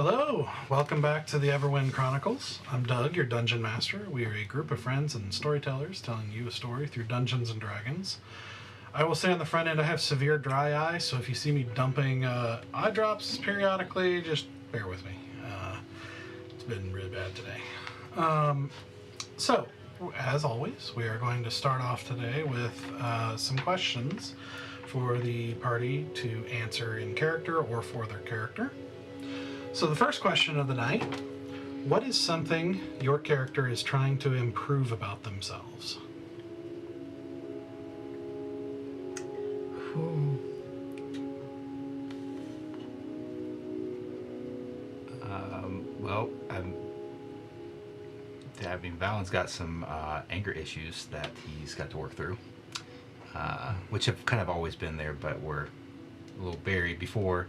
Hello, welcome back to the Everwind Chronicles. I'm Doug, your dungeon master. We are a group of friends and storytellers telling you a story through Dungeons and Dragons. I will say on the front end I have severe dry eye, so if you see me dumping eye drops periodically, just bear with me. It's been really bad today. So, as always, we are going to start off today with some questions for the party to answer in character or for their character. So the first question of the night, what is something your character is trying to improve about themselves? Valen's got some anger issues that he's got to work through, which have kind of always been there, but were a little buried before.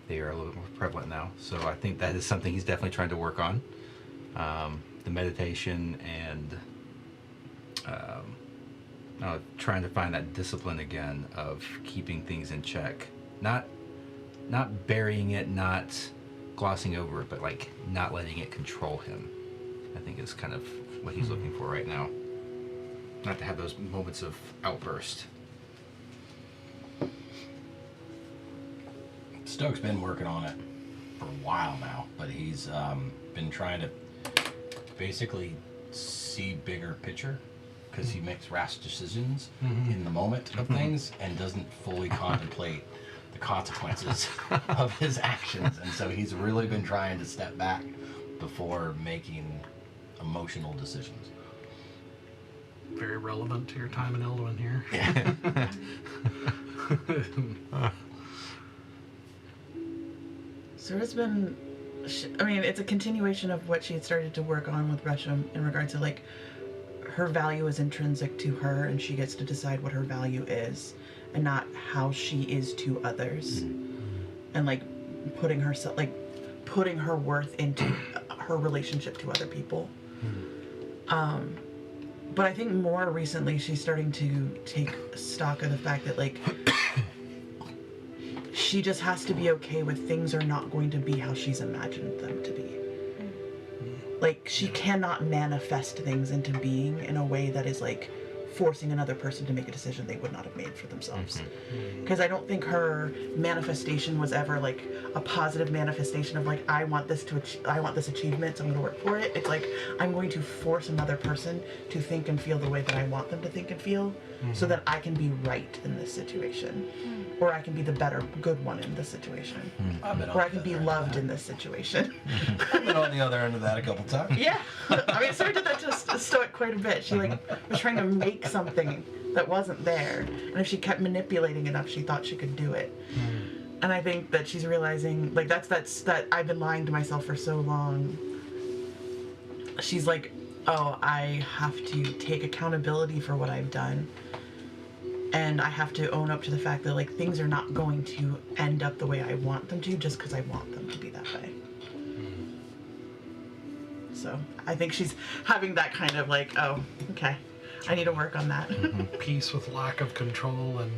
They are a little more prevalent now. So I think that is something he's definitely trying to work on. The meditation and trying to find that discipline again of keeping things in check. Not burying it, not glossing over it, but like not letting it control him. I think is kind of what he's looking for right now. Not to have those moments of outburst. Stoke's been working on it for a while now, but he's been trying to basically see bigger picture because he makes rash decisions in the moment of things and doesn't fully contemplate the consequences of his actions. And so he's really been trying to step back before making emotional decisions. Very relevant to your time in Elwyn here. So it's been, it's a continuation of what she had started to work on with Gresham in regard to, like, her value is intrinsic to her and she gets to decide what her value is and not how she is to others. And, like, putting her worth into her relationship to other people. But I think more recently she's starting to take stock of the fact that, like, she just has to be okay with things are not going to be how she's imagined them to be. Like, she cannot manifest things into being in a way that is, like, forcing another person to make a decision they would not have made for themselves. Because I don't think her manifestation was ever, like, a positive manifestation of, like, I want this achievement, so I'm going to work for it. It's like, I'm going to force another person to think and feel the way that I want them to think and feel so that I can be right in this situation. Or I can be the better, good one in this situation. Or I can be loved in this situation. I've been on the other end of that a couple times. Yeah. Sarah did that to Stoic quite a bit. She, like, was trying to make something that wasn't there. And if she kept manipulating enough, she thought she could do it. And I think that she's realizing, like, that I've been lying to myself for so long. She's like, oh, I have to take accountability for what I've done. And I have to own up to the fact that, like, things are not going to end up the way I want them to just because I want them to be that way. So I think she's having that kind of, like, oh, okay, I need to work on that. Peace with lack of control and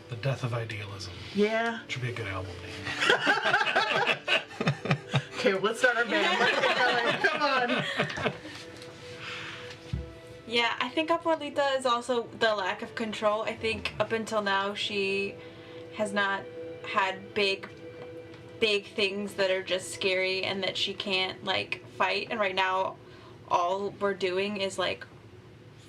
the death of idealism. Yeah. Should be a good album name. Okay, well, let's start our band. Let's get going. Come on. Yeah, I think Abuelita is also the lack of control. I think up until now she has not had big things that are just scary and that she can't, like, fight. And right now all we're doing is, like,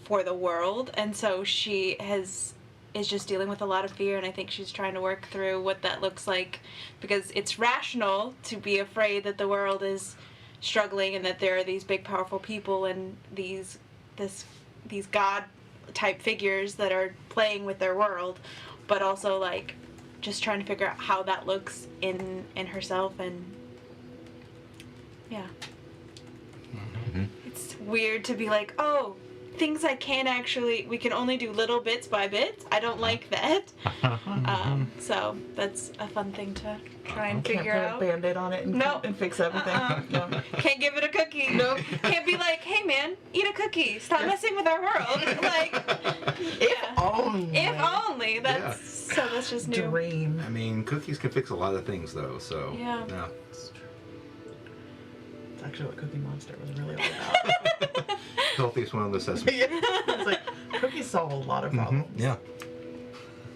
for the world. And so she is just dealing with a lot of fear, and I think she's trying to work through what that looks like, because it's rational to be afraid that the world is struggling and that there are these big powerful people and these god type figures that are playing with their world, but also, like, just trying to figure out how that looks in herself. And yeah, it's weird to be like, oh, things we can only do little bits by bits. I don't like that. So that's a fun thing to try and figure out. Can't put a Band-Aid on it and fix everything. No. Can't give it a cookie. Nope. Can't be like, hey man, eat a cookie. Stop messing with our world. Like, If only. If only. So that's just new. Dream. I mean, cookies can fix a lot of things, though. So Yeah. No. It's actually what Cookie Monster was really all about. Healthiest one on the sesame. It's like, cookies solve a lot of problems. Yeah.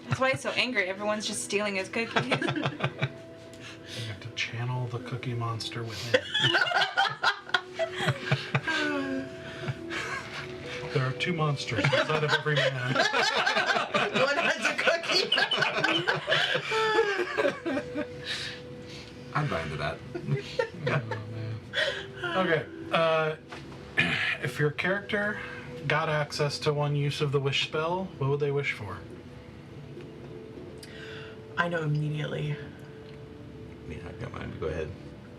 That's why he's so angry. Everyone's just stealing his cookies. You have to channel the Cookie Monster within. There are two monsters inside of every man. One has a cookie. I'm buying to that. Oh, man. Okay. If your character got access to one use of the wish spell, what would they wish for? I know immediately. I mean, I've got mine. Go ahead.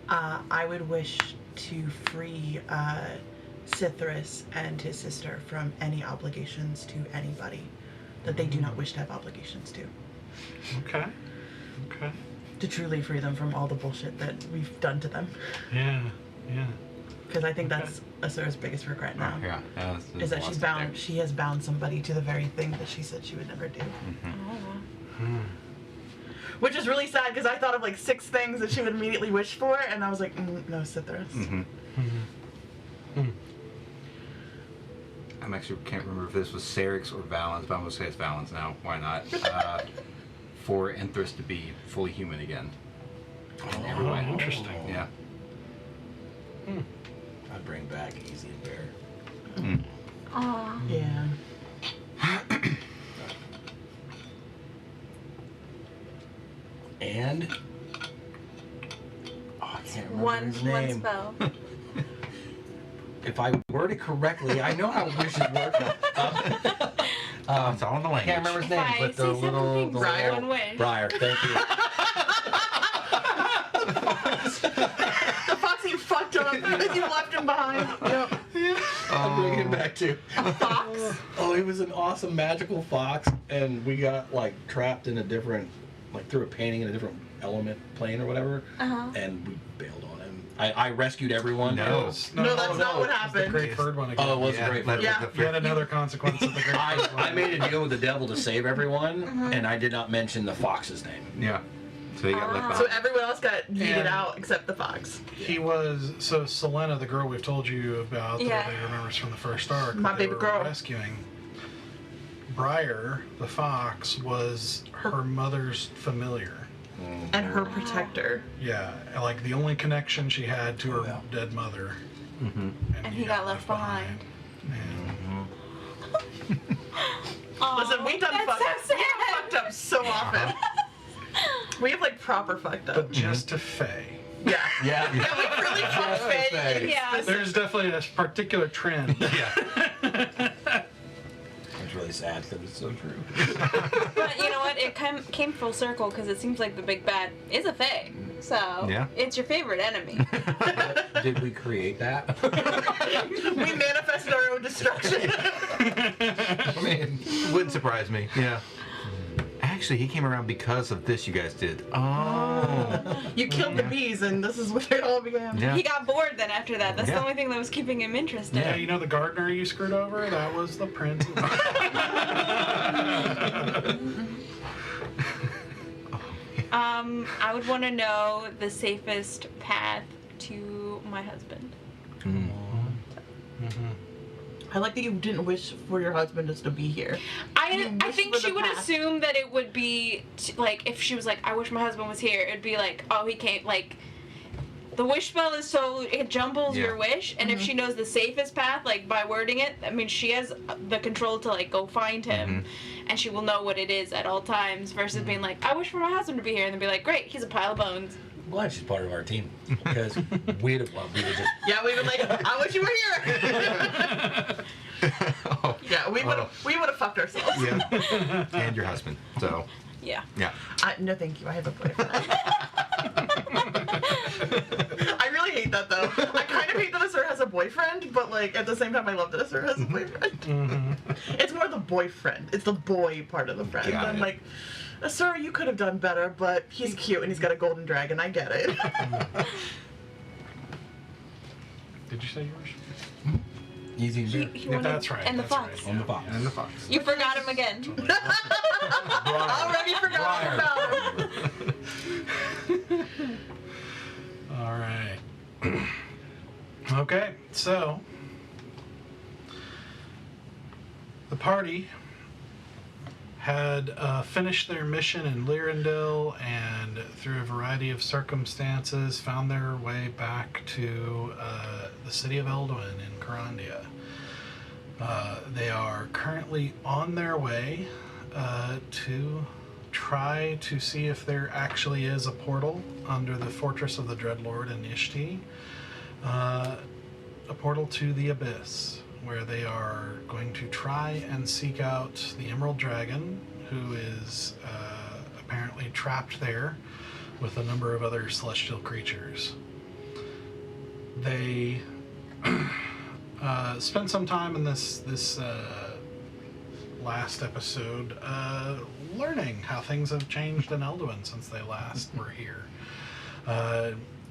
I would wish to free Cythrus and his sister from any obligations to anybody that they do not wish to have obligations to. Okay. Okay. To truly free them from all the bullshit that we've done to them. Yeah. Yeah. Because I think that's Asura's biggest regret now. Yeah. Is that she has bound somebody to the very thing that she said she would never do. Hmm. Which is really sad because I thought of like 6 things that she would immediately wish for, and I was like, no, Cythrus. I'm actually can't remember if this was Cerix or Valens, but I'm gonna say it's Valens now. Why not? For Enthris to be fully human again. In every way. Interesting. Yeah. I'd bring back Easy and Bear. Aw. Yeah. And I can't remember One his name. spell. If I word it correctly, I know how wishes work. It's all in the I language. can't remember his name, Five, but the say 7 little things. Briar. One wish. Briar. Thank you. The fox you fucked up because you left him behind. Yep. I'll bring him back too. Fox. Oh, he was an awesome magical fox, and we got like trapped in a different, like through a painting in a different element plane or whatever, and we bailed on him. I rescued everyone. No. No, that's not what The happened. Great Bird one again. Oh, it was Yeah, great. let- Yeah. let the Yet another consequence of the Great Bird one. I made a deal with the devil to save everyone, and I did not mention the fox's name. Yeah. So you got left So behind. everyone else got yeeted And- out except the fox. He was so Selena, the girl we've told you about, that Yeah. everybody remembers from the first arc. My that they baby were girl. Rescuing. Briar, the fox, was her mother's familiar. And her protector. Yeah, like the only connection she had to her yeah. dead mother. And he got left behind. Aw, Listen, we've done that's fucked so up. We have sad. fucked up so often. We have like proper fucked up. But just to Faye. Yeah. Yeah. Yeah, like really fucked Faye. Faye. Yeah. There's definitely a particular trend. Yeah. It's really sad because it's so true. But you know what? It came full circle because it seems like the big bad is a fae. So Yeah. it's your favorite enemy. Did we create that? We manifested our own destruction. I mean, wouldn't surprise me. Yeah. Actually, he came around because of this you guys did. Oh. You killed the bees, and this is where it all began. Yeah. He got bored then after that. That's Yeah. the only thing that was keeping him interested. Yeah, you know the gardener you screwed over? That was the prince. I would want to know the safest path to my husband. I like that you didn't wish for your husband just to be here. You I wish think for she the would path. assume that it would be like if she was like, I wish my husband was here. It'd be like, oh, he came. Like the wish spell is so it jumbles Yeah. your wish, and if she knows the safest path, like by wording it, I mean she has the control to like go find him, and she will know what it is at all times. Versus being like, I wish for my husband to be here, and then be like, great, he's a pile of bones. I'm glad she's part of our team because we would just. Yeah, we would like. I wish you were here. Oh. Yeah, we would have fucked ourselves. Yeah. And your husband. So, Yeah. yeah. No, thank you. I have a boyfriend. I really hate that though. I kind of hate that Asura has a boyfriend, but like at the same time, I love that Asura has a boyfriend. It's more the boyfriend. It's the boy part of the friend. Got I'm it. like, Asura, you could have done better, but he's cute and he's got a golden dragon. I get it. Did you say yours? Easy and Bear. He Yeah, wanted- that's right. And the that's fox. right. On the fox. And the fox. You forgot him again. Already forgot Briar. about him. All right. So, the party had finished their mission in Lyrandil and through a variety of circumstances found their way back to the city of Elduin in Carandia. They are currently on their way to try to see if there actually is a portal under the Fortress of the Dreadlord in Ishti, a portal to the Abyss, where they are going to try and seek out the Emerald Dragon, who is apparently trapped there with a number of other celestial creatures. They spent some time in this last episode learning how things have changed in Elduin since they last were here.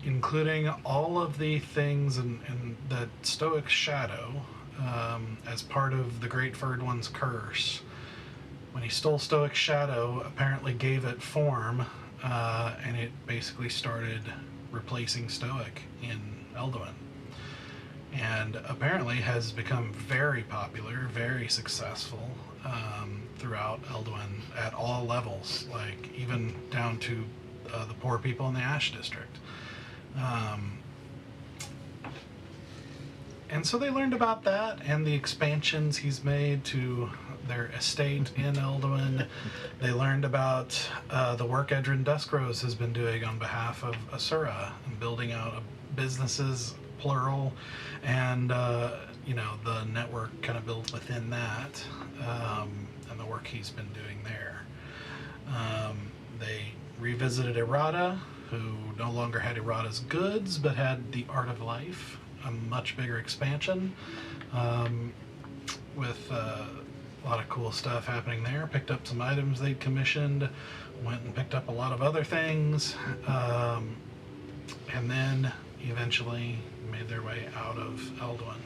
Including all of the things in the Stoic Shadow, as part of the Great Furred One's curse. When he stole Stoic Shadow, apparently gave it form, and it basically started replacing Stoic in Elduin. And apparently has become very popular, very successful throughout Elduin at all levels, like even down to the poor people in the Ash District. And so they learned about that and the expansions he's made to their estate in Elduin. They learned about the work Edrin Duskrose has been doing on behalf of Asura and building out businesses, plural, and the network kind of built within that, and the work he's been doing there. They revisited Errata, who no longer had Errata's goods, but had the Art of Life, a much bigger expansion, with a lot of cool stuff happening there. Picked up some items they'd commissioned, went and picked up a lot of other things, and then eventually made their way out of Elduin.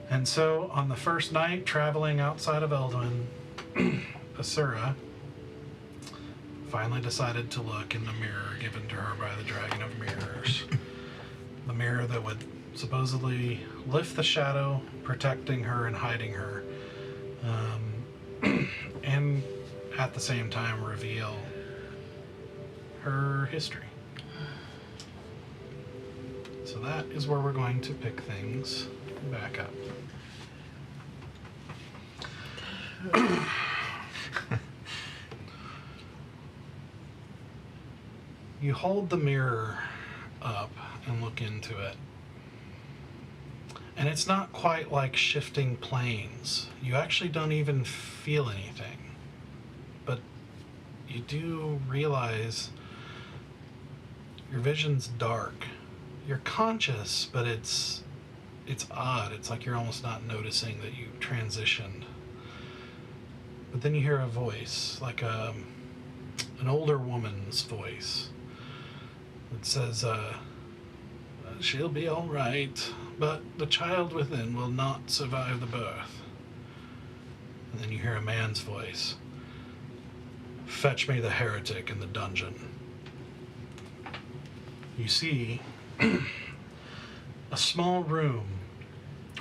And so on the first night traveling outside of Elduin, Asura finally decided to look in the mirror given to her by the Dragon of Mirrors. The mirror that would supposedly lift the shadow, protecting her and hiding her, and at the same time reveal her history. So that is where we're going to pick things back up. You hold the mirror up and look into it. And it's not quite like shifting planes. You actually don't even feel anything. But you do realize your vision's dark. You're conscious, but it's odd. It's like you're almost not noticing that you transitioned. But then you hear a voice, like an older woman's voice. It says, she'll be all right, but the child within will not survive the birth. And then you hear a man's voice. Fetch me the heretic in the dungeon. You see a small room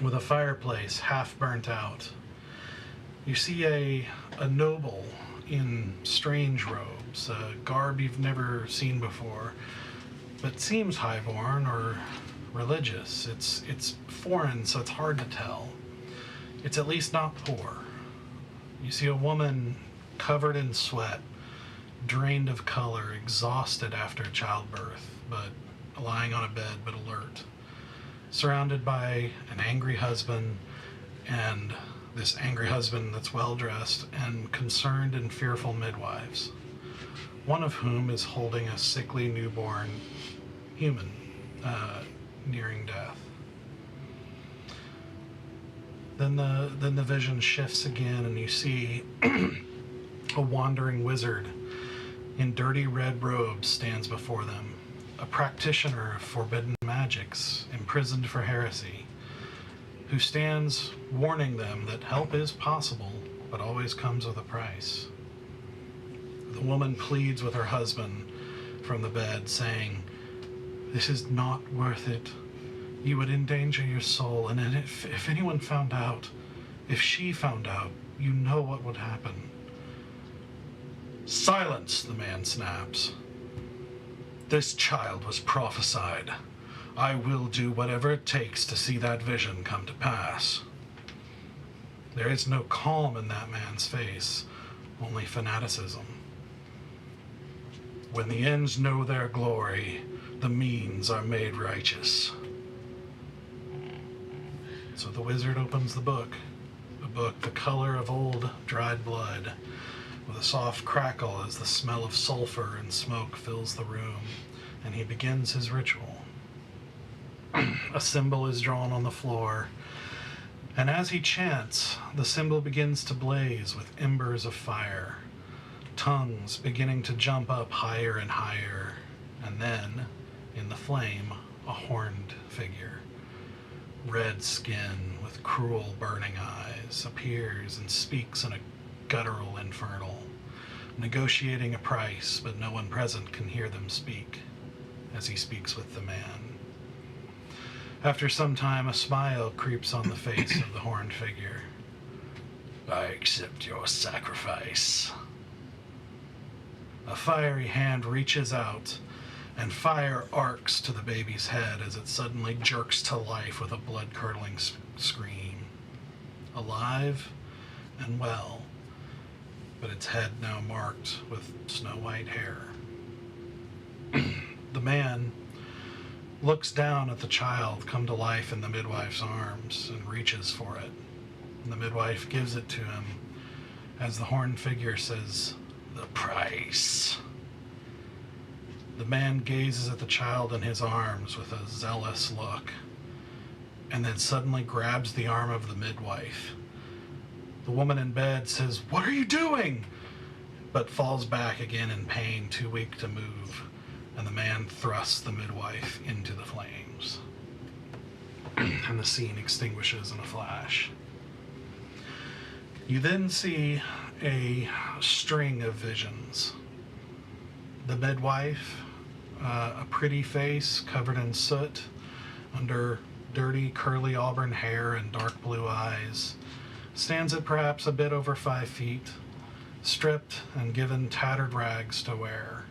with a fireplace half burnt out. You see a noble in strange robes, a garb you've never seen before, but seems highborn or religious. It's foreign, so it's hard to tell. It's at least not poor. You see a woman covered in sweat, drained of color, exhausted after childbirth, but lying on a bed but alert, surrounded by an angry husband, and this angry husband that's well dressed, and concerned and fearful midwives, one of whom is holding a sickly newborn human nearing death. Then the vision shifts again, and you see a wandering wizard in dirty red robes stands before them, a practitioner of forbidden magics, imprisoned for heresy, who stands warning them that help is possible, but always comes with a price. The woman pleads with her husband from the bed, saying, "This is not worth it. You would endanger your soul, and if anyone found out, if she found out, you know what would happen. Silence, the man snaps. This child was prophesied. I will do whatever it takes to see that vision come to pass. There is no calm in that man's face, only fanaticism. When the ends know their glory, the means are made righteous. So the wizard opens the book, a book the color of old dried blood, with a soft crackle as the smell of sulfur and smoke fills the room, and he begins his ritual. A symbol is drawn on the floor, and as he chants, the symbol begins to blaze with embers of fire, tongues beginning to jump up higher and higher, and then, in the flame, a horned figure. Red skin with cruel burning eyes appears and speaks in a guttural infernal, negotiating a price, but no one present can hear them speak as he speaks with the man. After some time, a smile creeps on the face of the horned figure. I accept your sacrifice. A fiery hand reaches out, and fire arcs to the baby's head as it suddenly jerks to life with a blood-curdling scream. Alive and well, but its head now marked with snow-white hair. The man looks down at the child come to life in the midwife's arms and reaches for it. And the midwife gives it to him as the horned figure says, "The price." The man gazes at the child in his arms with a zealous look, and then suddenly grabs the arm of the midwife. The woman in bed says, "What are you doing?" but falls back again in pain, too weak to move, and the man thrusts the midwife into the flames. And the scene extinguishes in a flash. You then see a string of visions. The midwife, a pretty face covered in soot, under dirty curly auburn hair and dark blue eyes, stands at perhaps a bit over 5 feet, stripped and given tattered rags to wear,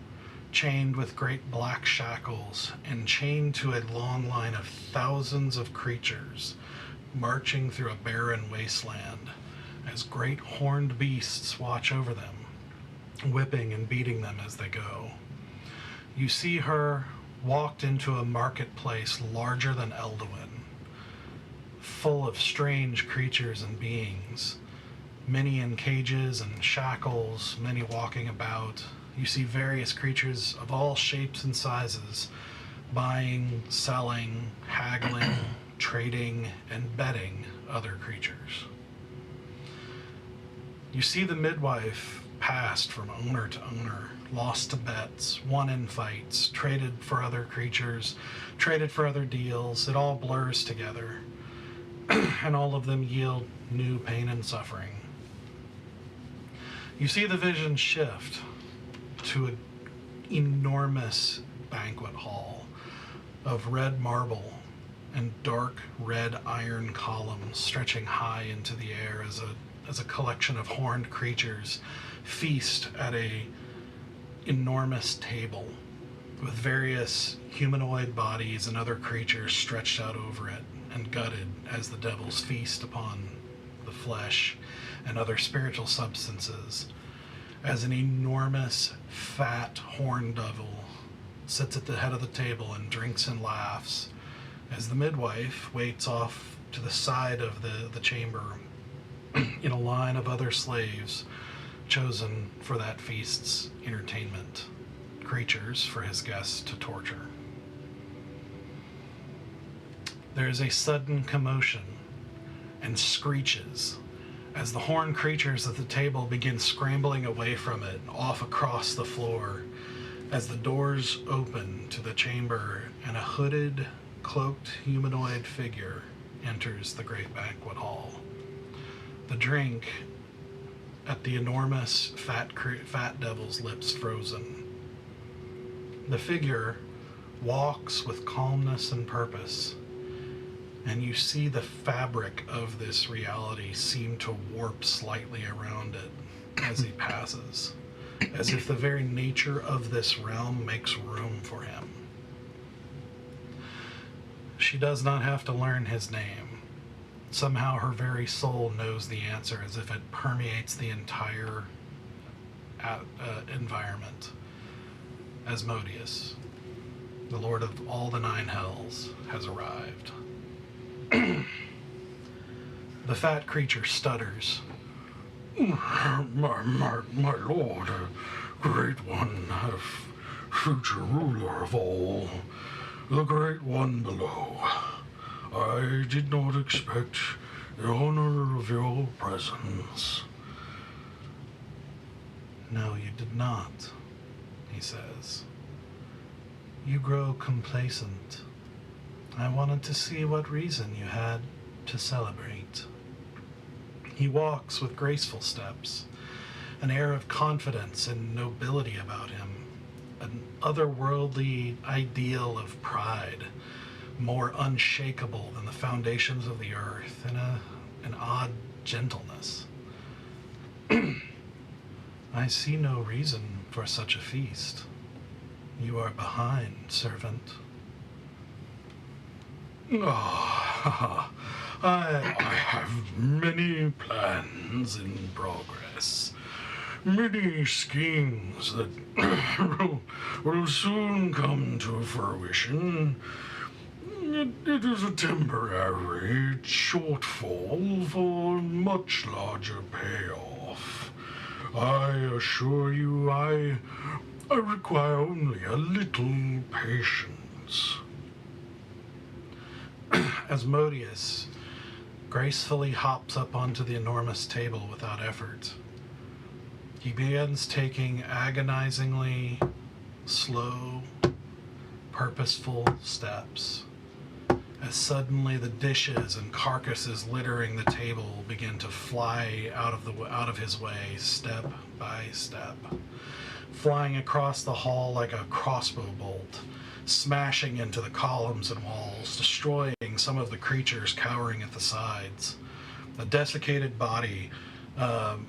chained with great black shackles, and chained to a long line of thousands of creatures marching through a barren wasteland as great horned beasts watch over them, whipping and beating them as they go. You see her walked into a marketplace larger than Elduin, full of strange creatures and beings, many in cages and shackles, many walking about. You see various creatures of all shapes and sizes, buying, selling, haggling, trading, and betting other creatures. You see the midwife passed from owner to owner, lost to bets, won in fights, traded for other creatures, traded for other deals. It all blurs together, and all of them yield new pain and suffering. You see the vision shift to an enormous banquet hall of red marble and dark red iron columns stretching high into the air as a collection of horned creatures feast at a enormous table with various humanoid bodies and other creatures stretched out over it and gutted as the devils feast upon the flesh and other spiritual substances, as an enormous fat horned devil sits at the head of the table and drinks and laughs as the midwife waits off to the side of the chamber in a line of other slaves chosen for that feast's entertainment, creatures for his guests to torture. There is a sudden commotion and screeches as the horned creatures at the table begin scrambling away from it, off across the floor, as the doors open to the chamber and a hooded, cloaked humanoid figure enters the great banquet hall. The drink at the enormous fat devil's lips frozen. The figure walks with calmness and purpose, and you see the fabric of this reality seem to warp slightly around it as he passes, as if the very nature of this realm makes room for him. She does not have to learn his name. Somehow her very soul knows the answer, as if it permeates the entire environment. Asmodeus, the Lord of all the nine hells, has arrived. The fat creature stutters. My lord, great one, future ruler of all, the great one below. I did not expect the honor of your presence. No, you did not, he says. You grow complacent. I wanted to see what reason you had to celebrate. He walks with graceful steps, an air of confidence and nobility about him, an otherworldly ideal of pride, more unshakable than the foundations of the earth, and an odd gentleness. I see no reason for such a feast. You are behind, servant. Oh, I have many plans in progress, many schemes that will soon come to fruition. It is a temporary shortfall for much larger payoff. I assure you, I require only a little patience. Asmodeus gracefully hops up onto the enormous table without effort. He begins taking agonizingly slow, purposeful steps, as suddenly the dishes and carcasses littering the table begin to fly out of his way, step by step, flying across the hall like a crossbow bolt, smashing into the columns and walls, destroying some of the creatures cowering at the sides. A desiccated body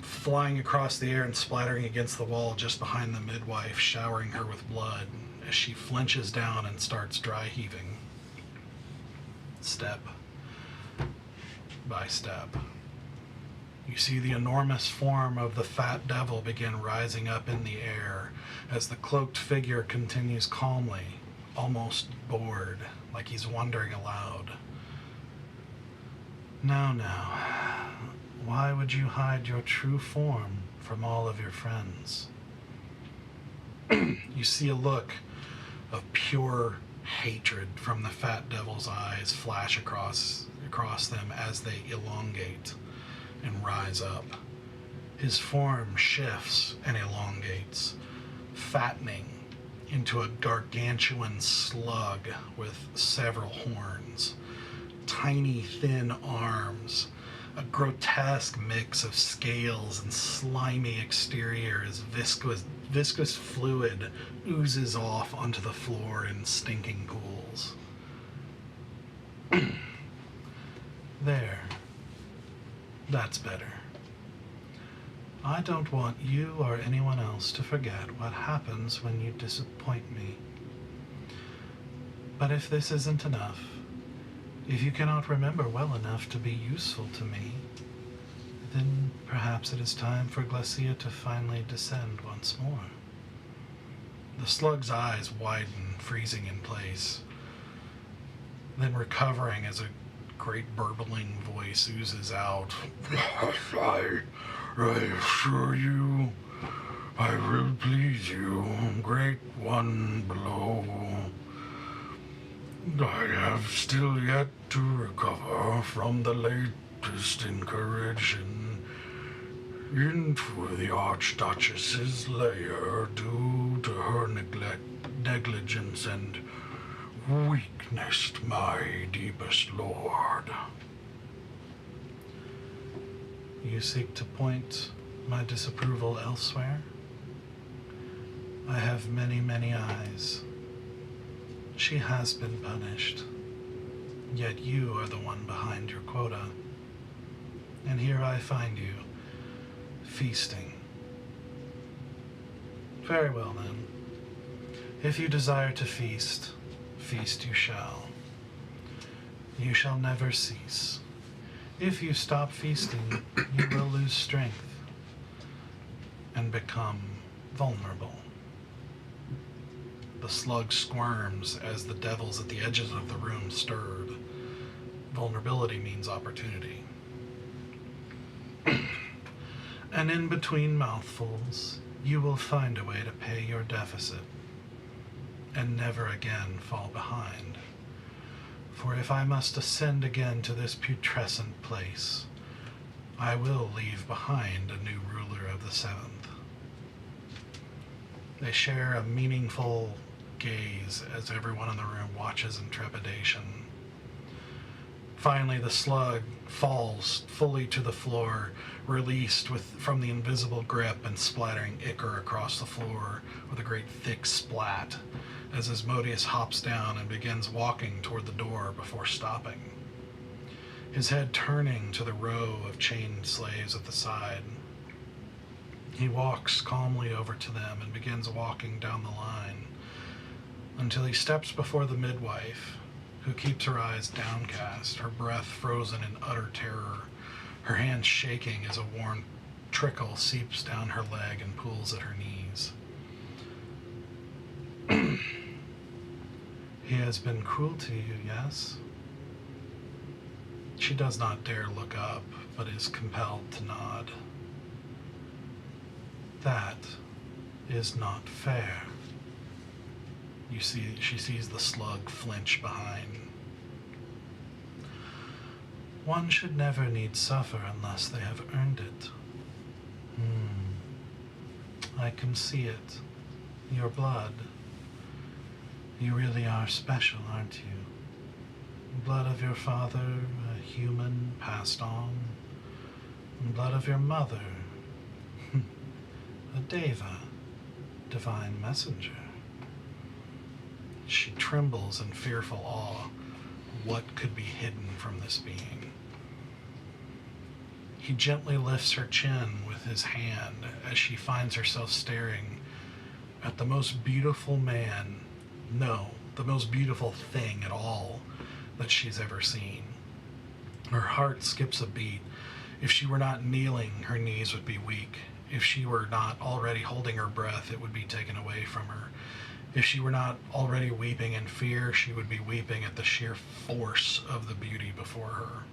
flying across the air and splattering against the wall just behind the midwife, showering her with blood as she flinches down and starts dry heaving. Step by step. You see the enormous form of the fat devil begin rising up in the air as the cloaked figure continues calmly, almost bored, like he's wondering aloud. Now, why would you hide your true form from all of your friends? You see a look of pure hatred from the fat devil's eyes flash across them as they elongate and rise up. His form shifts and elongates, fattening into a gargantuan slug with several horns, tiny thin arms, a grotesque mix of scales and slimy exterior as viscous fluid oozes off onto the floor in stinking pools. There. That's better. I don't want you or anyone else to forget what happens when you disappoint me. But if this isn't enough, if you cannot remember well enough to be useful to me, then perhaps it is time for Glacia to finally descend once more. The slug's eyes widen, freezing in place, then recovering as a great burbling voice oozes out. I assure you, I will please you, great one below. I have still yet to recover from the latest incursion into the Archduchess's lair due to her negligence and weakness, my deepest lord. You seek to point my disapproval elsewhere? I have many, many eyes. She has been punished. Yet you are the one behind your quota. And here I find you, feasting. Very well then. If you desire to feast, feast you shall. You shall never cease. If you stop feasting, you will lose strength and become vulnerable. The slug squirms as the devils at the edges of the room stirred. Vulnerability means opportunity. And in between mouthfuls, you will find a way to pay your deficit and never again fall behind. For if I must ascend again to this putrescent place, I will leave behind a new ruler of the seventh. They share a meaningful gaze as everyone in the room watches in trepidation. Finally, the slug falls fully to the floor, released from the invisible grip and splattering ichor across the floor with a great thick splat as Asmodeus hops down and begins walking toward the door before stopping, his head turning to the row of chained slaves at the side. He walks calmly over to them and begins walking down the line until he steps before the midwife, who keeps her eyes downcast, her breath frozen in utter terror, her hands shaking as a warm trickle seeps down her leg and pulls at her knees. He has been cruel to you, yes? She does not dare look up, but is compelled to nod. That is not fair. You see, she sees the slug flinch behind. One should never need suffer unless they have earned it. I can see it. Your blood. You really are special, aren't you? Blood of your father, a human passed on. Blood of your mother, a deva, divine messenger. She trembles in fearful awe. What could be hidden from this being? He gently lifts her chin with his hand as she finds herself staring at the most beautiful man, no, the most beautiful thing at all that she's ever seen. Her heart skips a beat. If she were not kneeling, her knees would be weak. If she were not already holding her breath, it would be taken away from her. If she were not already weeping in fear, she would be weeping at the sheer force of the beauty before her.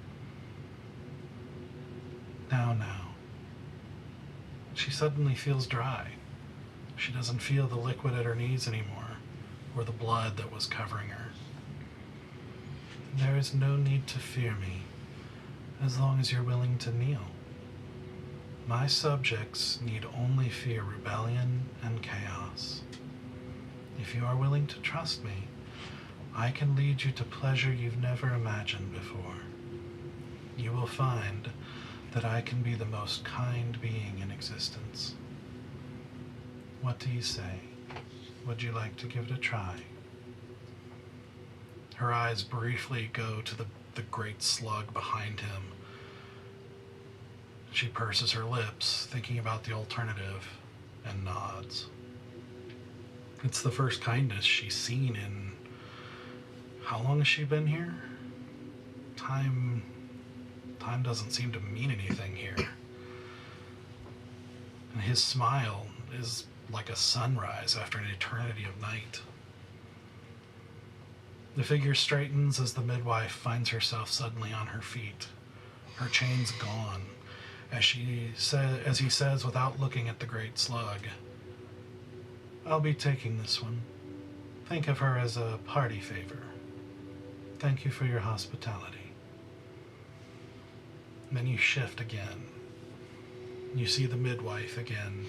Now. She suddenly feels dry. She doesn't feel the liquid at her knees anymore, or the blood that was covering her. There is no need to fear me, as long as you're willing to kneel. My subjects need only fear rebellion and chaos. If you are willing to trust me, I can lead you to pleasure you've never imagined before. You will find that I can be the most kind being in existence. What do you say? Would you like to give it a try? Her eyes briefly go to the great slug behind him. She purses her lips, thinking about the alternative, and nods. It's the first kindness she's seen in... How long has she been here? Time doesn't seem to mean anything here. And his smile is like a sunrise after an eternity of night. The figure straightens as the midwife finds herself suddenly on her feet, her chains gone, as he says without looking at the great slug, I'll be taking this one. Think of her as a party favor. Thank you for your hospitality. Then you shift again. You see the midwife again,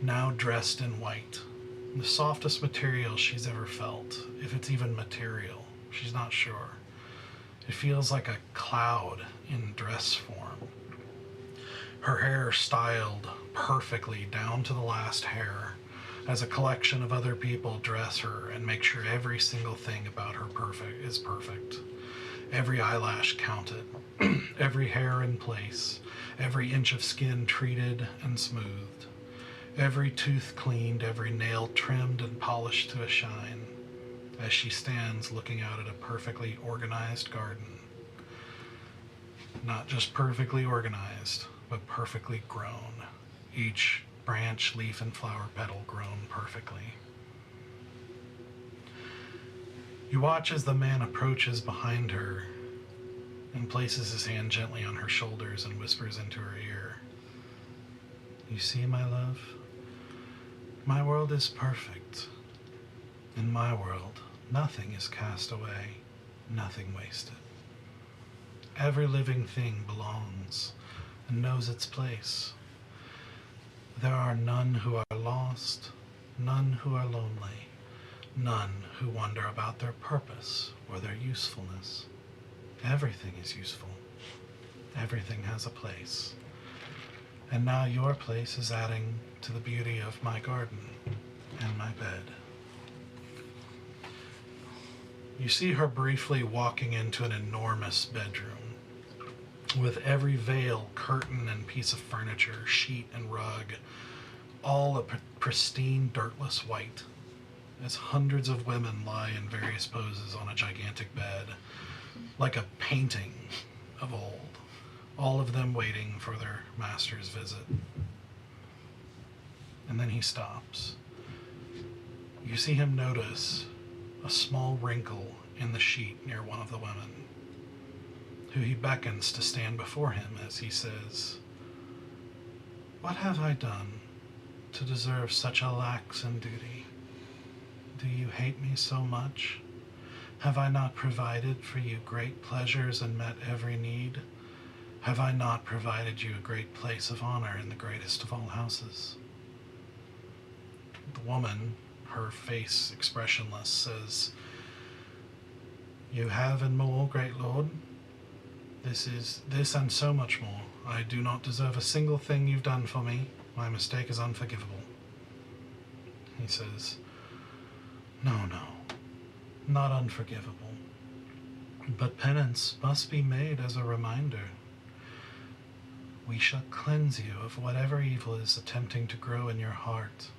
now dressed in white. The softest material she's ever felt, if it's even material. She's not sure. It feels like a cloud in dress form. Her hair styled perfectly down to the last hair, as a collection of other people dress her and make sure every single thing about her is perfect. every eyelash counted, every hair in place, every inch of skin treated and smoothed, every tooth cleaned, every nail trimmed and polished to a shine, as she stands looking out at a perfectly organized garden. Not just perfectly organized, but perfectly grown. Each branch, leaf, and flower petal grown perfectly. You watch as the man approaches behind her and places his hand gently on her shoulders and whispers into her ear. You see, my love, my world is perfect. In my world, nothing is cast away, nothing wasted. Every living thing belongs and knows its place. There are none who are lost, none who are lonely, none who wonder about their purpose or their usefulness. Everything is useful. Everything has a place. And now your place is adding to the beauty of my garden and my bed. You see her briefly walking into an enormous bedroom with every veil, curtain, and piece of furniture, sheet and rug, all a pristine, dirtless white, as hundreds of women lie in various poses on a gigantic bed, like a painting of old, all of them waiting for their master's visit. And then he stops. You see him notice a small wrinkle in the sheet near one of the women, who he beckons to stand before him as he says, "What have I done to deserve such a lax in duty? Do you hate me so much? Have I not provided for you great pleasures and met every need? Have I not provided you a great place of honor in the greatest of all houses?" The woman, her face expressionless, says, "You have and more, great lord. This and so much more. I do not deserve a single thing you've done for me. My mistake is unforgivable." He says, "No, not unforgivable. But penance must be made as a reminder. We shall cleanse you of whatever evil is attempting to grow in your heart,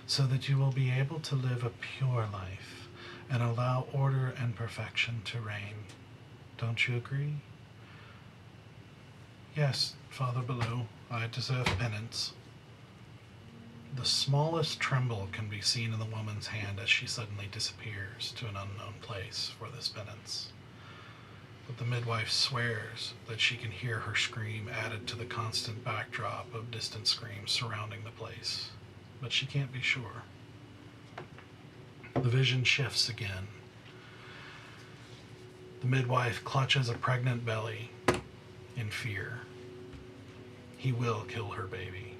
so that you will be able to live a pure life and allow order and perfection to reign. Don't you agree?" "Yes, Father below, I deserve penance." The smallest tremble can be seen in the woman's hand as she suddenly disappears to an unknown place for this penance. But the midwife swears that she can hear her scream added to the constant backdrop of distant screams surrounding the place, but she can't be sure. The vision shifts again. The midwife clutches a pregnant belly in fear. He will kill her baby.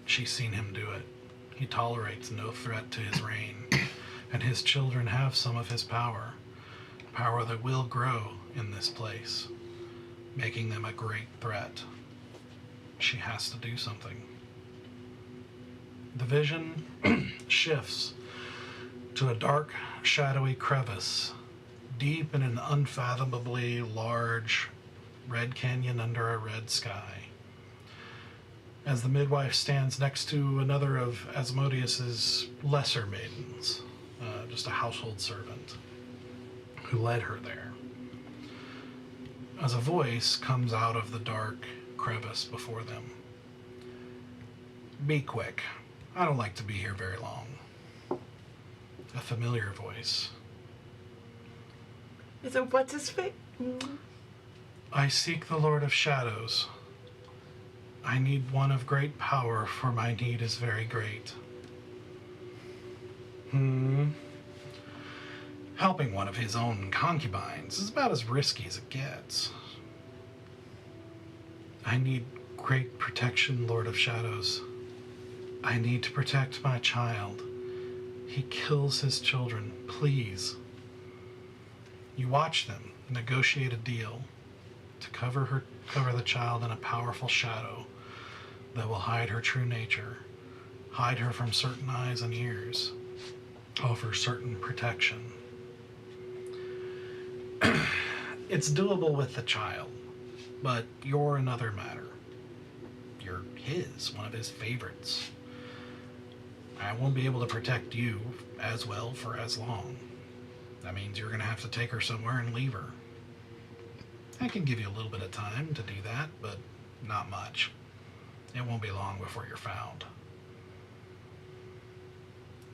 She's seen him do it. He tolerates no threat to his reign, and his children have some of his power that will grow in this place, making them a great threat. She has to do something. The vision shifts to a dark, shadowy crevice deep in an unfathomably large red canyon under a red sky. As the midwife stands next to another of Asmodeus's lesser maidens, just a household servant, who led her there. As a voice comes out of the dark crevice before them. "Be quick. I don't like to be here very long." A familiar voice. Is it what's his face? "I seek the Lord of Shadows. I need one of great power, for my need is very great." Helping one of his own concubines is about as risky as it gets. "I need great protection, Lord of Shadows. I need to protect my child. He kills his children. Please." You watch them negotiate a deal to cover the child in a powerful shadow that will hide her true nature, hide her from certain eyes and ears, offer certain protection. It's doable with the child, but you're another matter. You're one of his favorites. I won't be able to protect you as well for as long. That means you're going to have to take her somewhere and leave her. I can give you a little bit of time to do that, but not much. It won't be long before you're found.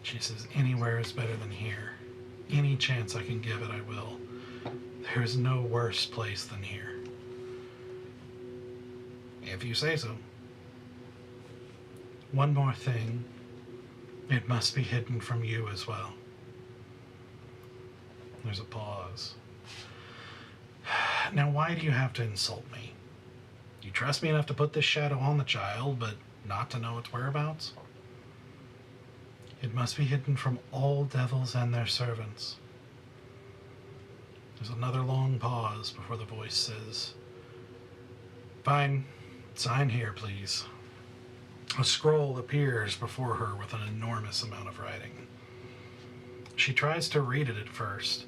She says, anywhere is better than here. Any chance I can give it, I will. There is no worse place than here. If you say so. One more thing. It must be hidden from you as well. There's a pause. Now, why do you have to insult me? You trust me enough to put this shadow on the child, but not to know its whereabouts? It must be hidden from all devils and their servants. There's another long pause before the voice says, Fine, sign here, please. A scroll appears before her with an enormous amount of writing. She tries to read it at first,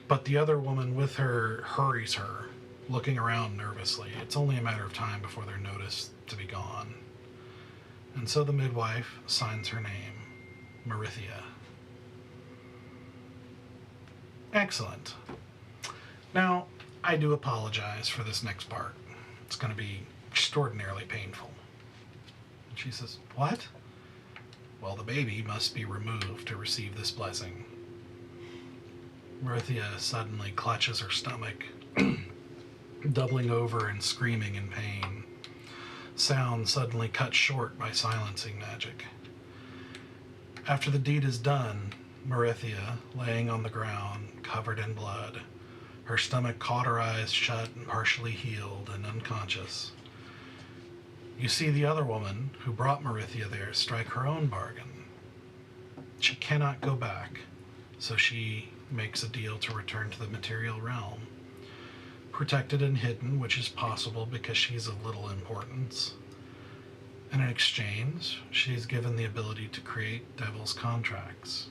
but the other woman with her hurries her, looking around nervously. It's only a matter of time before they're noticed to be gone. And so the midwife signs her name, Marithia. Excellent. Now, I do apologize for this next part. It's going to be extraordinarily painful. And she says, What? Well, the baby must be removed to receive this blessing. Marithia suddenly clutches her stomach, doubling over and screaming in pain. Sound suddenly cut short by silencing magic. After the deed is done, Marithia, laying on the ground, covered in blood, her stomach cauterized shut and partially healed and unconscious. You see the other woman who brought Marithia there strike her own bargain. She cannot go back, so she makes a deal to return to the material realm. Protected and hidden, which is possible because she's of little importance. And in exchange, she is given the ability to create devil's contracts,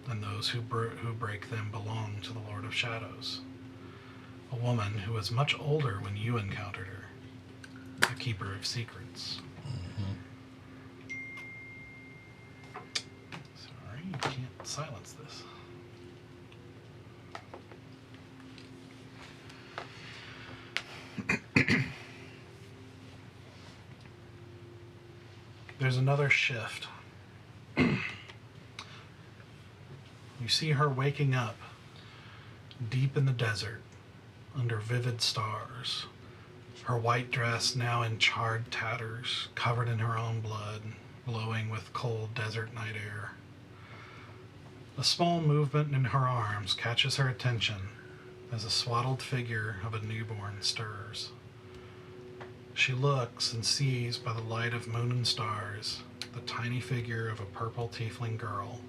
and those who break them belong to the Lord of Shadows. A woman who was much older when you encountered her, a keeper of secrets. Sorry, you can't silence this. There's another shift. You see her waking up deep in the desert under vivid stars, her white dress now in charred tatters, covered in her own blood, glowing with cold desert night air. A small movement in her arms catches her attention as a swaddled figure of a newborn stirs. She looks and sees by the light of moon and stars the tiny figure of a purple tiefling girl,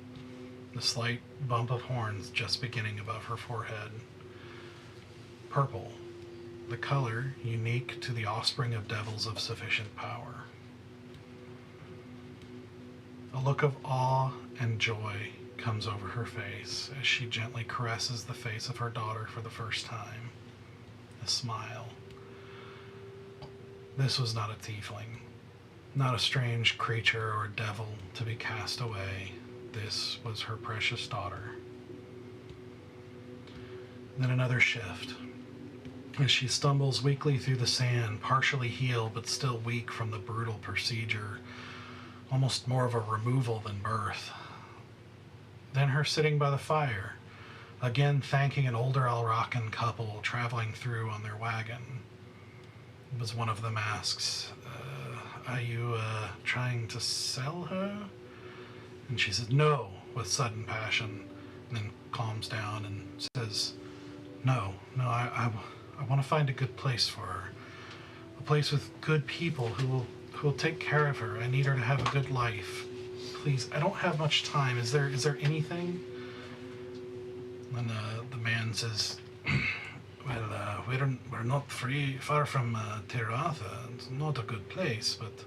the slight bump of horns just beginning above her forehead. Purple, the color unique to the offspring of devils of sufficient power. A look of awe and joy comes over her face as she gently caresses the face of her daughter for the first time. A smile. This was not a tiefling, not a strange creature or devil to be cast away. This was her precious daughter. Then another shift. As she stumbles weakly through the sand, partially healed but still weak from the brutal procedure, almost more of a removal than birth. Then her sitting by the fire, again thanking an older Alracan couple traveling through on their wagon. It was one of them asks, are you trying to sell her? And she says, no, with sudden passion, and then calms down and says, no, I want to find a good place for her. A place with good people who will take care of her. I need her to have a good life. Please, I don't have much time. Is there anything? And the man says, well, we're not far from Tiratha. It's not a good place, but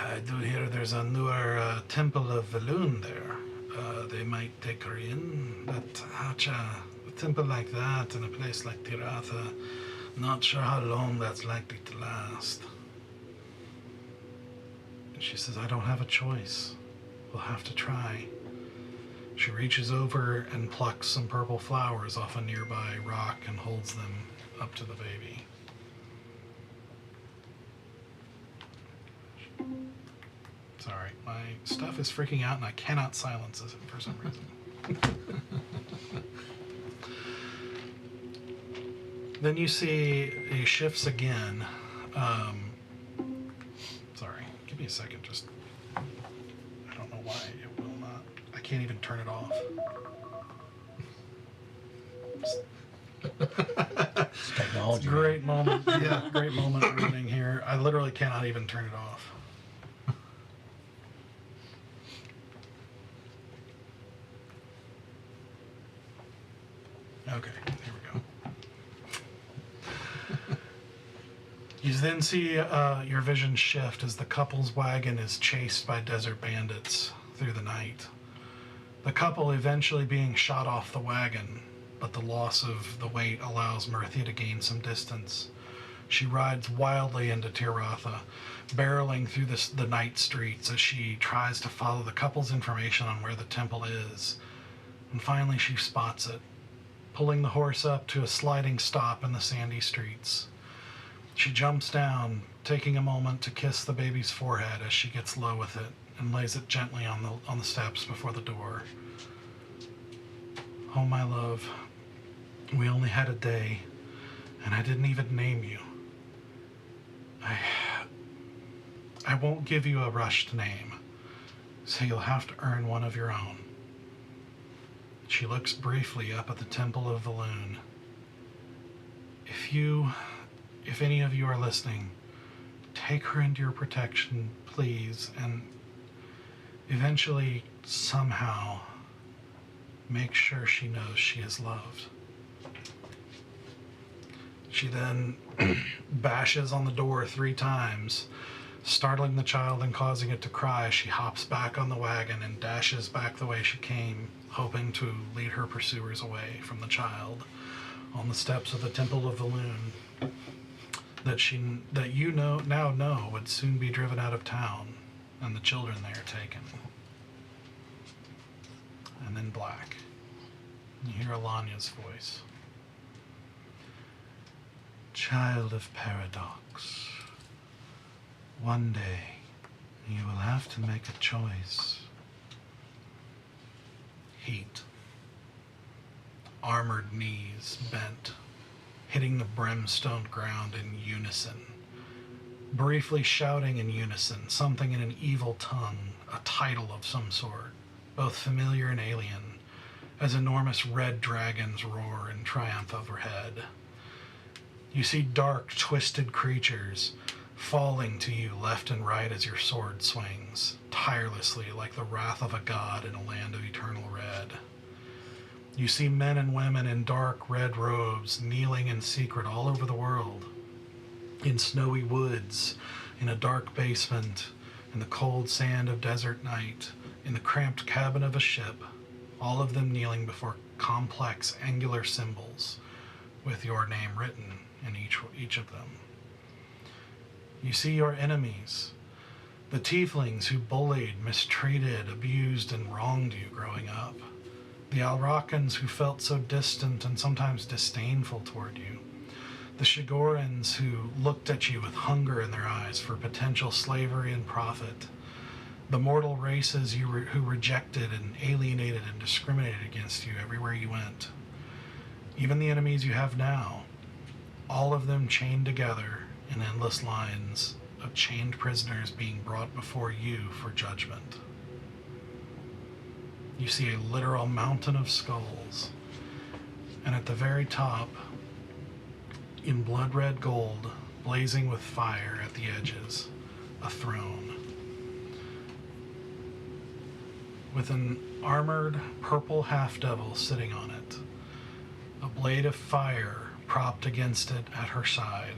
I do hear there's a newer temple of Valoon there. They might take her in. But temple like that in a place like Tiratha, not sure how long that's likely to last. And she says, I don't have a choice. We'll have to try. She reaches over and plucks some purple flowers off a nearby rock and holds them up to the baby. Sorry, my stuff is freaking out and I cannot silence it for some reason. Then you see he shifts again. Sorry, give me a second. Just, I don't know why it will not. I can't even turn it off. It's technology. Great moment. Yeah, great moment ruining here. I literally cannot even turn it off. Okay, here we go. You then see your vision shift as the couple's wagon is chased by desert bandits through the night. The couple eventually being shot off the wagon, but the loss of the weight allows Mirthia to gain some distance. She rides wildly into Tiratha, barreling through the night streets as she tries to follow the couple's information on where the temple is. And finally she spots it, pulling the horse up to a sliding stop in the sandy streets. She jumps down, taking a moment to kiss the baby's forehead as she gets low with it and lays it gently on the steps before the door. Oh, my love, we only had a day, and I didn't even name you. I won't give you a rushed name, so you'll have to earn one of your own. She looks briefly up at the Temple of Valoon. If any of you are listening, take her into your protection, please, and eventually, somehow, make sure she knows she is loved. She then bashes on the door 3 times, startling the child and causing it to cry. She hops back on the wagon and dashes back the way she came, hoping to lead her pursuers away from the child on the steps of the Temple of Valoon that you now know would soon be driven out of town and the children there taken. And then black. You hear Alania's voice. Child of paradox, one day you will have to make a choice. Heat. Armored knees bent, hitting the brimstone ground in unison. Briefly shouting in unison, something in an evil tongue, a title of some sort, both familiar and alien, as enormous red dragons roar in triumph overhead. You see dark, twisted creatures falling to you left and right as your sword swings, tirelessly like the wrath of a god in a land of eternal red. You see men and women in dark red robes kneeling in secret all over the world, in snowy woods, in a dark basement, in the cold sand of desert night, in the cramped cabin of a ship, all of them kneeling before complex angular symbols with your name written in each of them. You see your enemies, the tieflings who bullied, mistreated, abused, and wronged you growing up, the Alrakans who felt so distant and sometimes disdainful toward you, the Shigorans who looked at you with hunger in their eyes for potential slavery and profit, the mortal races who rejected and alienated and discriminated against you everywhere you went, even the enemies you have now, all of them chained together in endless lines of chained prisoners being brought before you for judgment. You see a literal mountain of skulls, and at the very top, in blood-red gold, blazing with fire at the edges, a throne. With an armored purple half-devil sitting on it, a blade of fire propped against it at her side,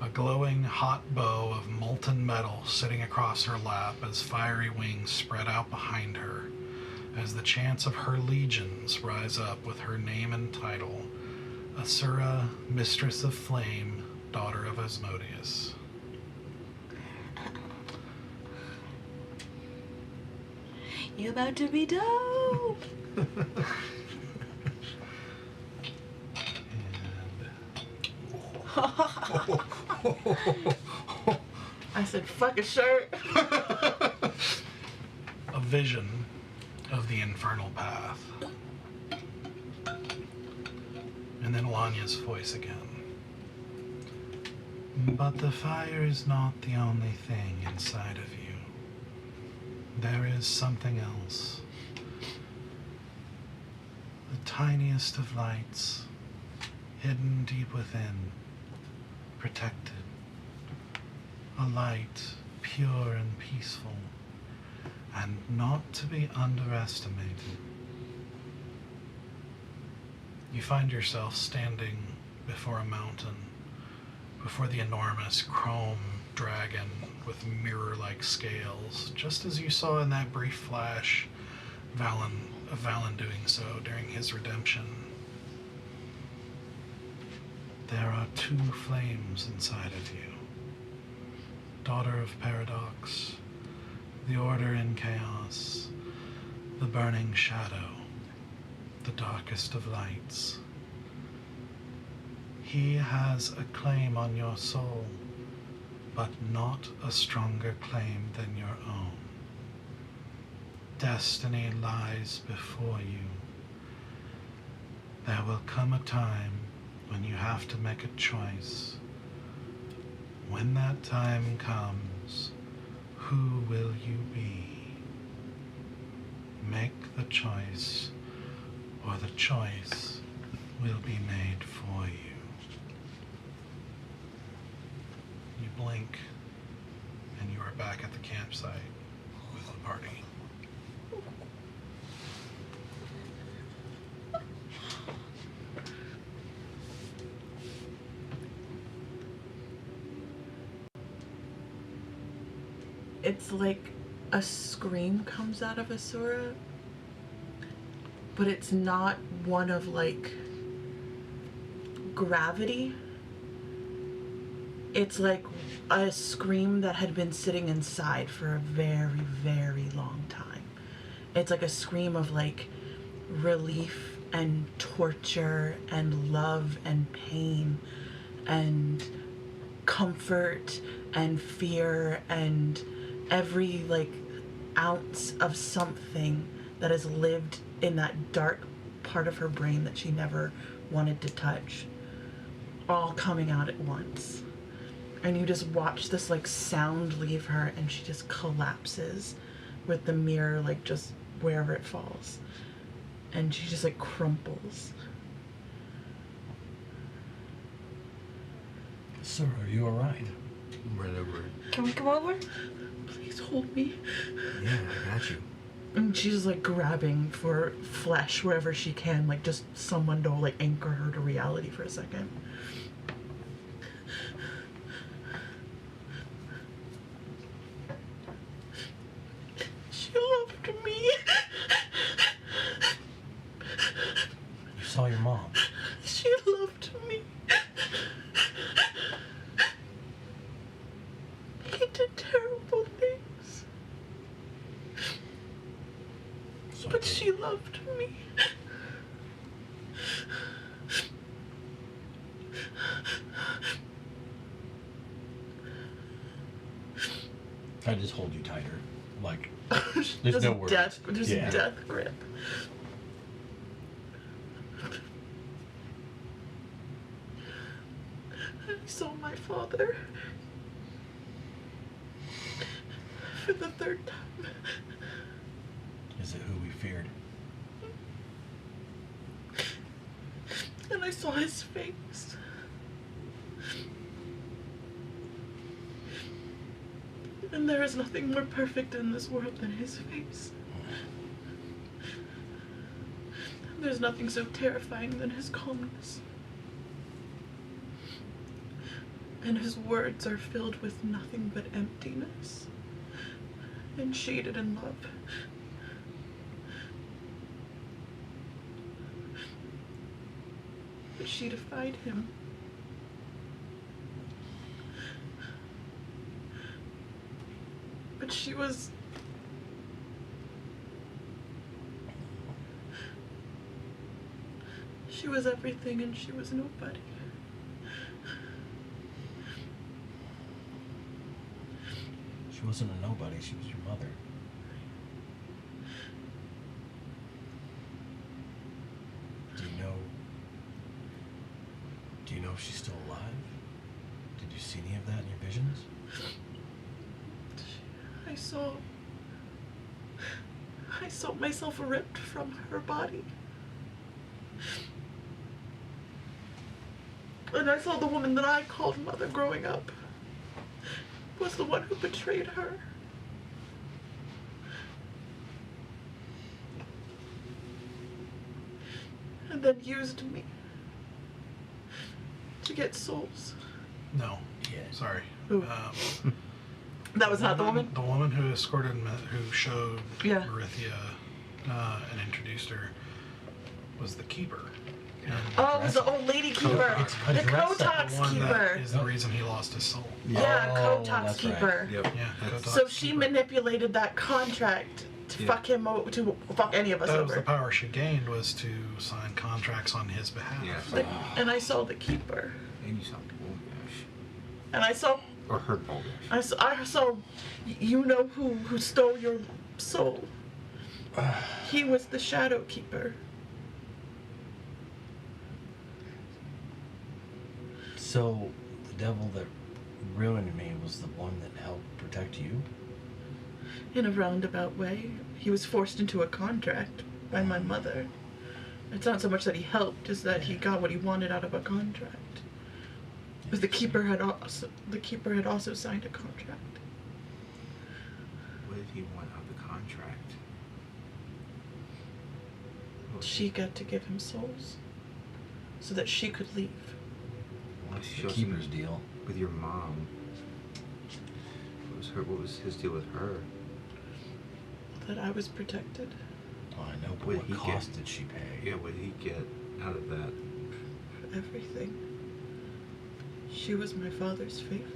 a glowing hot bow of molten metal sitting across her lap as fiery wings spread out behind her, as the chants of her legions rise up with her name and title, Asura, Mistress of Flame, daughter of Asmodeus. You about to be dope. I said, fuck a shirt. A vision of the infernal path. And then Lanya's voice again. But the fire is not the only thing inside of you. There is something else. The tiniest of lights, hidden deep within, protected. A light, pure and peaceful, and not to be underestimated. You find yourself standing before a mountain, before the enormous chrome dragon with mirror-like scales, just as you saw in that brief flash of Valen doing so during his redemption. There are two flames inside of you. Daughter of Paradox, the order in chaos, the burning shadow, the darkest of lights. He has a claim on your soul, but not a stronger claim than your own. Destiny lies before you. There will come a time when you have to make a choice. When that time comes, who will you be? Make the choice, or the choice will be made for you. You blink, and you are back at the campsite with the party. It's like a scream comes out of Asura, but it's not one of like gravity. It's like a scream that had been sitting inside for a very, very long time. It's like a scream of like relief and torture and love and pain and comfort and fear and every like ounce of something that has lived in that dark part of her brain that she never wanted to touch, all coming out at once. And you just watch this like sound leave her, and she just collapses with the mirror like just wherever it falls, and she just like crumples. Sir, are you alright? Right over. Can we come over? Please hold me. Yeah, I got you. And she's like grabbing for flesh wherever she can, like just someone to like anchor her to reality for a second. She loved me. You saw your mom. She loved me. He did terrible things, but she loved me. I just hold you tighter. Like, There's there's no words. There's Yeah. a death grip. I saw my father for the third time. Is it who we feared? And I saw his face. And there is nothing more perfect in this world than his face. There's nothing so terrifying than his calmness. And his words are filled with nothing but emptiness and shaded in love. she to find him. But she was... She was everything and she was nobody. She wasn't a nobody, she was your mother. Do you know if she's still alive? Did you see any of that in your visions? I saw myself ripped from her body. And I saw the woman that I called mother growing up was the one who betrayed her. And then used me to get souls. No. Yeah. Sorry. Who? That was not the woman? The woman who escorted, who showed Yeah. Marithia and introduced her was the keeper. And Oh, it was the old lady keeper. It's The Kodressa, Kotox the one that keeper. is the reason he lost his soul. Yeah, Oh, Kotox that's right. keeper. Yep. Yeah. That's- Kotox So she keeper. manipulated that contract to Yeah. fuck him over, to fuck any of us That was the over. power she gained, was to sign contracts on his behalf. Yeah. And I saw the keeper. And you saw Bolgash. And I saw, Or heard Bolgash. I saw, you know who stole your soul. He was the shadow keeper. So, the devil that ruined me was the one that helped protect you? In a roundabout way. He was forced into a contract by my mother. It's not so much that he helped, as that he got what he wanted out of a contract. But the keeper had also signed a contract. What did he want out of the contract? She got to give him souls, so that she could leave. What's The keeper's deal. with your mom? What was his deal with her? That I was protected. Oh, I know, but What what he cost get? did she pay? Yeah, what did he get out of that? For everything. She was my father's favorite.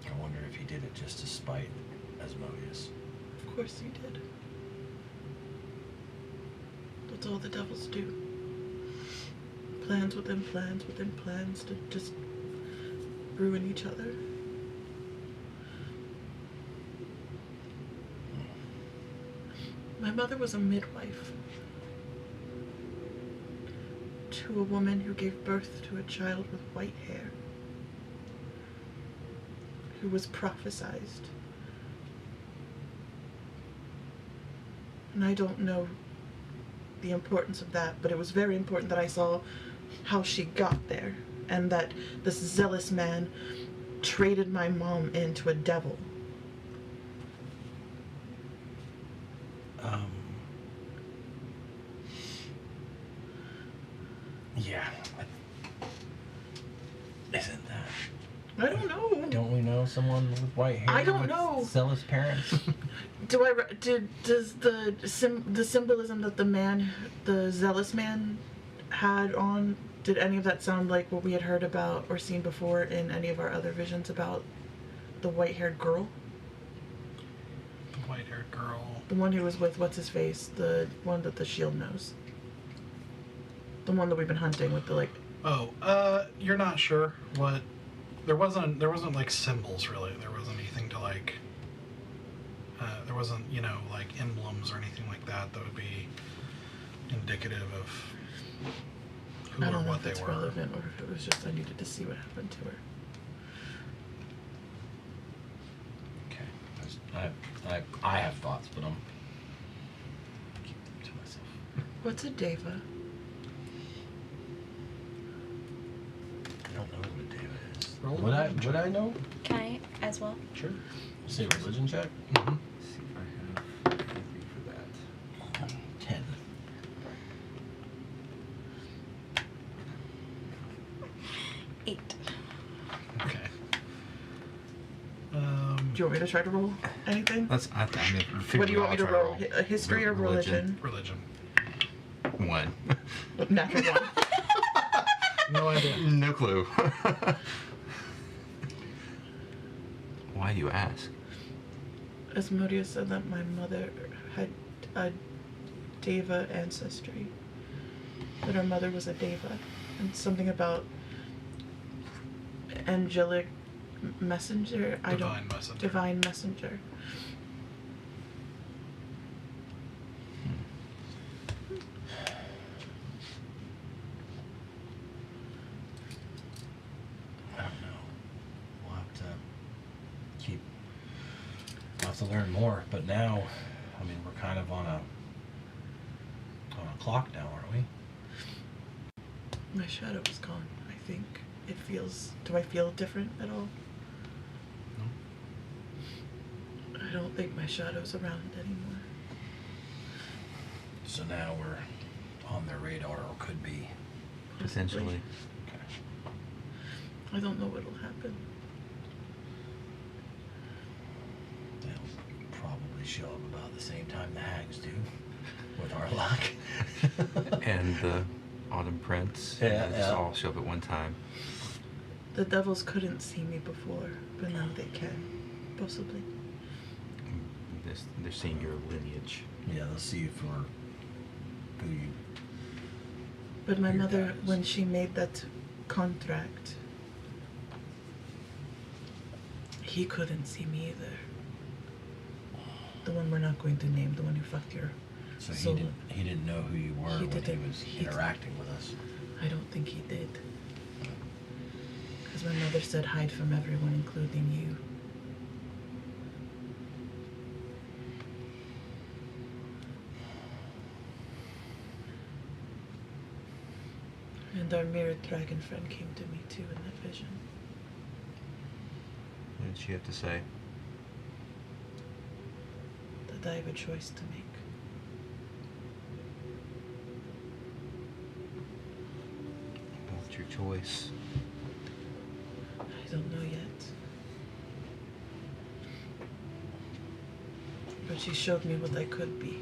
I wonder if he did it just to spite Asmodeus. Of course he did. That's all the devils do. Plans within plans within plans to just ruin each other. My mother was a midwife to a woman who gave birth to a child with white hair, who was prophesized. And I don't know the importance of that, but it was very important that I saw how she got there, and that this zealous man traded my mom into a devil. Yeah. Isn't that? I don't know. Don't we know someone with white hair? I don't with know. Zealous parents? Does the symbolism that the zealous man had on, did any of that sound like what we had heard about or seen before in any of our other visions about the white-haired girl? The white-haired girl. The one who was with what's his face, the one that the shield knows. The one that we've been hunting with the like. Oh, you're not sure what. There wasn't like symbols really. There wasn't anything to like. There wasn't, like emblems or anything like that that would be indicative of who I or don't know what if they it's were. relevant or if it was just I needed to see what happened to her. Okay. I have thoughts, but I'm keep them to myself. What's a deva? I don't know what David is. Roll a Would religion I check. know? Can I as well? Sure. Say religion check? Mm-hmm. Let's see if I have anything for that. 10. Okay. Do you want me to try to roll anything? I mean, What do you want me to roll? A history or religion? Religion. 1. Natural 1. No idea. No clue. Why do you ask? Asmodeus said that my mother had a Deva ancestry. That her mother was a Deva. And something about angelic messenger. Divine messenger. Divine messenger. I don't know. We'll have to learn more. But now, I mean, we're kind of on a clock now, aren't we? My shadow is gone, I think. It feels... Do I feel different at all? No. I don't think my shadow's around anymore. So now we're on their radar, or could be. Potentially. Okay. I don't know what'll happen. They'll probably show up about the same time the hags do, with our luck. And the Autumn Prince. Yeah, And they just yeah. all show up at one time. The devils couldn't see me before, but now they can. Possibly. They're seeing your lineage. Yeah, they'll see you for who you. But my Your mother, guys. when she made that contract, he couldn't see me either. The one we're not going to name, the one who fucked your So soul. he didn't know who you were He when didn't. he was He didn't. interacting with us. I don't think he did. Because my mother said hide from everyone, including you. And our mirrored dragon friend came to me too in that vision. What did she have to say? That I have a choice to make. What's your choice? I don't know yet. But she showed me what I could be.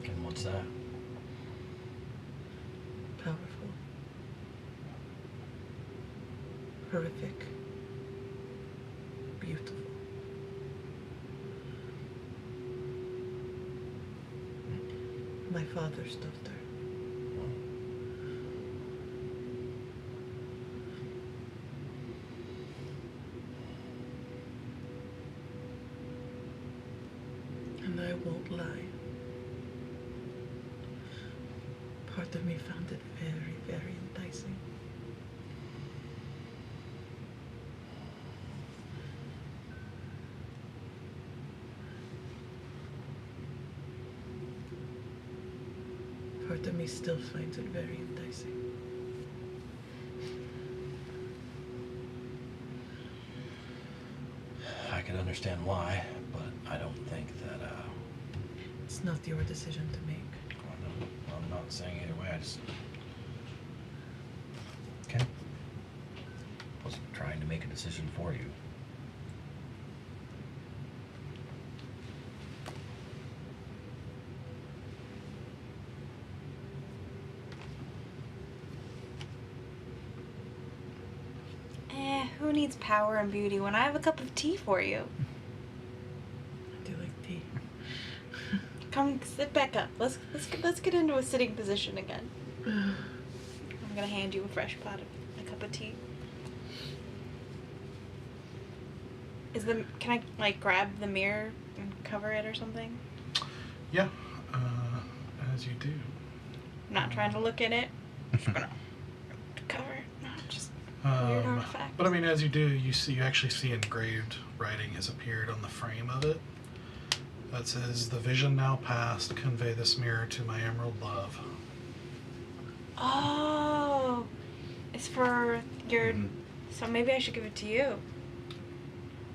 And what's that? Powerful. Horrific. Beautiful. My father's daughter. And I won't lie. Part of me found it very, very enticing. Part of me still finds it very enticing. I can understand why, but I don't think that. It's not your decision to make. I'm not saying either way. I just. Okay. Wasn't trying to make a decision for you. Who needs power and beauty when I have a cup of tea for you? I do like tea. Come sit back up. Let's get into a sitting position again. I'm gonna hand you a fresh pot of a cup of tea. Can I like grab the mirror and cover it or something? Yeah, as you do. I'm not trying to look in it. I'm just gonna cover it. No, just weird artifact. But I mean, as you do, you actually see engraved writing has appeared on the frame of it that says, "The vision now past, convey this mirror to my emerald love." Oh, it's for your. Mhm. So maybe I should give it to you.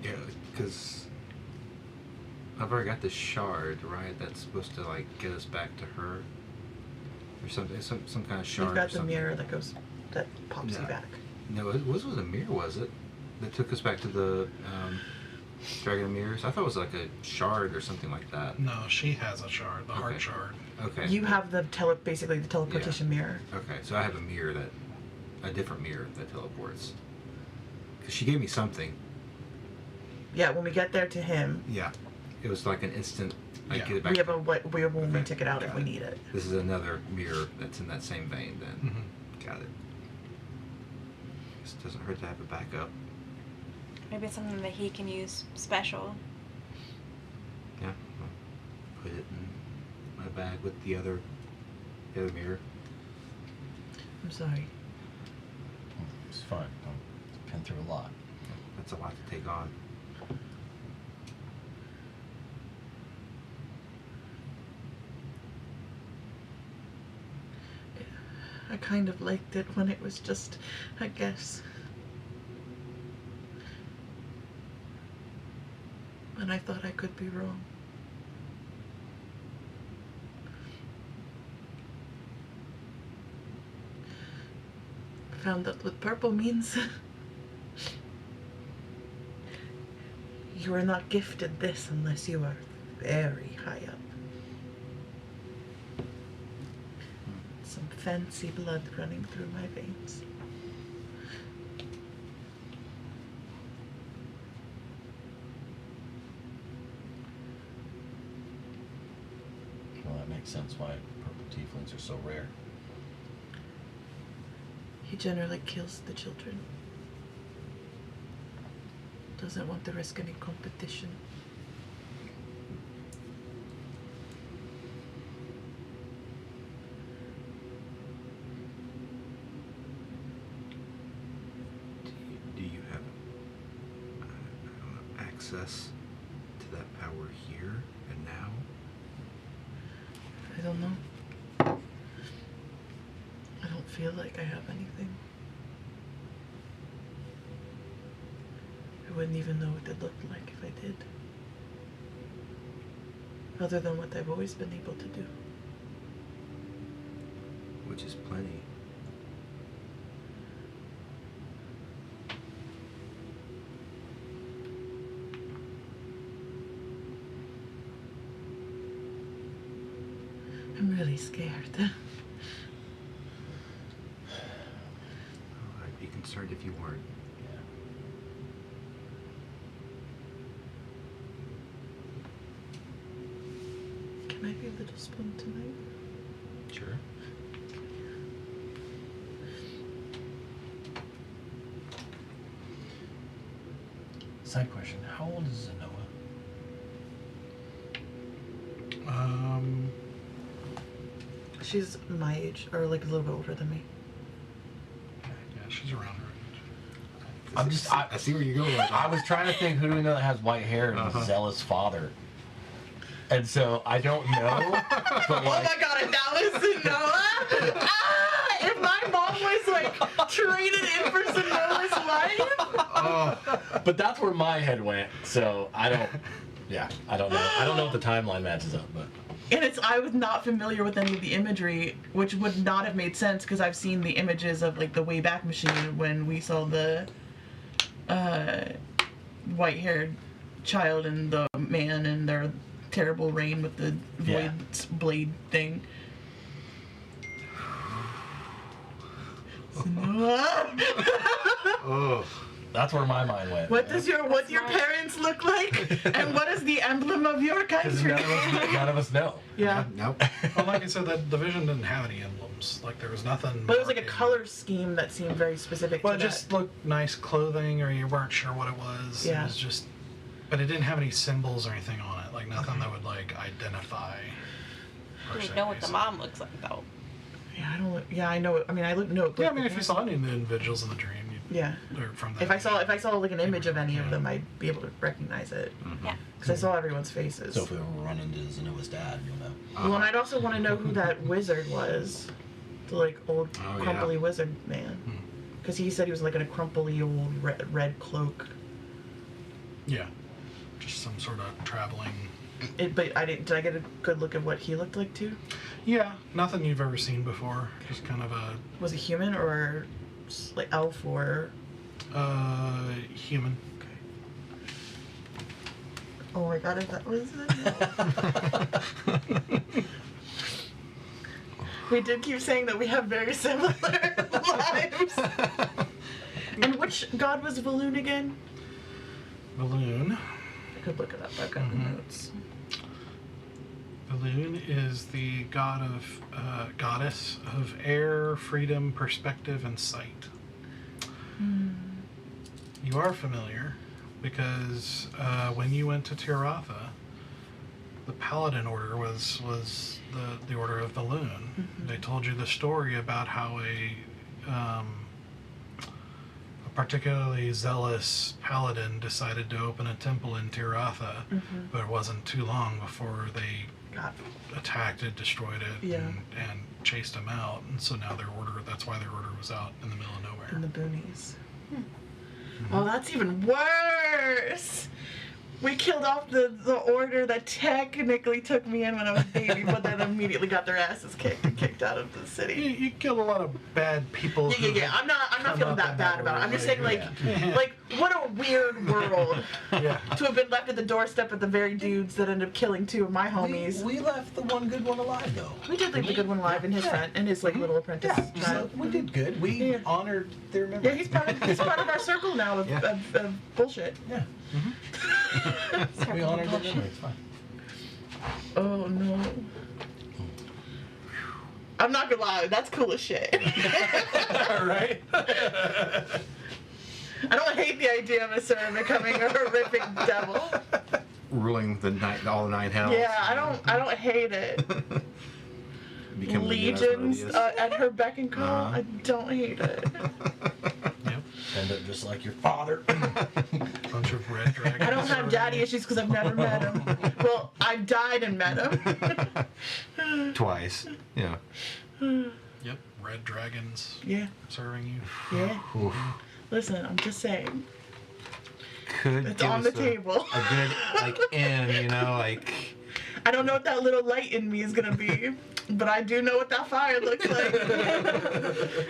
Yeah, because I've already got this shard, right? That's supposed to like get us back to her, or something. Some kind of shard. You've got or the something. mirror that pops you Yeah. back. No, it was a mirror, was it? That took us back to the Dragon of Mirrors? I thought it was like a shard or something like that. No, she has a shard, the heart Okay. shard. Okay. You have basically the teleportation mirror. Okay, so I have a different mirror that teleports. Because she gave me something. Yeah, when we get there to him, Yeah. It was like an instant, I Yeah. get it back. we have a one-way Okay, ticket out if got we it. need it. This is another mirror that's in that same vein then. Mm-hmm. Got it. This doesn't hurt to have a backup. Maybe it's something that he can use special. Yeah. I'll put it in my bag with the other mirror. I'm sorry. It's fine. I've been through a lot. That's a lot to take on. I kind of liked it when it was just a guess. And I thought I could be wrong. I found out what purple means. You are not gifted this unless you are very high up. Some fancy blood running through my veins. Well, that makes sense why purple tieflings are so rare. He generally kills the children. Doesn't want to risk any competition. Do you have I don't know, access to that power here and now? I don't know. I don't feel like I have anything. I wouldn't even know what it looked like if I did. Other than what I've always been able to do. Which is plenty. I'm really scared. Oh, I'd be concerned if you weren't. Yeah. Can I be a little spoon tonight? Sure. Side question: how old is Zenoa? She's my age, or like a little bit older than me. Yeah, she's around her age. I'm just. I see where you're going with I that. was trying to think who do we know that has white hair and a zealous father. And so I don't know, but Oh like, my god, if that was Noah! If my mom was like traded in for Noah's life! but that's where my head went. So I don't. Yeah, I don't know. I don't know if the timeline matches up, but And I was not familiar with any of the imagery, which would not have made sense because I've seen the images of like the Wayback Machine when we saw the white-haired child and the man and their terrible reign with the void blade thing. Oh. that's where my mind went. What's your parents look like? And what is the emblem of your 'Cause country? none of us know. Yeah. Nope. Well, like I said, that division didn't have any emblems. Like there was nothing. But it was like a marking- color scheme that seemed very specific Well, to it just looked nice clothing, or you weren't sure what it was. Yeah. It was just, but it didn't have any symbols or anything on it. Like nothing that would like identify. per We se, know what the so- mom looks like though. Yeah, I don't. Yeah, I know. I mean, I know. Yeah, I mean, if you saw any of the individuals in the dream, Yeah. or from that. If I saw like an image of any of them, I'd be able to recognize it Yeah. because I saw everyone's faces. So if we ever run into Zenoa's dad, you'll know. Well, and I'd also want to know who that wizard was, the like old Oh, yeah. crumply wizard man, because he said he was like in a crumply old red cloak. Yeah, just some sort of traveling. But I didn't. Did I get a good look at what he looked like too? Yeah, nothing you've ever seen before. Just kind of a. Was he human or notes? Like elf or... Human. Oh my god, is that was it? We did keep saying that we have very similar lives. And which god was Valoon again? Valoon. I could look it up. I've got the notes. Valoon is the goddess of air, freedom, perspective, and sight. You are familiar because when you went to Tiratha, the Paladin Order was the Order of Valoon. They told you the story about how a particularly zealous paladin decided to open a temple in Tiratha, but it wasn't too long before they attacked it, destroyed it, and chased them out. And so now that's why their order was out in the middle of nowhere. In the boonies. Oh, that's even worse! We killed off the order that technically took me in when I was a baby, but then immediately got their asses kicked and kicked out of the city. You killed a lot of bad people. Yeah. I'm not feeling that bad about it. I'm just saying, like, what a weird world to have been left at the doorstep of the very dudes that ended up killing two of my homies. We left the one good one alive, though. We did leave the good one alive in his friend and his like little apprentice. Yeah, so we did good. We honored their memory. Yeah, he's part of our circle now of bullshit. Yeah. We honored their memory. It's fine. Oh no. I'm not gonna lie, that's cool as shit. Right? I don't hate the idea of a Asura becoming a horrific devil. Ruling all 9 hells. Yeah, I don't hate it. Become Legions at her beck and call. Uh-huh. I don't hate it. End up just like your father. Bunch of red dragons. I don't have daddy issues because I've never met him. Well, I've died and met him. Twice. Yeah. Yep, red dragons Yeah, serving you. yeah. Oof. Listen, I'm just saying. Could It's give on us the table. a good end, like I don't know what that little light in me is gonna be, but I do know what that fire looks like.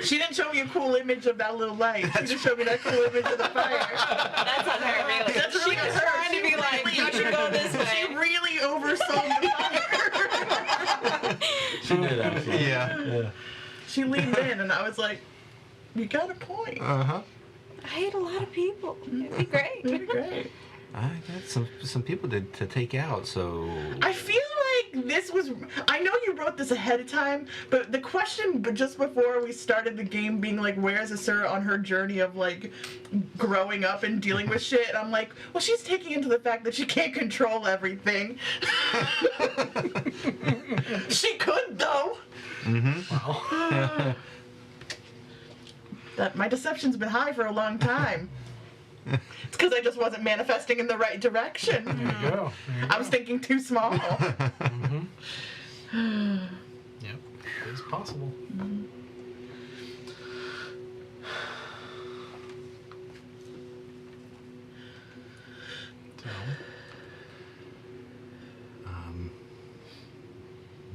She didn't show me a cool image of that little light. She just showed me that cool image of the fire. That's on her, really. That's really she was her. trying to be like, you should go this way. She really oversold the fire. She did actually. yeah. She leaned in, and I was like, "You got a point. Uh-huh. I hate a lot of people. It'd be great. It'd be great." I got some people to take out, so I feel like this was. I know you wrote this ahead of time, but the question just before we started the game being like, where's Asura on her journey of like growing up and dealing with shit? And I'm like, well, she's taking into the fact that she can't control everything. She could though. Well, That my deception's been high for a long time. It's because I just wasn't manifesting in the right direction. there you go. I was thinking too small. Yep, it's possible. So,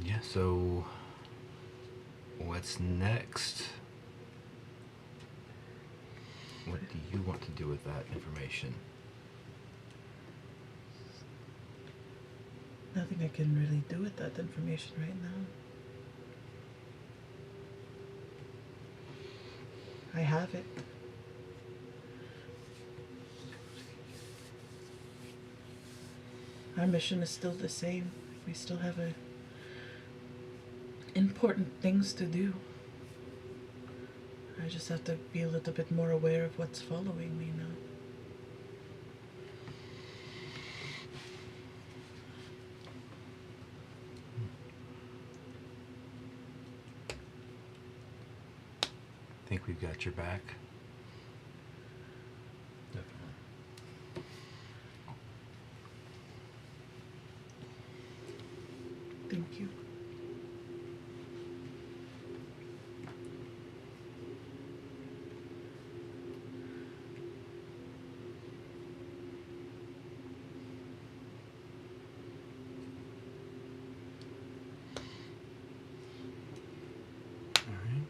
yeah, so what's next? What do you want to do with that information? Nothing I can really do with that information right now. I have it. Our mission is still the same. We still have important things to do. I just have to be a little bit more aware of what's following me now. Think we've got your back? Definitely. Thank you. all right.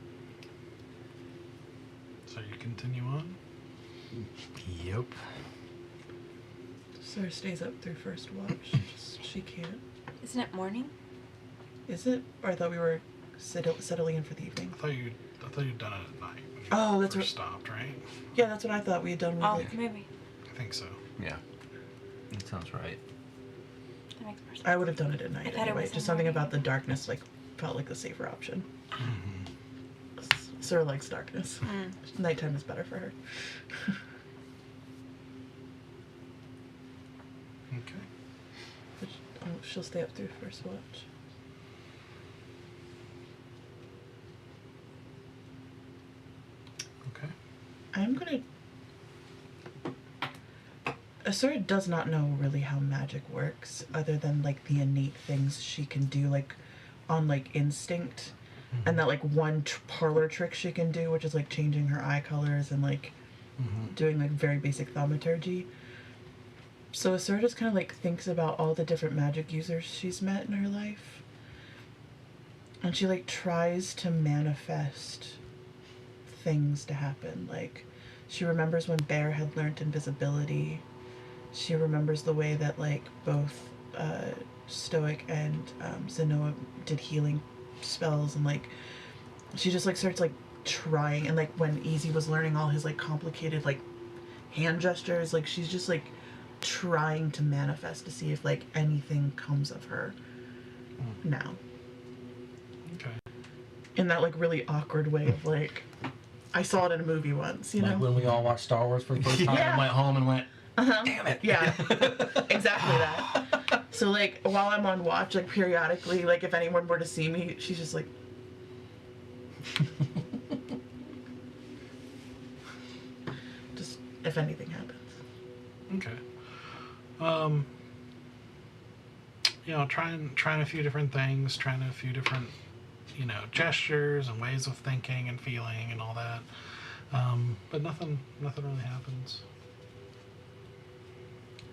So, So you continue on. Yep. Sarah stays up through first watch. She can't. Isn't it morning? Is it? Or I thought we were settling in for the evening. I thought you'd done it at night. When you Oh, that's first right. stopped, right? Yeah, that's what I thought we had done with Oh, like, maybe. I think so. Yeah. That sounds right. That makes more sense. I would have done it at I night thought it anyway. was Just in something morning. about the darkness like felt like the safer option. Sarah likes darkness. Nighttime is better for her. Okay. But she'll stay up through first watch. Okay. I'm gonna. Asura does not know really how magic works, other than like the innate things she can do, like on like instinct, and that like one parlor trick she can do, which is like changing her eye colors and like doing like very basic thaumaturgy. So Asura just kind of like thinks about all the different magic users she's met in her life, and she like tries to manifest things to happen. Like she remembers when Bear had learnt invisibility. She remembers the way that like both Stoic and Zenoa did healing spells, and like she just like starts like trying, and like when Easy was learning all his like complicated like hand gestures, like she's just like trying to manifest to see if like anything comes of her now. Okay. In that like really awkward way of like, I saw it in a movie once, you Like know? when we all watched Star Wars for the first time Yeah. and went home and went, Damn it. Yeah. Exactly that. So like while I'm on watch, like periodically, like if anyone were to see me, she's just like just if anything happens. Okay. You know, trying a few different things, trying a few different, you know, gestures and ways of thinking and feeling and all that. But nothing really happens.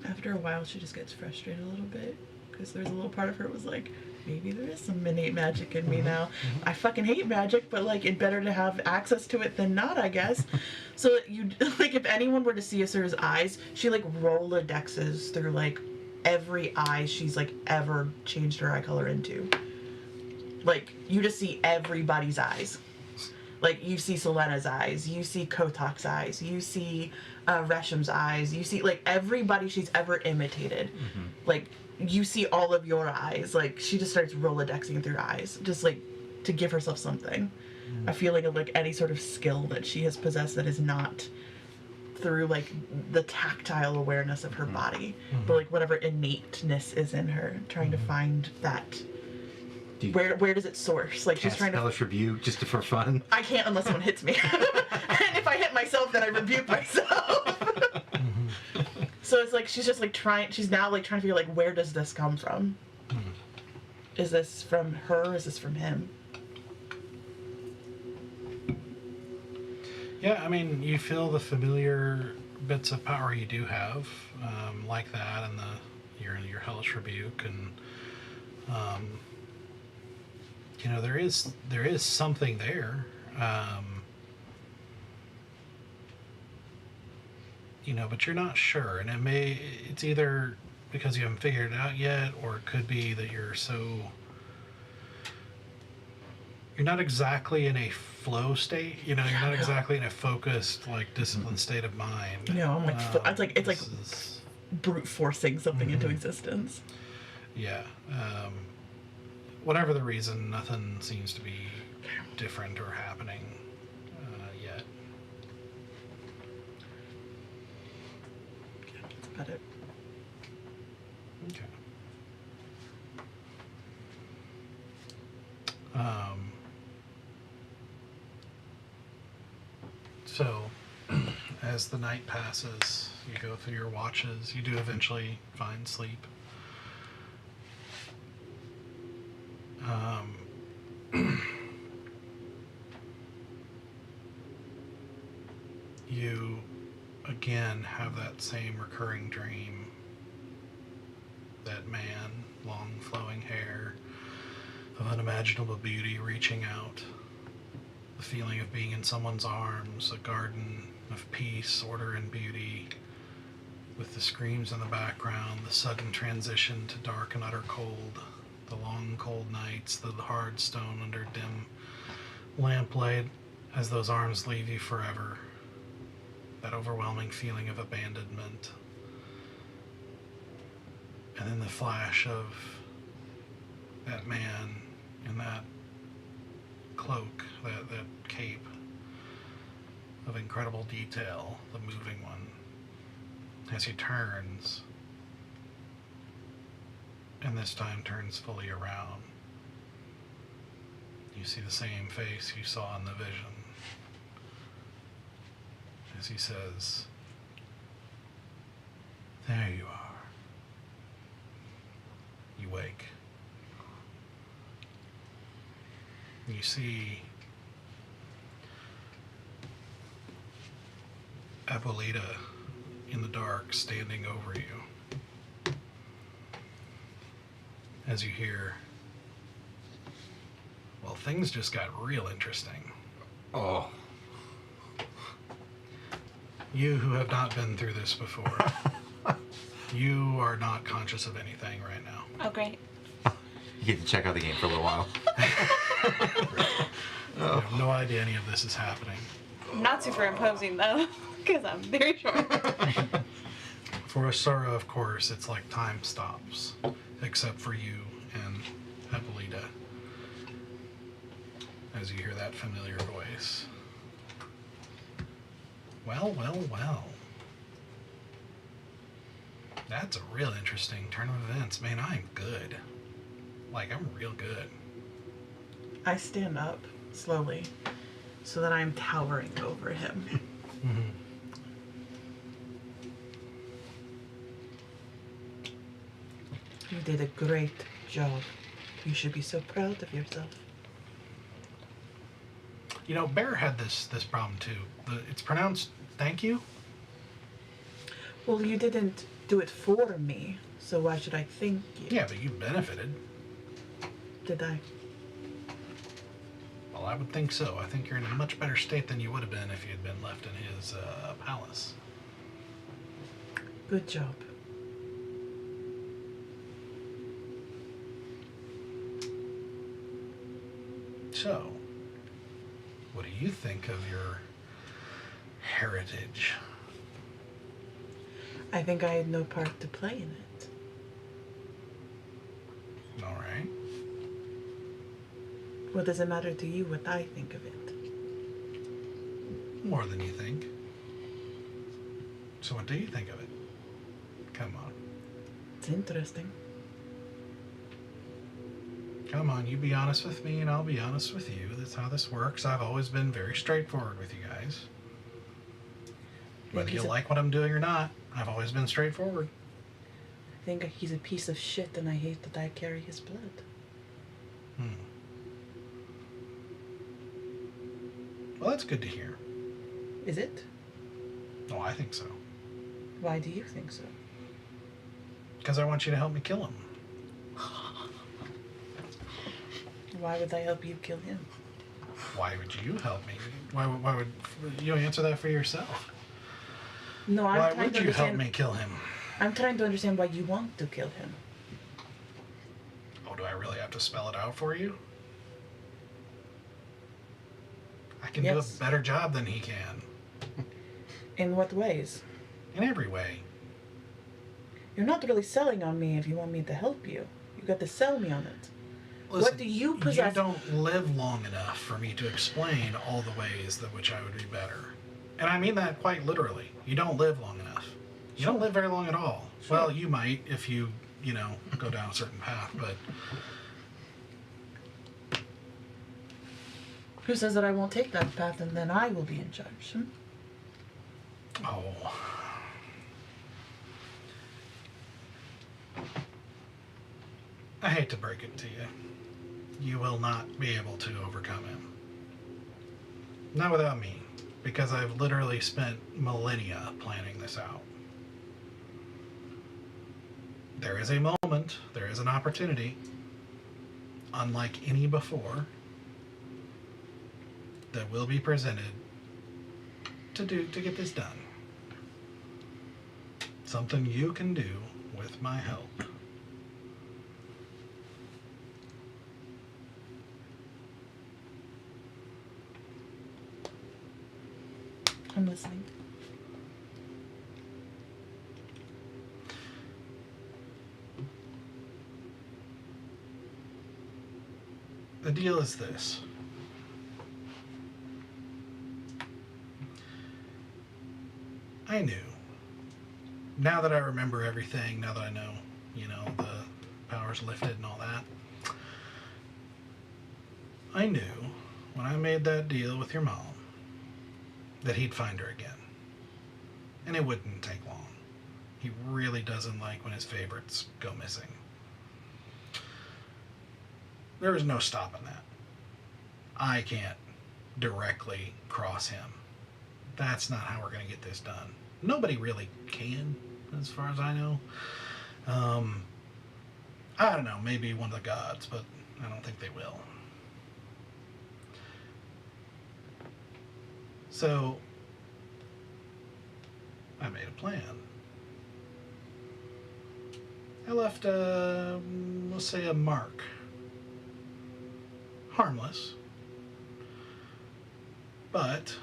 After a while, she just gets frustrated a little bit because there's a little part of her was like, maybe there is some innate magic in me now. I fucking hate magic, but like it's better to have access to it than not, I guess. So you like if anyone were to see Asura's eyes, she like Rolodexes through like every eye she's like ever changed her eye color into. Like you just see everybody's eyes. Like you see Selena's eyes, you see Kotok's eyes, you see Resham's eyes, you see like everybody she's ever imitated. Like you see all of your eyes. Like she just starts Rolodexing through eyes, just like to give herself something, a feeling of like any sort of skill that she has possessed that is not through like the tactile awareness of her body, but like whatever innateness is in her, trying to find that. Where does it source? Like she's Cast trying to. Hellish Rebuke just for fun. I can't unless someone hits me. And if I hit myself, then I rebuke myself. So it's like she's just like trying. She's now like trying to figure like where does this come from? Is this from her? Is this from him? Yeah, I mean, you feel the familiar bits of power you do have, like that, and your hellish rebuke, and you know there is something there, you know, but you're not sure, and it's either because you haven't figured it out yet, or it could be that you're not exactly in a flow state, you know, you're not exactly in a focused, like, disciplined state of mind. You know, I'm like it's like this is- brute forcing something into existence. yeah. Whatever the reason, nothing seems to be different or happening yet. That's about it. Okay. So, as the night passes, you go through your watches, you do eventually find sleep. You again have that same recurring dream. That man, long flowing hair, of unimaginable beauty reaching out. The feeling of being in someone's arms, a garden of peace, order, and beauty, with the screams in the background, the sudden transition to dark and utter cold, the long cold nights, the hard stone under dim lamplight as those arms leave you forever, that overwhelming feeling of abandonment, and then the flash of that man in that cloak, that cape of incredible detail, the moving one, as he turns, and this time turns fully around. You see the same face you saw in the vision, as he says, "There you are." You wake. You see Abuelita in the dark standing over you. As you hear, "Well, things just got real interesting." Oh. You who have not been through this before, you are not conscious of anything right now. Oh, great. You get to check out the game for a little while. You have no idea any of this is happening. I'm not superimposing though, because I'm very short. For Asura, of course, it's like time stops, except for you and Abuelita, as you hear that familiar voice. Well, well, well. That's a real interesting turn of events. Man, I'm good. Like, I'm real good. I stand up slowly so that I'm towering over him. You did a great job. You should be so proud of yourself. You know, Bear had this problem too. It's pronounced thank you. Well, you didn't do it for me, so why should I thank you? Yeah, but you benefited. Did I? Well, I would think so. I think you're in a much better state than you would have been if you had been left in his palace. Good job. So, what do you think of your heritage? I think I had no part to play in it. All right. What does it matter to you what I think of it? More than you think. So what do you think of it? Come on. It's interesting. Come on, you be honest with me and I'll be honest with you. That's how this works. I've always been very straightforward with you guys. Whether you like what I'm doing or not, I've always been straightforward. I think he's a piece of shit and I hate that I carry his blood. Well, that's good to hear. Is it? Oh, I think so. Why do you think so? Because I want you to help me kill him. Why would I help you kill him? Why would you help me? Why would you answer that for yourself? No, I'm Why trying would to you help understand. me kill him? I'm trying to understand why you want to kill him. Oh, do I really have to spell it out for you? I can do Yes. a better job than he can. In what ways? In every way. You're not really selling on me if you want me to help you. You got to sell me on it. Listen, What do you possess? You don't live long enough for me to explain all the ways that which I would be better. And I mean that quite literally. You don't live long enough. You don't live very long at all. Sure. Well, you might if you go down a certain path, but Who says that I won't take that path and then I will be in charge? oh. I hate to break it to you. You will not be able to overcome him. Not without me, because I've literally spent millennia planning this out. There is a moment, there is an opportunity, unlike any before, that will be presented to get this done. Something you can do with my help. I'm listening. The deal is this. I knew. Now that I remember everything, now that I know, the power's lifted and all that, I knew when I made that deal with your mom that he'd find her again. And it wouldn't take long. He really doesn't like when his favorites go missing. There is no stopping that. I can't directly cross him. That's not how we're going to get this done. Nobody really can, as far as I know. I don't know, maybe one of the gods, but I don't think they will. So, I made a plan. I left, let's say, a mark. Harmless. But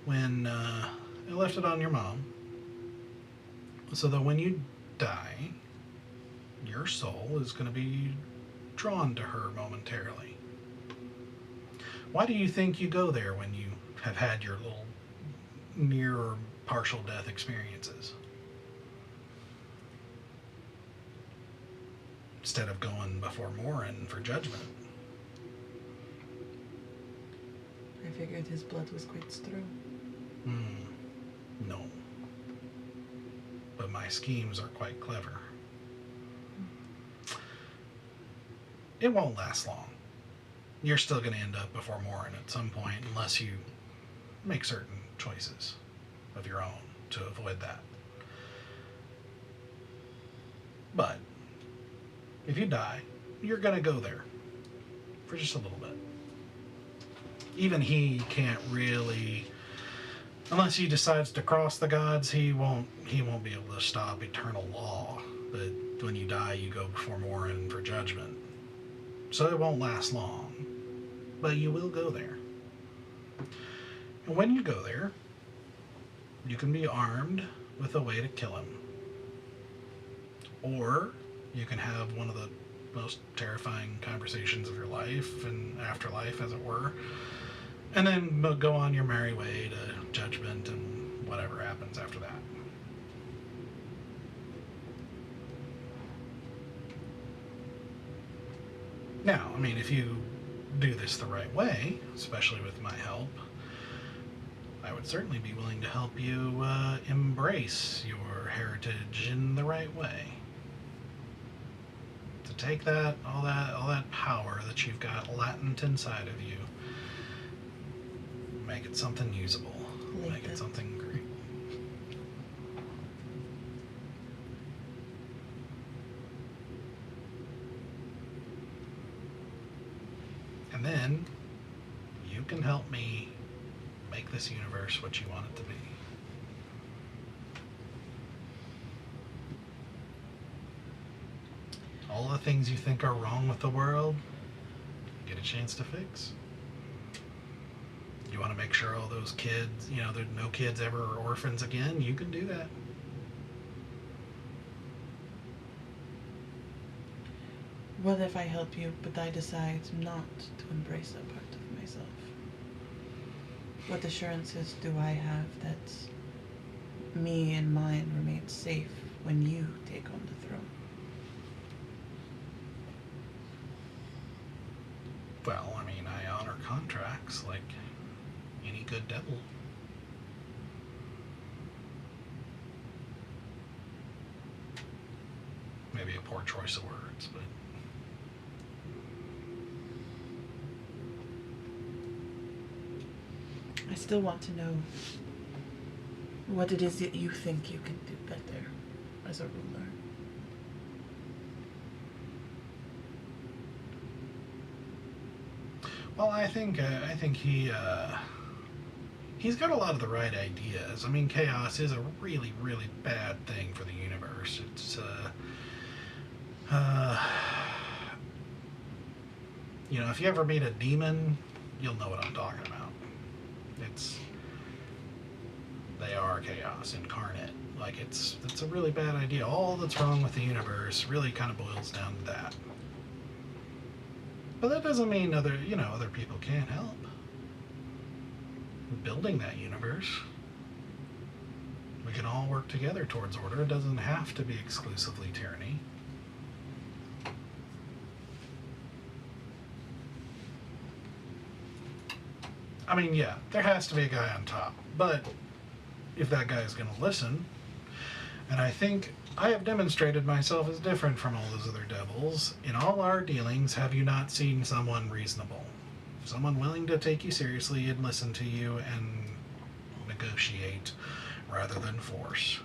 when I left it on your mom, so that when you die, your soul is going to be drawn to her momentarily. Why do you think you go there when you have had your little near or partial death experiences? Instead of going before Morin for judgment. I figured his blood was quite strong. No. But my schemes are quite clever. It won't last long. You're still going to end up before Morin at some point unless you make certain choices of your own to avoid that. But if you die, you're going to go there for just a little bit. Even he can't really, unless he decides to cross the gods, he won't be able to stop eternal law. That when you die, you go before Morin for judgment. So it won't last long, but you will go there. And when you go there, you can be armed with a way to kill him. Or you can have one of the most terrifying conversations of your life and afterlife, as it were, and then go on your merry way to judgment and whatever happens after that. Now, I mean, if you do this the right way, especially with my help, I would certainly be willing to help you embrace your heritage in the right way. To take all that power that you've got latent inside of you, make it something usable, make it something great. And then you can help me make this universe what you want it to be. All the things you think are wrong with the world, get a chance to fix. You want to make sure all those kids, there's no kids ever are orphans again, you can do that. What if I help you, but I decide not to embrace that part of myself? What assurances do I have that me and mine remain safe when you take on the throne? Well, I mean, I honor contracts like any good devil. Maybe a poor choice of words, but I still want to know what it is that you think you can do better as a ruler. Well, I think he's got a lot of the right ideas. I mean, chaos is a really, really bad thing for the universe. It's you know, if you ever meet a demon, you'll know what I'm talking about. They are chaos incarnate. Like it's a really bad idea. All that's wrong with the universe really kind of boils down to that. But that doesn't mean other people can't help building that universe. We can all work together towards order. It doesn't have to be exclusively tyranny. I mean, yeah, there has to be a guy on top, but if that guy is going to listen, and I think I have demonstrated myself as different from all those other devils, in all our dealings, have you not seen someone reasonable? Someone willing to take you seriously and listen to you and negotiate rather than force.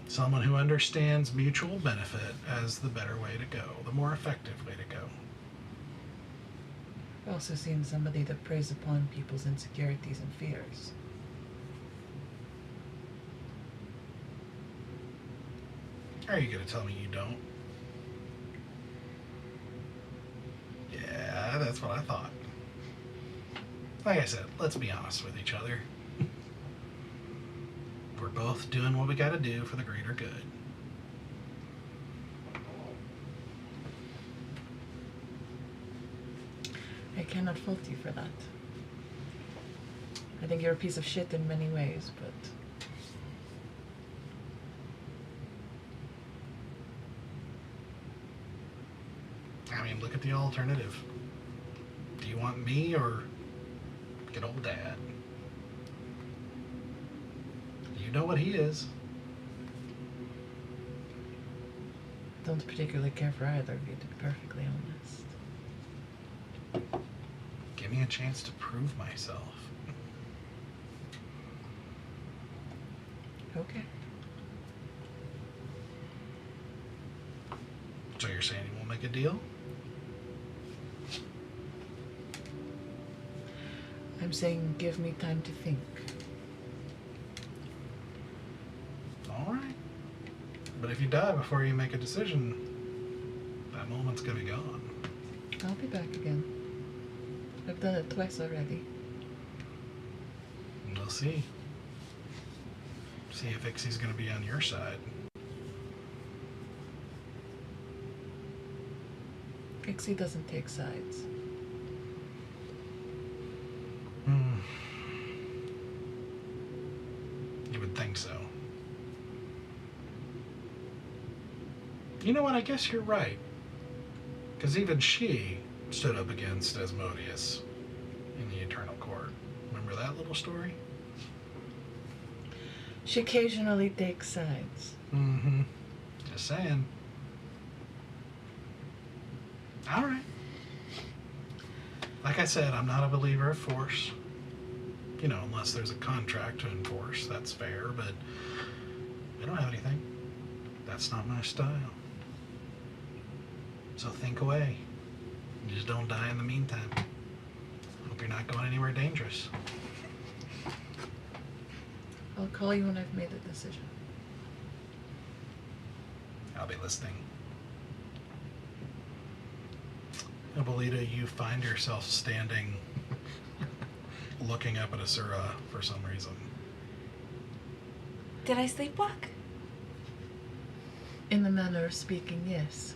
Someone who understands mutual benefit as the better way to go, the more effective way to go. I've also seen somebody that preys upon people's insecurities and fears. Are you going to tell me you don't? Yeah, that's what I thought. Like I said, let's be honest with each other. We're both doing what we got to do for the greater good. I cannot fault you for that. I think you're a piece of shit in many ways, but I mean, look at the alternative. Do you want me or good old Dad? You know what he is. don't particularly care for either of you, to be perfectly honest. Give me a chance to prove myself. Okay. So you're saying you won't make a deal? I'm saying give me time to think. All right. But if you die before you make a decision, that moment's gonna be gone. I'll be back again. I've done it twice already. And we'll see. See if Ixie's gonna be on your side. Ixie doesn't take sides. You would think so. You know what? I guess you're right. Because even she stood up against Asmodeus in the Eternal Court. Remember that little story? She occasionally takes sides. Mm-hmm. Just saying. All right. Like I said, I'm not a believer of force. You know, unless there's a contract to enforce, that's fair, but we don't have anything. That's not my style. So think away. Just don't die in the meantime. Hope you're not going anywhere dangerous. I'll call you when I've made a decision. I'll be listening. Abuelita, you find yourself standing looking up at Asura for some reason. Did I sleepwalk? In the manner of speaking, yes.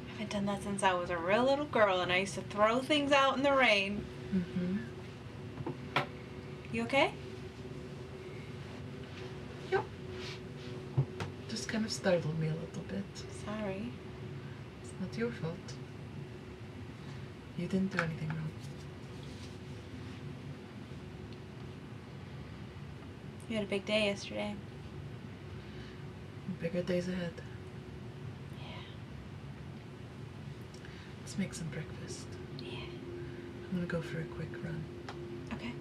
I haven't done that since I was a real little girl and I used to throw things out in the rain. Mm-hmm. You okay? Yep. Just kind of startled me a little bit. Sorry. It's not your fault. You didn't do anything wrong. You had a big day yesterday. Bigger days ahead. Yeah. Let's make some breakfast. Yeah. I'm gonna go for a quick run. Okay.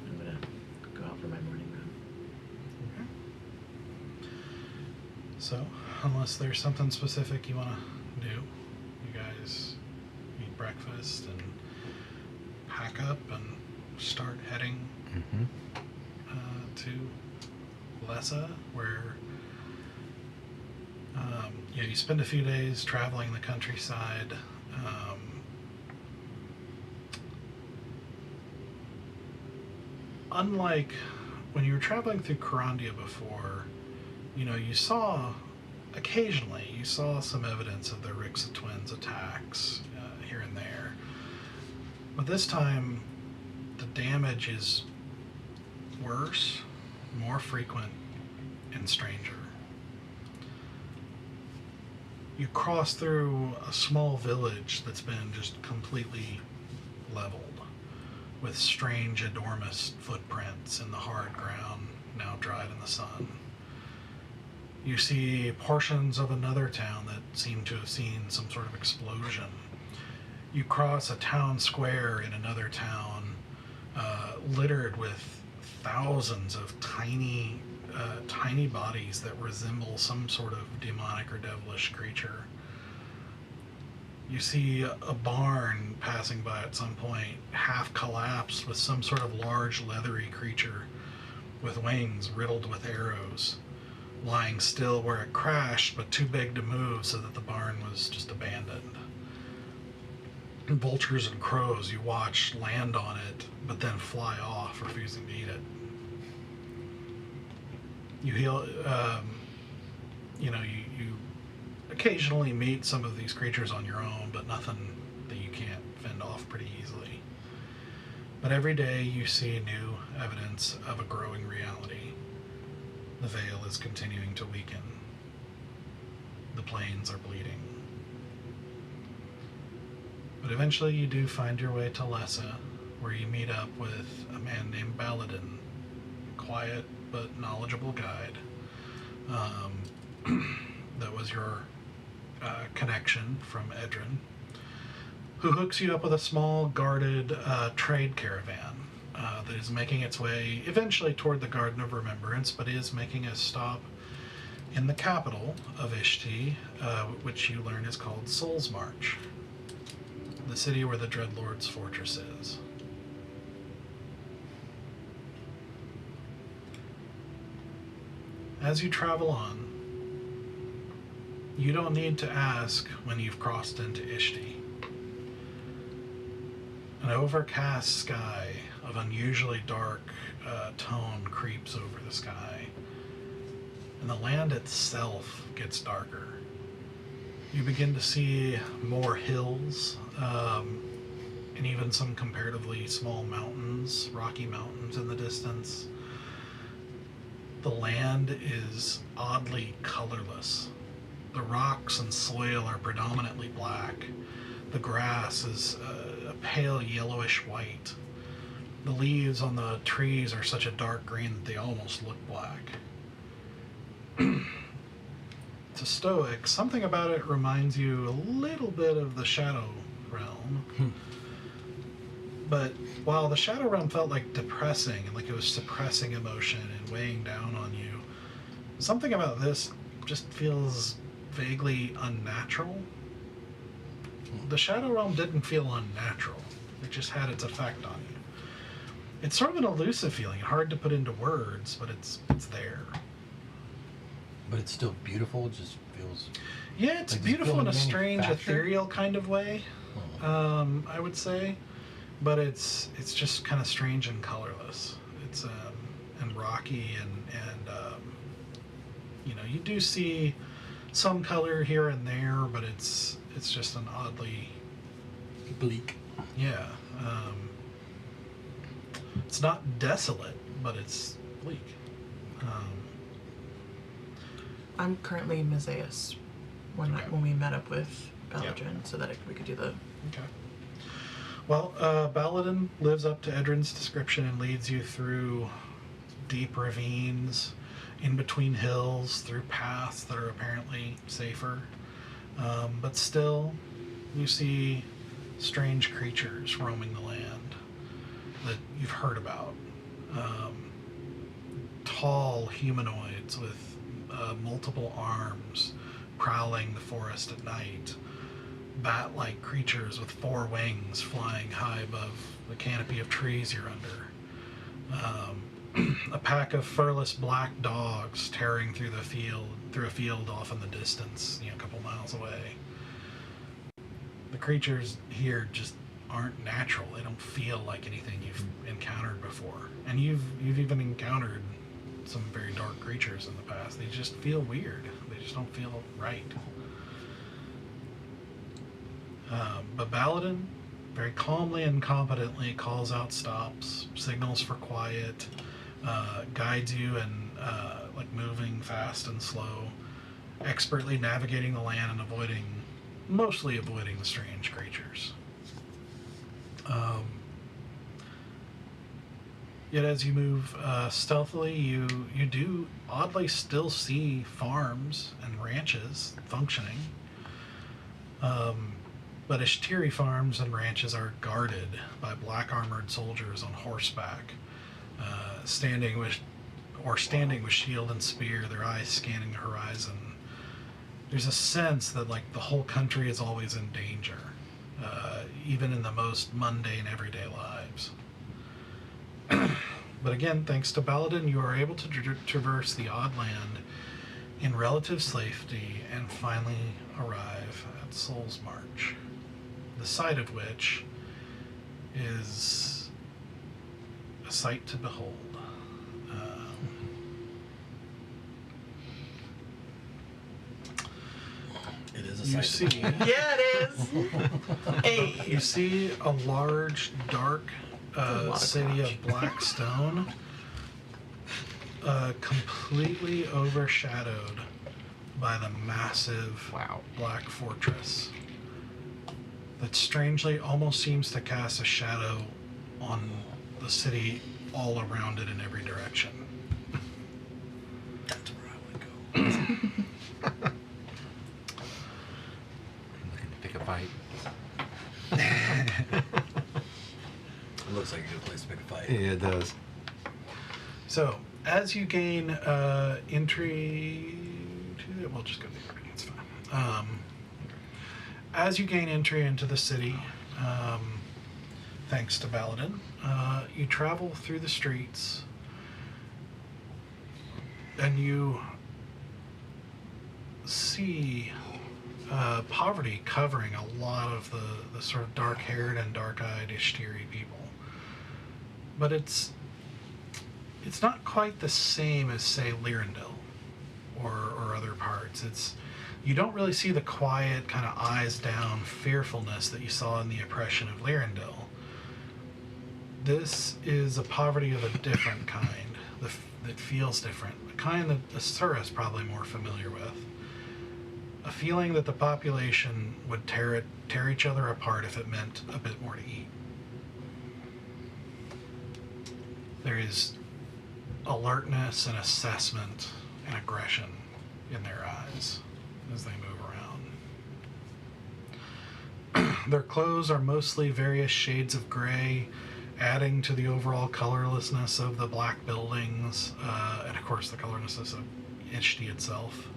I'm gonna go out for my morning run. Okay. So, unless there's something specific you want to do, breakfast and pack up and start heading Mm-hmm. to Lessa, where you spend a few days traveling the countryside. Unlike when you were traveling through Carandia before, you saw occasionally some evidence of the Rixa twins' attacks here and there. But this time, the damage is worse, more frequent, and stranger. You cross through a small village that's been just completely leveled, with strange enormous footprints in the hard ground, now dried in the sun. You see portions of another town that seem to have seen some sort of explosion. You cross a town square in another town, littered with thousands of tiny bodies that resemble some sort of demonic or devilish creature. You see a barn passing by at some point, half collapsed, with some sort of large leathery creature with wings riddled with arrows, lying still where it crashed, but too big to move so that the barn was just abandoned. Vultures and crows you watch land on it, but then fly off, refusing to eat it. You occasionally meet some of these creatures on your own, but nothing that you can't fend off pretty easily. But every day you see new evidence of a growing reality. The veil is continuing to weaken. The plains are bleeding. But eventually you do find your way to Lessa, where you meet up with a man named Baladin, quiet but knowledgeable guide. That was your connection from Edrin, who hooks you up with a small guarded trade caravan that is making its way eventually toward the Garden of Remembrance, but is making a stop in the capital of Ishti, which you learn is called Soul's March, the city where the Dreadlord's fortress is. As you travel on, you don't need to ask when you've crossed into Ishti. An overcast sky of unusually dark tone creeps over the sky, and the land itself gets darker. You begin to see more hills, and even some comparatively small mountains, rocky mountains in the distance. The land is oddly colorless. The rocks and soil are predominantly black. The grass is a pale yellowish white. The leaves on the trees are such a dark green that they almost look black. To Stoic, something about it reminds you a little bit of the Shadow Realm. But while the Shadow Realm felt like depressing and like it was suppressing emotion and weighing down on you, something about this just feels vaguely unnatural. The Shadow Realm didn't feel unnatural. It just had its effect on you. It's sort of an elusive feeling, hard to put into words, but it's there. But it's still beautiful. It just feels. Yeah, it's like beautiful in a strange, manufactured? ethereal kind of way. Oh. I would say, but it's just kind of strange and colorless. It's and rocky and you do see some color here and there, but it's just an oddly Bleak. yeah. It's not desolate, but it's bleak. I'm currently in Mazaeus when we met up with Baladin, Yep. so that we could do the. Okay. Well, Baladin lives up to Edrin's description and leads you through deep ravines, in between hills, through paths that are apparently safer. But still, you see strange creatures roaming the land that you've heard about. Tall humanoids with multiple arms prowling the forest at night. bat-like creatures with 4 wings flying high above the canopy of trees you're under. A pack of furless black dogs tearing through a field off in the distance, a couple miles away. The creatures here just aren't natural. They don't feel like anything you've encountered before. And you've even encountered some very dark creatures in the past. They just feel weird. They just don't feel right. But Baladin very calmly and competently calls out stops, signals for quiet, guides you in moving fast and slow, expertly navigating the land and mostly avoiding the strange creatures. Yet as you move stealthily, you do oddly still see farms and ranches functioning. But Ishtiri farms and ranches are guarded by black armored soldiers on horseback, standing with shield and spear, their eyes scanning the horizon. There's a sense that the whole country is always in danger, even in the most mundane everyday lives. But again, thanks to Baladin, you are able to traverse the odd land in relative safety and finally arrive at Soul's March, the site of which is a sight to behold. It is a You sight. see, Yeah, it is. Hey. you see a large, dark a lot of city crotch. of black stone, completely overshadowed by the massive Wow. black fortress that strangely almost seems to cast a shadow on the city all around it in every direction. That's where I would go. Looking to pick a fight. It looks like a good place to pick a fight. Yeah, it does. So, as you gain entry to we'll just go there. It's fine. As you gain entry into the city, thanks to Baladin, you travel through the streets, and you see poverty covering a lot of the sort of dark-haired and dark-eyed Ishtiri people. But it's not quite the same as, say, Lyrandil or other parts. You don't really see the quiet, kind of eyes-down fearfulness that you saw in the oppression of Lyrandil. This is a poverty of a different kind, that feels different, a kind that Asura is probably more familiar with. A feeling that the population would tear each other apart if it meant a bit more to eat. There is alertness and assessment and aggression in their eyes as they move around. Their clothes are mostly various shades of gray, adding to the overall colorlessness of the black buildings, and of course the colorlessness of Ishti itself.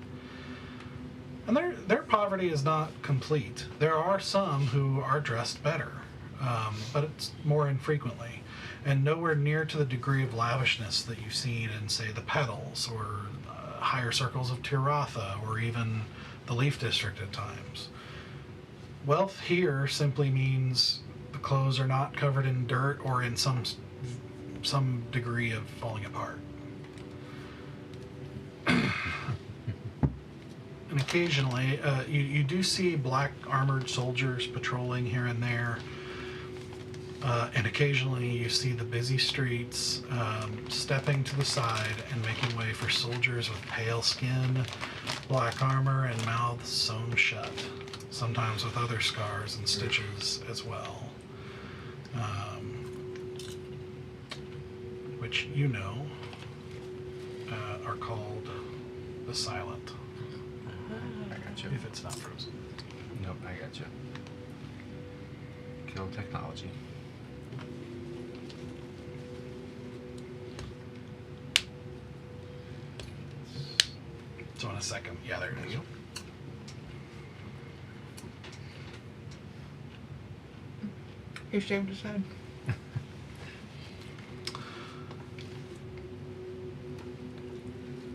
And their poverty is not complete. There are some who are dressed better, but it's more infrequently, and nowhere near to the degree of lavishness that you've seen in, say, the Petals, or higher circles of Tiratha, or even the Leaf District at times. Wealth here simply means the clothes are not covered in dirt or in some degree of falling apart. And occasionally, you do see black armored soldiers patrolling here and there. And occasionally you see the busy streets stepping to the side and making way for soldiers with pale skin, black armor, and mouths sewn shut, sometimes with other scars and stitches as well. Which are called the Silent, I got you. if it's not frozen. Nope, I got you. Kill technology. So in a second, yeah, there it is. He shaved his head.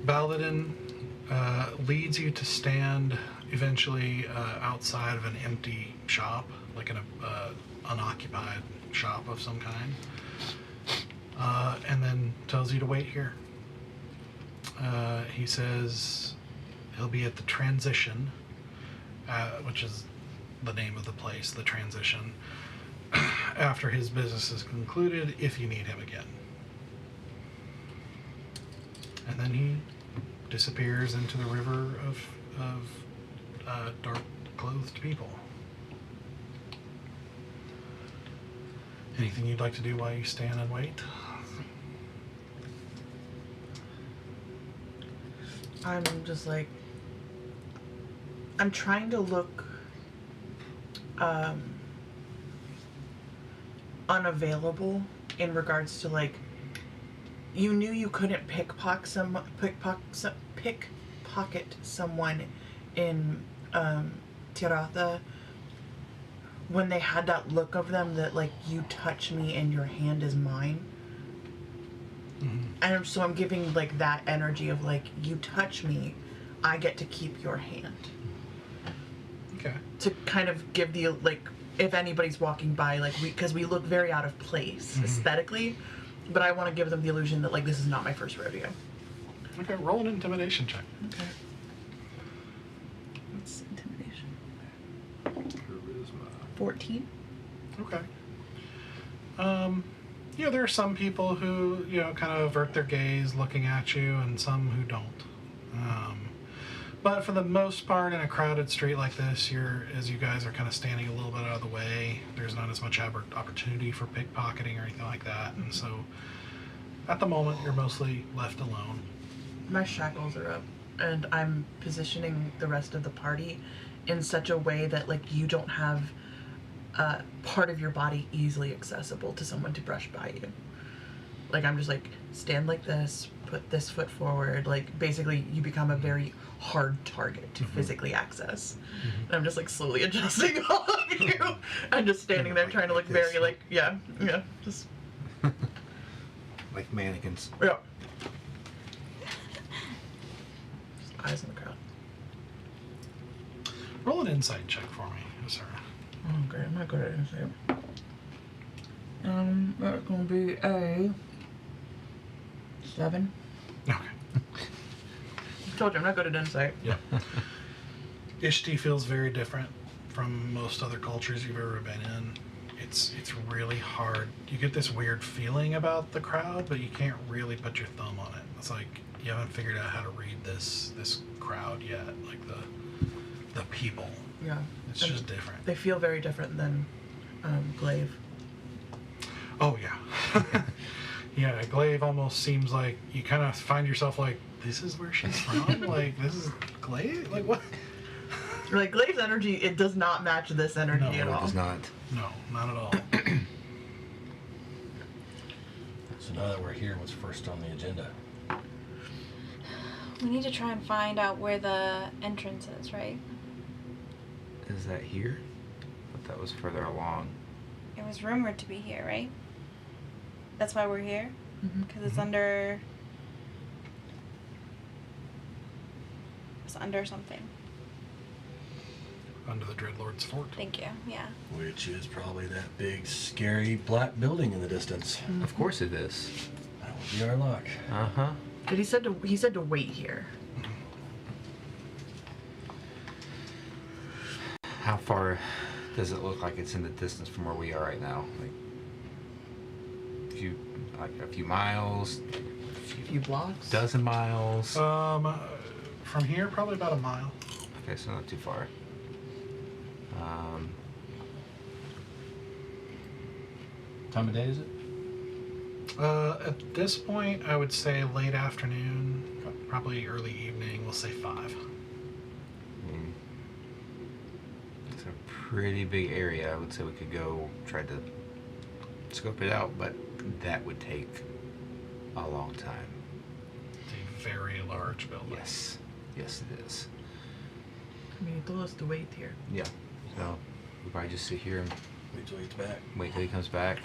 Baladin leads you to stand eventually outside of an empty shop, like an unoccupied shop of some kind, and then tells you to wait here. He says he'll be at the Transition, which is the name of the place, the Transition, after his business is concluded, if you need him again. And then he disappears into the river of dark-clothed people. Anything you'd like to do while you stand and wait? I'm just like, I'm trying to look unavailable in regards to like, you knew you couldn't pickpocket someone in Tirata when they had that look of them that like, you touch me and your hand is mine. Mm-hmm. And so I'm giving like that energy of like, you touch me, I get to keep your hand. Okay. To kind of give the like, if anybody's walking by, like because we look very out of place aesthetically, but I want to give them the illusion that like, this is not my first rodeo. Okay, roll an intimidation check. Okay. What's intimidation? Charisma. 14. Okay. There are some people who, kind of avert their gaze looking at you and some who don't. But for the most part, in a crowded street like this, as you guys are kind of standing a little bit out of the way, there's not as much opportunity for pickpocketing or anything like that. And so, at the moment, you're mostly left alone. My shackles are up, and I'm positioning the rest of the party in such a way that like, you don't have part of your body easily accessible to someone to brush by you. Like, I'm just like, stand like this, put this foot forward, like basically you become a very hard target to physically access. And I'm just like slowly adjusting all of you. I'm just standing there trying to look very like, yeah, just Like mannequins. yeah. Just eyes on the crowd. Roll an insight check for me, sir. Okay, I'm not good at insight. That's gonna be a 7. Okay. I told you I'm not good at insight. Yeah. Ishti feels very different from most other cultures you've ever been in. It's really hard. You get this weird feeling about the crowd, but you can't really put your thumb on it. It's like you haven't figured out how to read this crowd yet, like the people. Yeah. It's And just different. they feel very different than Glaive. Oh yeah. Yeah, Glaive almost seems like you kind of find yourself like, this is where she's from? Like, this is Glaive? Like, what? Like, Glaive's energy, it does not match this energy No, at it all. It does not. No, not at all. So now that we're here, what's first on the agenda? We need to try and find out where the entrance is, right? Is that here? I thought that was further along. It was rumored to be here, right? That's why we're here? Mhm. Because it's under... It's under something. Under the Dreadlord's fort. Thank you, yeah. Which is probably that big, scary black building in the distance. Of course it is. That would be our luck. Uh-huh. But he said to wait here. How far does it look like it's in the distance from where we are right now? Like a few miles, A few blocks. dozen miles. From here, probably about a mile. Okay, so not too far. Time of day is it? At this point, I would say late afternoon, probably early evening. We'll say 5. I mean, it's a pretty big area. I would say we could go try to scope it out, but that would take a long time. It's a very large building. Yes. Yes, it is. I mean, he told us to wait here. Yeah. So we'll probably just sit here and Wait till he's back. Wait till he comes back.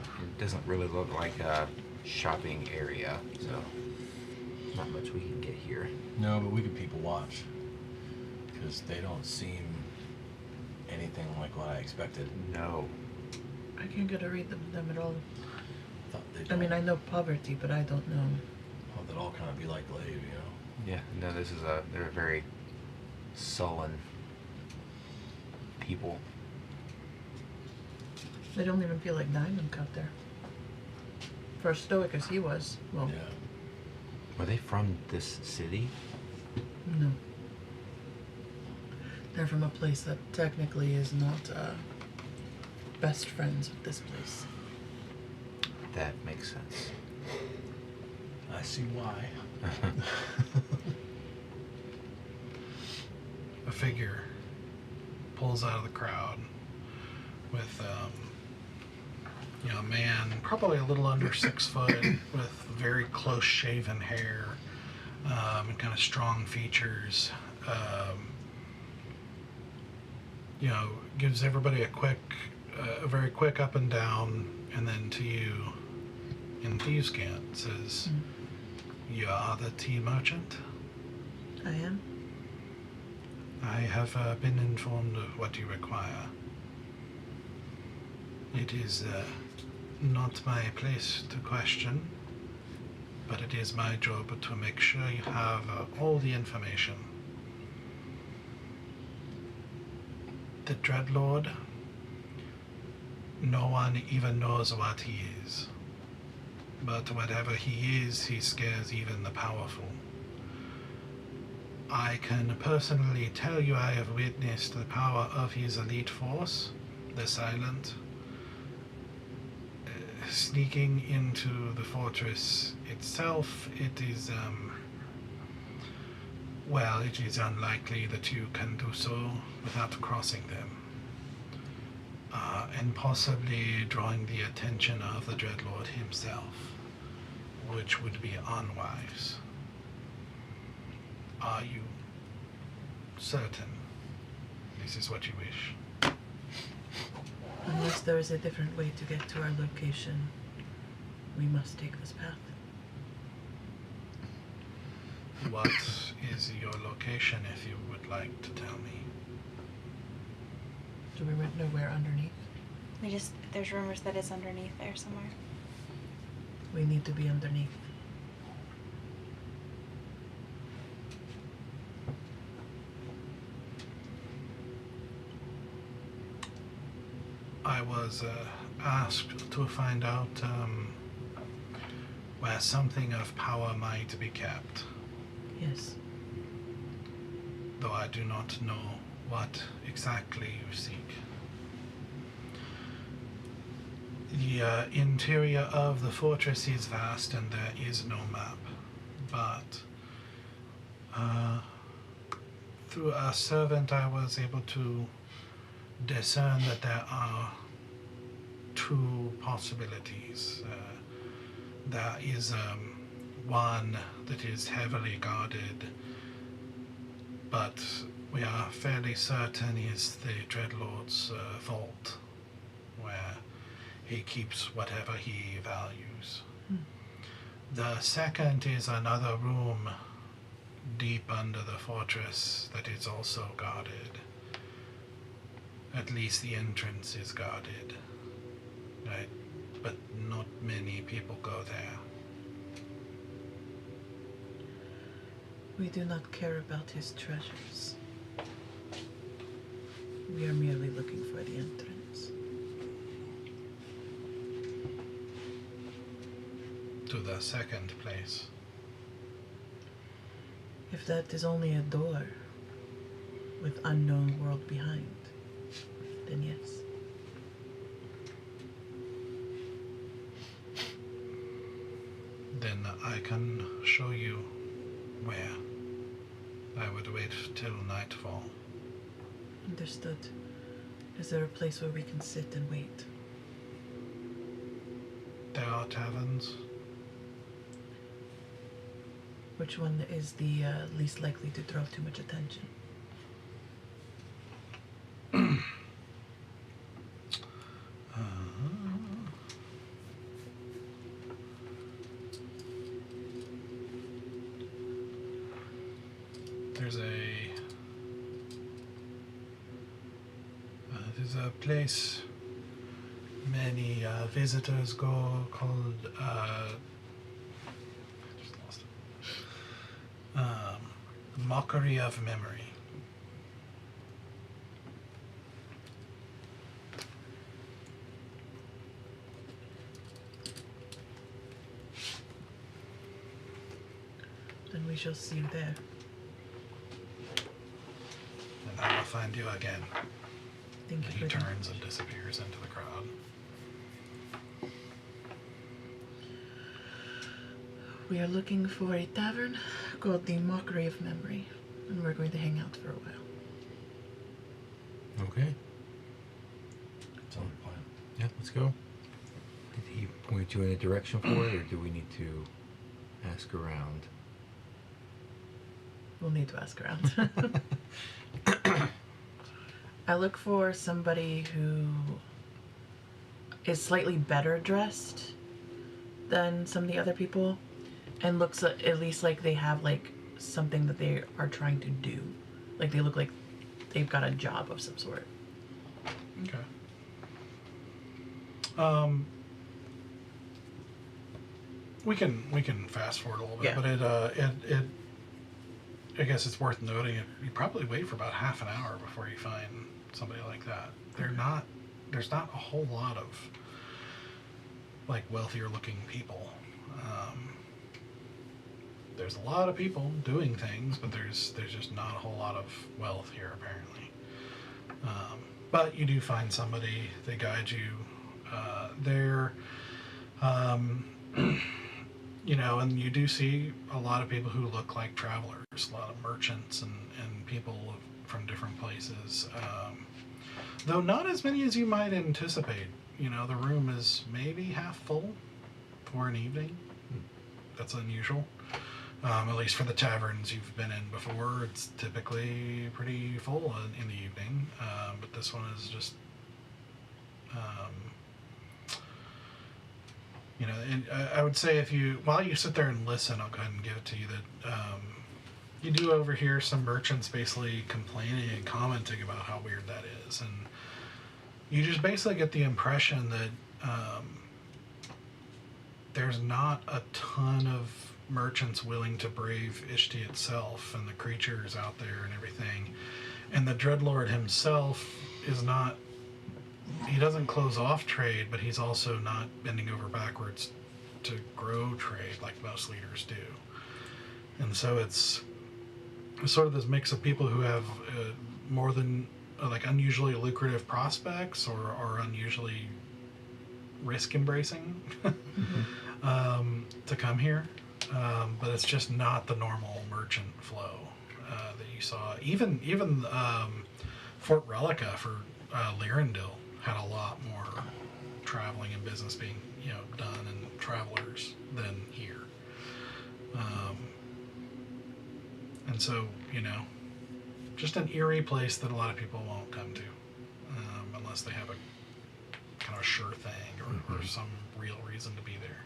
It doesn't really look like a shopping area, so not much we can get here. No, but we could people watch. Because they don't seem anything like what I expected. No. I can't get to read them at all. Thought they'd I mean, I know poverty, but I don't know. they'd all kind of be like Glaive, you know. Yeah, no, they're a very sullen people. They don't even feel like Diamond got there. For as stoic as he was, well, Yeah. Were they from this city? no. They're from a place that technically is not best friends with this place. That makes sense. I see why. A figure pulls out of the crowd with, a man probably a little under 6 foot with very close shaven hair and kind of strong features. Gives everybody a very quick up and down, and then to you in Thieves' Cant says, "You are the tea merchant? I am? I have been informed of what you require. It is not my place to question, but it is my job to make sure you have all the information. The Dreadlord, no one even knows what he is. But whatever he is, he scares even the powerful. I can personally tell you I have witnessed the power of his elite force, the Silent, sneaking into the fortress itself. It is, it is unlikely that you can do so without crossing them. And possibly drawing the attention of the Dreadlord himself, which would be unwise. Are you certain this is what you wish? Unless there is a different way to get to our location, we must take this path. What is your location, if you would like to tell me? Do we know where underneath? There's rumors that it's underneath there somewhere. We need to be underneath. I was asked to find out where something of power might be kept, Yes. though I do not know what exactly you seek. The interior of the fortress is vast and there is no map, but through a servant I was able to discern that there are two possibilities. There is one that is heavily guarded, but we are fairly certain is the Dreadlord's vault, where he keeps whatever he values. The second is another room deep under the fortress that is also guarded. At least the entrance is guarded, right? But not many people go there. We do not care about his treasures. We are merely looking for the entrance. To the second place. If that is only a door with unknown world behind, then yes. Then I can show you where. I would wait till nightfall. Understood. Is there a place where we can sit and wait? There are taverns. Which one is the least likely to draw too much attention? There's a place many visitors go called I just lost it. Mockery of Memory. Then we shall see you there. And I will find you again. Thank And you he for turns and disappears into the crowd. We are looking for a tavern called the Mockery of Memory, and we're going to hang out for a while. Okay. Sounds like a plan. Yeah, let's go. Did he point you in a direction for it, or do we need to ask around? We'll need to ask around. I look for somebody who is slightly better dressed than some of the other people, and looks at least like they have like something that they are trying to do. Like they look like they've got a job of some sort. Okay. We can fast forward a little bit, Yeah. but it I guess it's worth noting you probably wait for about half an hour before you find somebody like that. There's not a whole lot of like wealthier looking people. There's a lot of people doing things, but there's just not a whole lot of wealth here apparently. But you do find somebody. They guide you there. You know, and you do see a lot of people who look like travelers, a lot of merchants and people from different places. Though not as many as you might anticipate. You know, the room is maybe half full for an evening. That's unusual. At least for the taverns you've been in before, it's typically pretty full in the evening. But this one is just, you know, and I would say while you sit there and listen, I'll go ahead and give it to you that you do overhear some merchants basically complaining and commenting about how weird that is. And you just basically get the impression that there's not a ton of merchants willing to brave Ishti itself and the creatures out there and everything. And the Dreadlord himself is not, he doesn't close off trade, but he's also not bending over backwards to grow trade like most leaders do. And so it's sort of this mix of people who have more than like unusually lucrative prospects or unusually risk embracing to come here. But it's just not the normal merchant flow that you saw. Even Fort Relica for Lyrandil had a lot more traveling and business being done and travelers than here. And so just an eerie place that a lot of people won't come to unless they have a kind of a sure thing or some real reason to be there.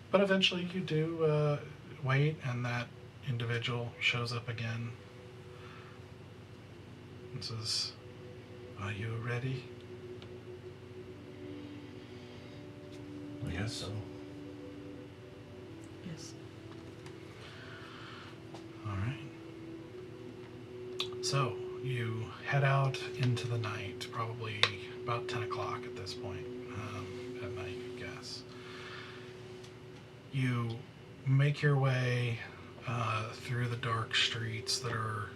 But eventually you do wait, and that individual shows up again and says, "Are you ready?" I guess so. Yes. All right. So you head out into the night, probably about 10 o'clock at this point at night, I guess. You make your way through the dark streets that are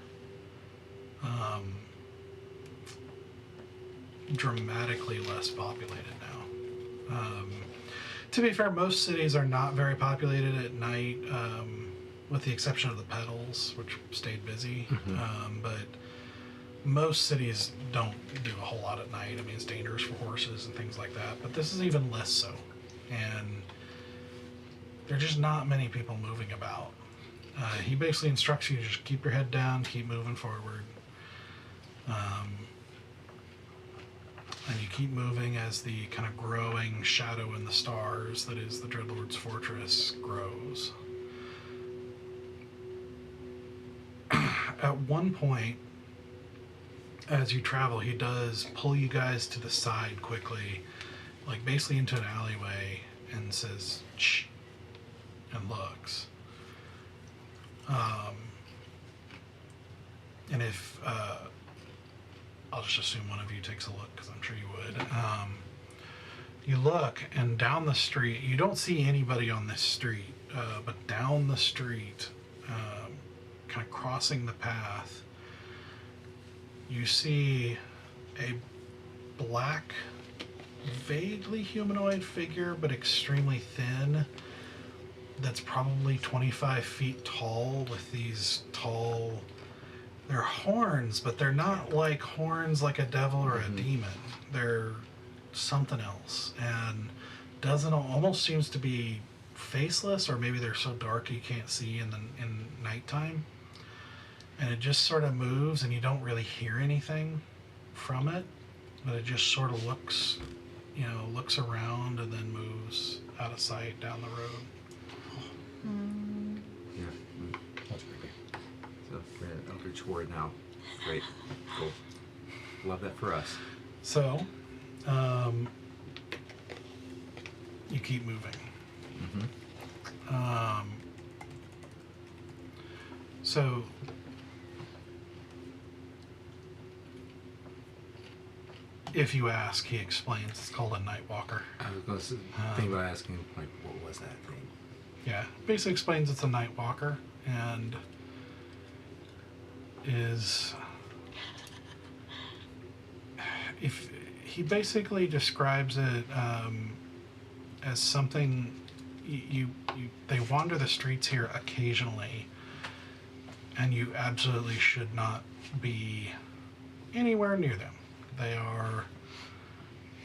dramatically less populated now. To be fair, most cities are not very populated at night, with the exception of the Petals, which stayed busy. But most cities don't do a whole lot at night. I mean, it's dangerous for horses and things like that. But this is even less so. And there are just not many people moving about. He basically instructs you to just keep your head down, keep moving forward. And you keep moving as the kind of growing shadow in the stars that is the Dreadlord's fortress grows. at one point, as you travel, he does pull you guys to the side quickly, like basically into an alleyway, and says, "Shh," and looks. And if I'll just assume one of you takes a look, because I'm sure you would. You look, and down the street, you don't see anybody on this street, but down the street, kind of crossing the path, you see a black, vaguely humanoid figure, but extremely thin, that's probably 25 feet tall, with these tall, they're horns, but they're not like horns like a devil or a demon. They're something else, and almost seems to be faceless, or maybe they're so dark you can't see in nighttime. And it just sort of moves, and you don't really hear anything from it, but it just sort of looks around and then moves out of sight down the road. Yeah. That's creepy. So we're at Eldritch Ward now. Great. Cool. Love that for us. So, you keep moving. So, if you ask, he explains. It's called a night walker. I was going to think about asking, like, what was that thing? Yeah, basically explains it's a night walker, and if he basically describes it as something they wander the streets here occasionally, and you absolutely should not be anywhere near them. They are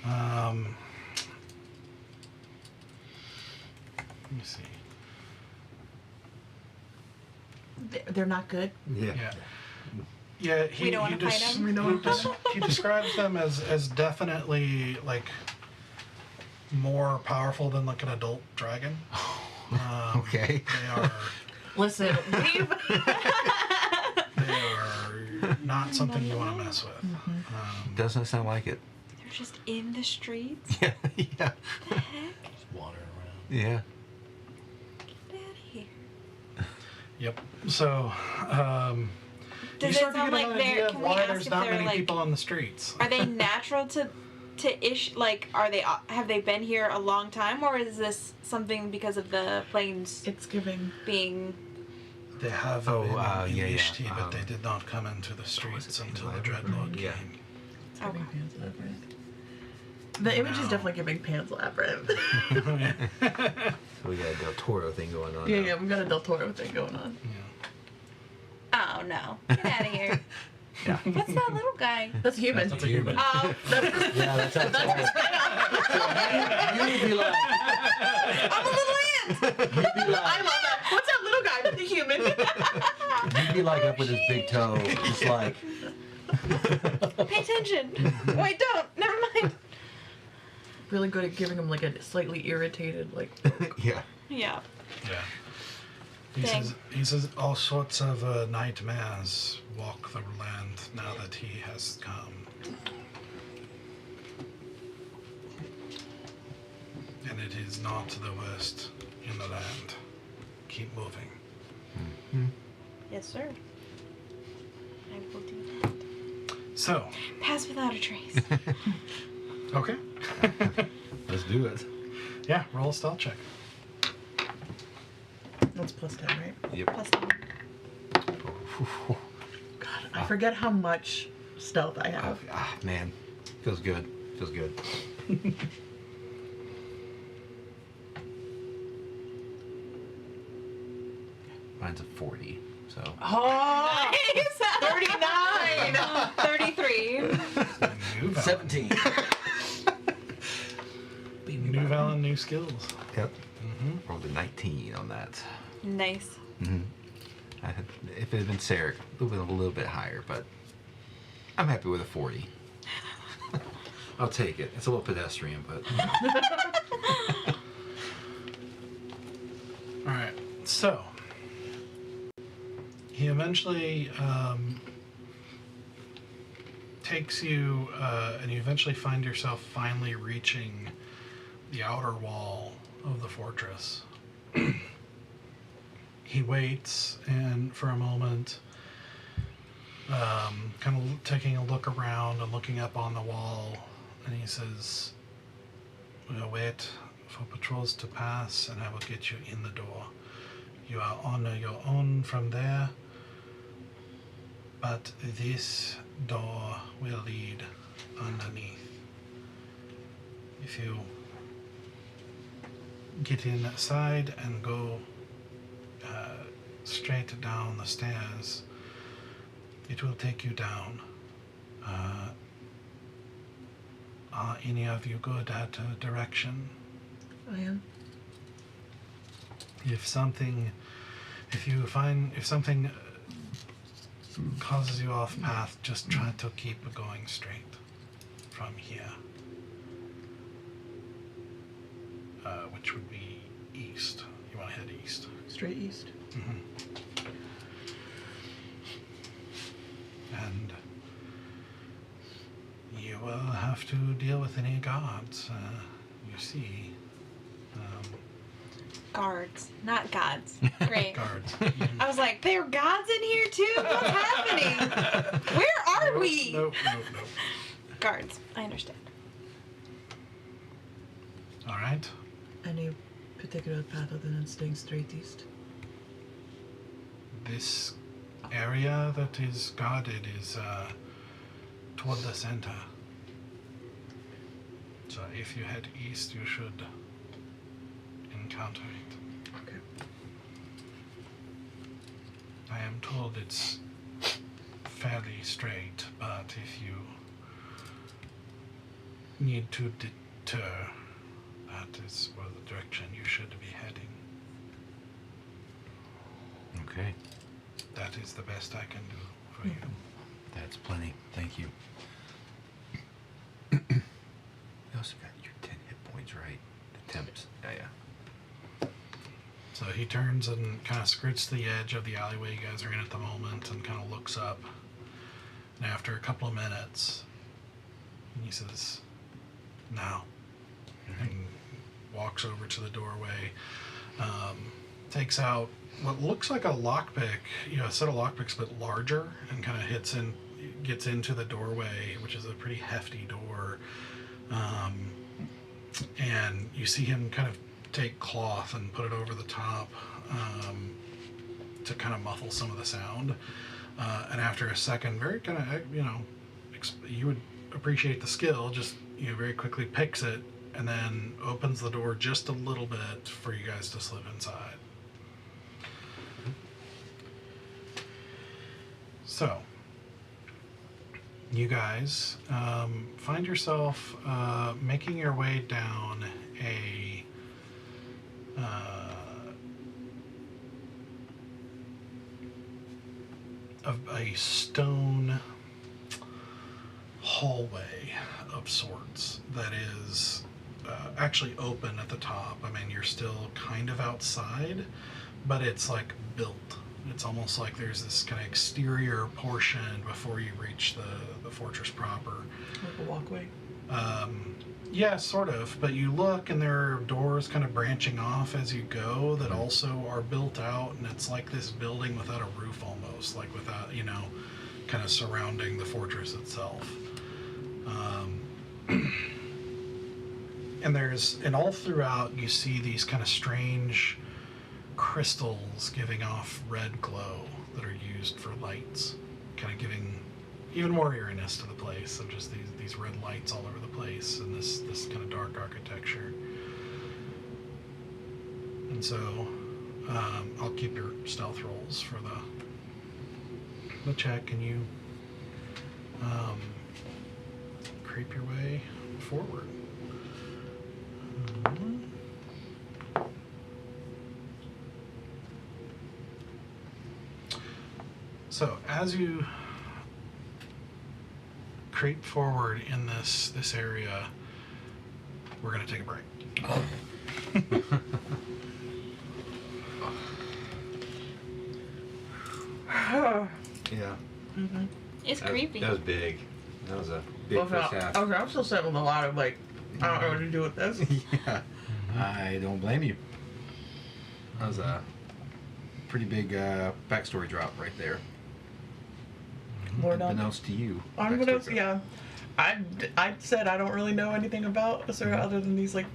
let me see. They're not good. Yeah. Yeah, We don't wanna fight 'em? We don't. he describes them as definitely like more powerful than like an adult dragon. Okay. They are Listen, they are not something you want to mess with. Doesn't sound like it. They're just in the streets. Yeah. Yeah. The heck? Just wandering around. Yeah. Get out of here. Yep. So you Does it start to sound get like an they're? idea of Can we why ask there's if not they're many like? people on the streets. Are they natural to ish? Like, have they been here a long time, or is this something because of the planes it's giving. being? They have Oh, been in yeah, yeah. Ishti, but they did not come into the streets until the Dreadlord Yeah. came. It's giving Pan's Labyrinth. The image is definitely giving Pan's Labyrinth. So we got a Del Toro thing going on. Yeah, now. yeah, we've got a Del Toro thing going on. Oh no! Get out of here! Yeah. What's that little guy? That's human. That's a human. Oh, Yeah, that's outside. You'd be like, I'm a little ant. you'd be I like, love that. What's that little guy? The human. you'd be like up with his big toe, just like. Pay attention. Wait, don't. Never mind. Really good at giving him like a slightly irritated like. Yeah. Yeah. Yeah. Dang. He says all sorts of nightmares walk the land now that he has come. And it is not the worst in the land. Keep moving. Yes, sir. I will do that. So, Pass without a trace. okay. Let's do it. Yeah, roll a stealth check. That's plus 10, right? Yep. Plus 10. God, I forget how much stealth I have. Man. Feels good. Feels good. Mine's a 40. So. Oh, Nice. 39. 33. New Valen. 17. New Valen, new skills. Yep. Rolled a 19 on that. Nice. If it had been Sarah, it would have been a little bit higher, but I'm happy with a 40. I'll take it. It's a little pedestrian, but. Alright, so he eventually takes you, and you eventually find yourself finally reaching the outer wall of the fortress. He waits, and for a moment, kind of taking a look around and looking up on the wall, and he says, "We'll wait for patrols to pass, and I will get you in the door. You are on your own from there, but this door will lead underneath. If you get inside and go straight down the stairs, it will take you down. Are any of you good at direction? I am. If something causes you off path, just try to keep going straight from here, which would be east. You want to head east. Straight east. And you will have to deal with any guards you see. Guards, not gods. Great. Guards. I was like, there are gods in here too? What's happening? Where are we? No. Guards, I understand. All right. Any particular path other than staying straight east? This area that is guarded is toward the center. So if you head east, you should encounter it. Okay. I am told it's fairly straight, but if you need to deter, that is where the direction you should be heading. Okay. That is the best I can do for you. That's plenty. Thank you. You also got your 10 hit points, right? The temps. Yeah. So he turns and kind of skirts the edge of the alleyway you guys are in at the moment and kind of looks up. And after a couple of minutes, he says, "Now." And walks over to the doorway, takes out what looks like a lockpick, a set of lockpicks, but larger, and kind of gets into the doorway, which is a pretty hefty door. And you see him kind of take cloth and put it over the top to kind of muffle some of the sound. And after a second, very kind of, you would appreciate the skill, just, very quickly picks it and then opens the door just a little bit for you guys to slip inside. So, you guys find yourself making your way down a stone hallway of sorts that is actually open at the top. I mean, you're still kind of outside, but it's like built. It's almost like there's this kind of exterior portion before you reach the fortress proper. Like a walkway? Yeah, sort of. But you look and there are doors kind of branching off as you go that also are built out, and it's like this building without a roof almost, like without, kind of surrounding the fortress itself. And all throughout you see these kind of strange crystals giving off red glow that are used for lights, kind of giving even more eeriness to the place, of just these red lights all over the place and this kind of dark architecture. And so I'll keep your stealth rolls for the check, and you creep your way forward. So as you creep forward in this area, we're going to take a break. It's That creepy. That was big. That was a big Well, first half. okay, I'm still sitting with a lot of like, I don't know what to do with this. Yeah. I don't blame you. That was a pretty big backstory drop right there. Lord, Unbeknownst to you. I'm backstory gonna, drop. yeah. I said I don't really know anything about Asura other than these like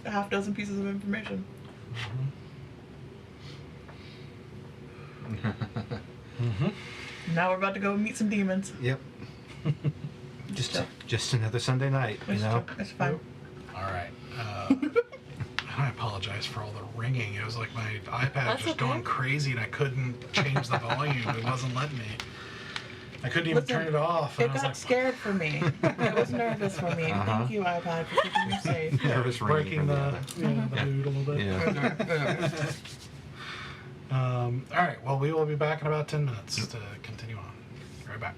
half dozen pieces of information. Now we're about to go meet some demons. Yep. Just another Sunday night, you know. It's fine. All right. I apologize for all the ringing. It was like my iPad That's just okay. going crazy, and I couldn't change the volume. It wasn't letting me. I couldn't even Listen, turn it off. And It I was got like, scared for me. It was nervous for me. Uh-huh. Thank you, iPad, for keeping me safe. Nervous ringing breaking from the, other. the mood a little bit. Yeah. All right. Well, we will be back in about 10 minutes to continue on. Right back.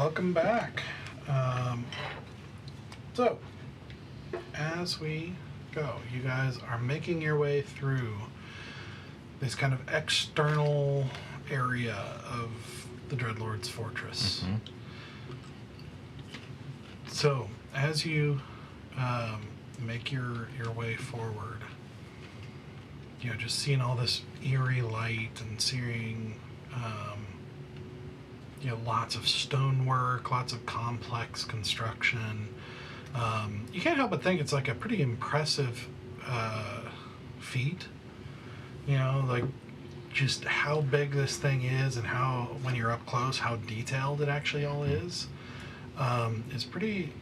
welcome back. So, as we go, you guys are making your way through this kind of external area of the Dreadlord's fortress. Mm-hmm. So, as you make your way forward, you know, just seeing all this eerie light and seeing, you know, lots of stonework, lots of complex construction. You can't help but think it's like a pretty impressive feat. You know, like just how big this thing is and how, when you're up close, how detailed it actually all is. It's pretty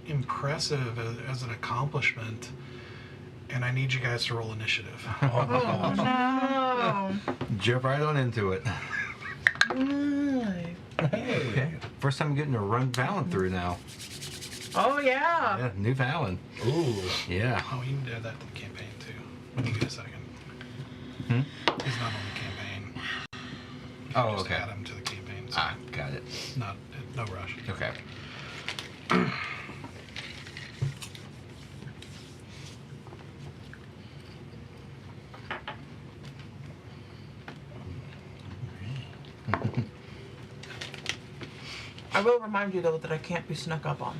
impressive as an accomplishment. And I need you guys to roll initiative. Oh no. Jump right on into it. Why? Okay. First time getting to run Valen through now. Oh yeah. Yeah, new Valen. Ooh. Yeah. Oh, you can add that to the campaign too. When you get a second. Hmm? He's not on the campaign. You Oh, just okay. add him to the campaign. So Ah, got it. no rush. Okay. I will remind you though that I can't be snuck up on.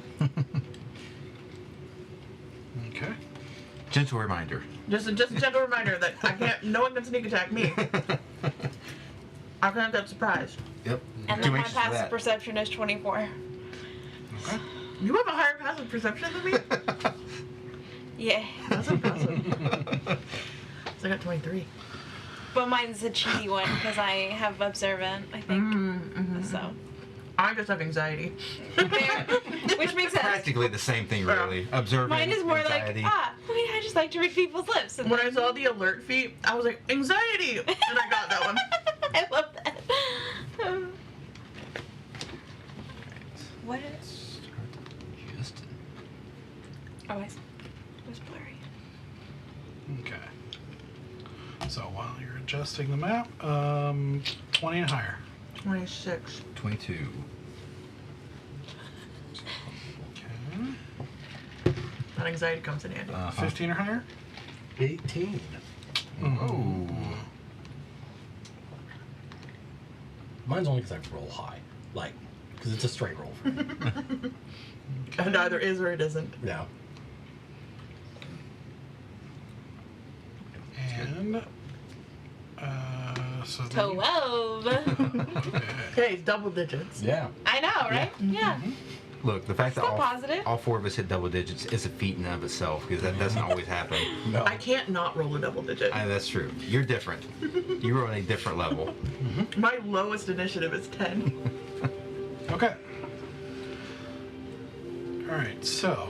Okay. Gentle reminder. Just a gentle reminder that I can't. No one can sneak attack me. I can't get surprised. Yep. And Too then my anxious for passive that. perception is 24. Okay. You have a higher passive perception than me. Yeah. That's impressive. So I got 23. But mine's a cheaty one because I have observant, I think. Mm-hmm. So. I just have anxiety. Fair. Which makes sense. Practically the same thing, really. Observing. Mine is more anxiety. like, I just like to read people's lips. And When I then- saw the alert feat, I was like, anxiety! And I got that one. I love that. What is... Just Oh, it was blurry. Okay. So while you're adjusting the map, 20 and higher. 26. 22. Okay. That anxiety comes in handy. 15 or higher. 18. Oh. Mine's only because I roll high. Like, because it's a straight roll for me. And either is or it isn't. Yeah. And so then 12. okay. Okay, it's double digits. Yeah. I know, right? Yeah. Look, the fact that Still positive. all four of us hit double digits is a feat in and of itself, because that doesn't always happen. No. I can't not roll a double digit. That's true. You're different. You're on a different level. My lowest initiative is 10. Okay. All right. So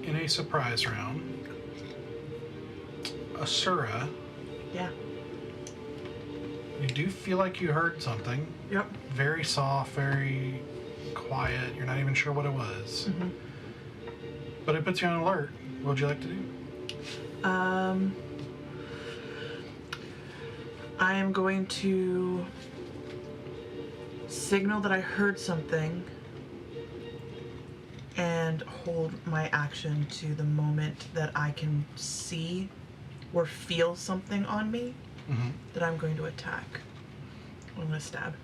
in a surprise round, Asura, Yeah. you do feel like you heard something. Yep. Very soft, very quiet. You're not even sure what it was. Mm-hmm. But it puts you on alert. What would you like to do? I am going to signal that I heard something and hold my action to the moment that I can see or feel something on me Mm-hmm. that I'm going to attack. I'm going to stab.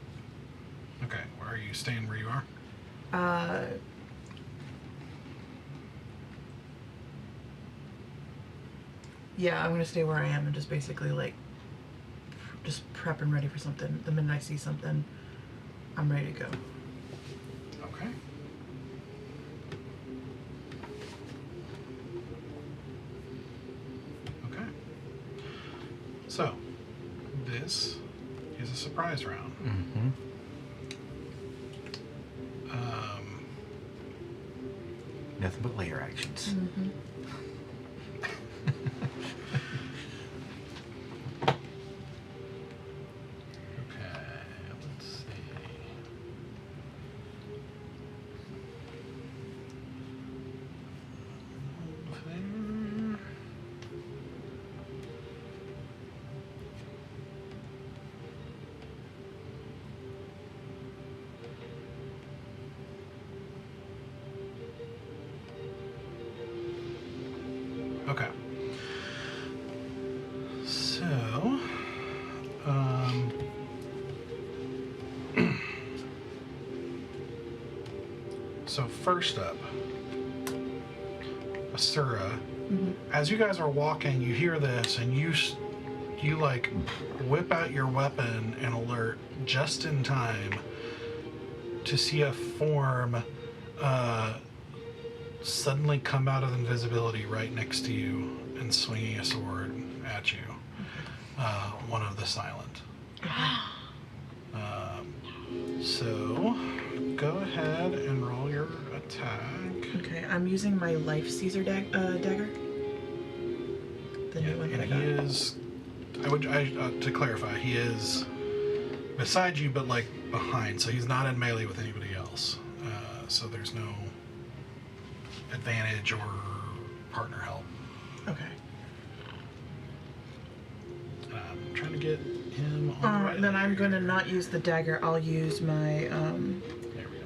Okay. Are you staying where you are? Yeah, I'm going to stay where I am and just basically like just prep and ready for something. The minute I see something, I'm ready to go. Okay. Okay. So, this is a surprise round. Mm-hmm. Nothing but layer actions. Okay, let's see. There. So first up, Asura. As you guys are walking, you hear this, and you like whip out your weapon and alert just in time to see a form suddenly come out of invisibility right next to you and swinging a sword at you. One of the silent. So go ahead and roll your attack. Okay, I'm using my life Caesar dagger. The new one that I And got. he is. To clarify, he is beside you, but like behind, so he's not in melee with anybody else. So there's no advantage or partner help. Okay. I'm trying to get him on the right. Then I'm going to not use the dagger. I'll use my There we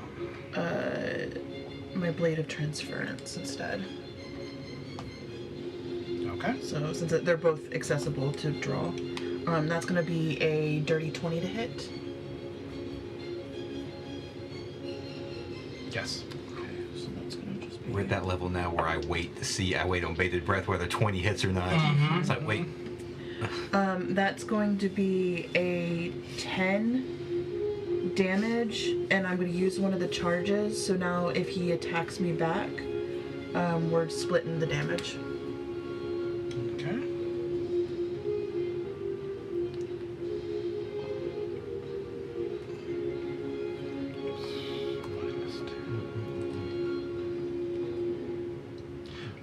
go. my blade of transference instead. Okay. So since they're both accessible to draw, that's going to be a dirty 20 to hit. Yes. So that's going to just be. We're at that level now where I wait on bated breath whether 20 hits or not. It's like, wait. That's going to be a 10 damage, and I'm going to use one of the charges. So now if he attacks me back, we're splitting the damage. Okay.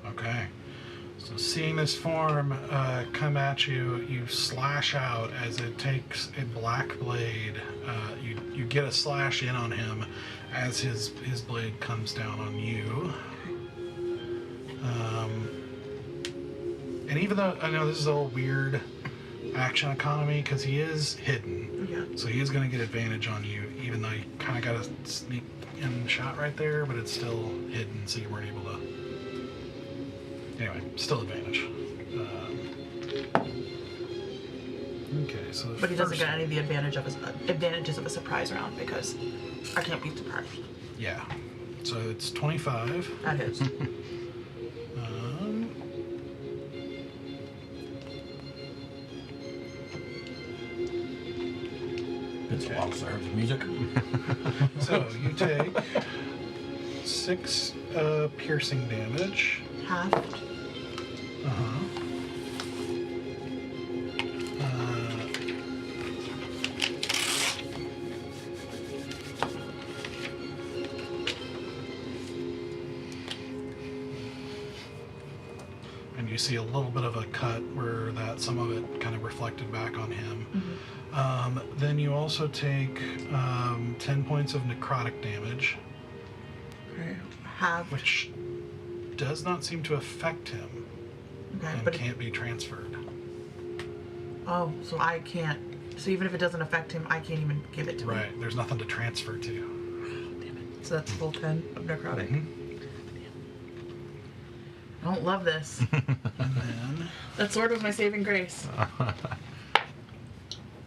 Okay. So seeing this form come at you, you slash out as it takes a black blade. You get a slash in on him as his blade comes down on you. And even though I know this is all weird action economy because he is hidden, Yeah. so he is going to get advantage on you, even though you kind of got a sneak in shot right there, but it's still hidden, so you weren't able to. Anyway, still advantage. Okay, so the But he doesn't first- get any of the advantages of a surprise round because I can't be surprised. Yeah, so it's 25. That is. It's long served music. So you take 6 piercing damage. Half. Uh-huh. And you see a little bit of a cut where that some of it kind of reflected back on him. Then you also take 10 points of necrotic damage, Okay. Half. which does not seem to affect him Okay. and But can't be transferred. oh, so I can't. So even if it doesn't affect him, I can't even give it to him. Right, there's nothing to transfer to. Damn it. So that's full 10 of necrotic. Mhm. I don't love this. And then That sword was my saving grace.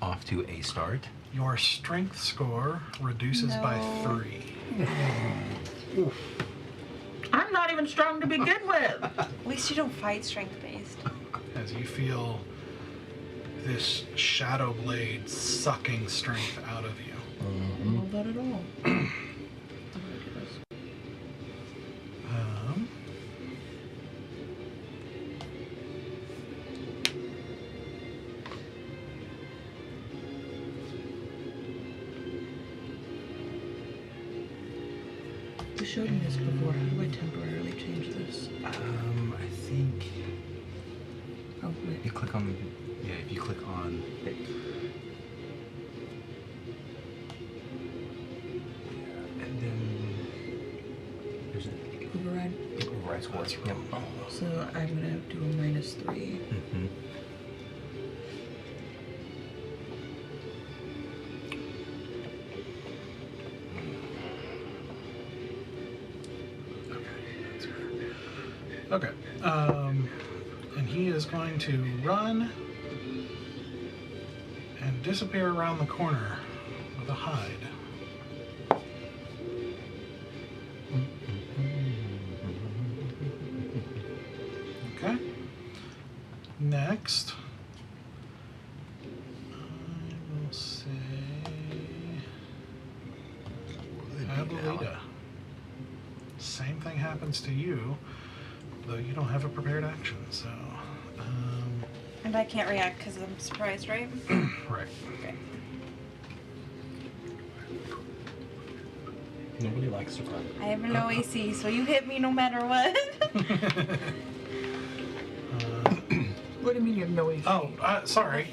Off to a start. your strength score reduces by No. 3. I'm not even strong to begin with. At least you don't fight strength based. As you feel this shadow blade sucking strength out of you. Not that at all. Um, You showed me this before. How do I temporarily change this? I think Oh, wait. you click on, if you click on, and then there's an Override. override score. Yep. So I'm gonna do a -3. Mm-hmm. okay. And he is going to run and disappear around the corner with a hide. Next, I will say Adelita. Same thing happens to you, though you don't have a prepared action, so... And I can't react because I'm surprised, right? right. Okay. Nobody likes surprise. I have no AC, so you hit me no matter what. What do you mean you have no AC? Oh, sorry.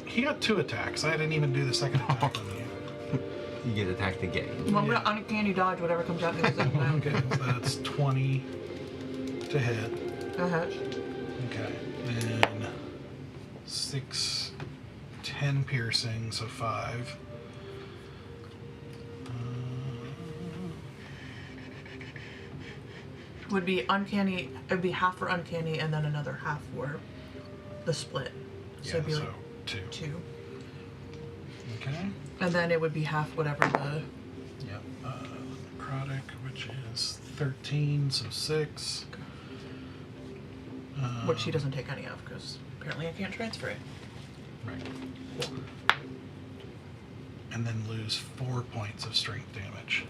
He got 2 attacks. I didn't even do the second attack on you. You get attacked again. Well, I'm gonna uncanny dodge whatever comes out in the second time. Okay, so that's 20 to hit. Uh-huh. Okay, then 6, 10 piercing, so 5. Would be uncanny. It'd be half for uncanny, and then another half for the split. So Yeah, it'd be so like 2. 2, Okay. and then it would be half whatever the. Yep. Necrotic, which is 13, so 6. Which she doesn't take any of, because apparently I can't transfer it. Right. And then lose 4 points of strength damage.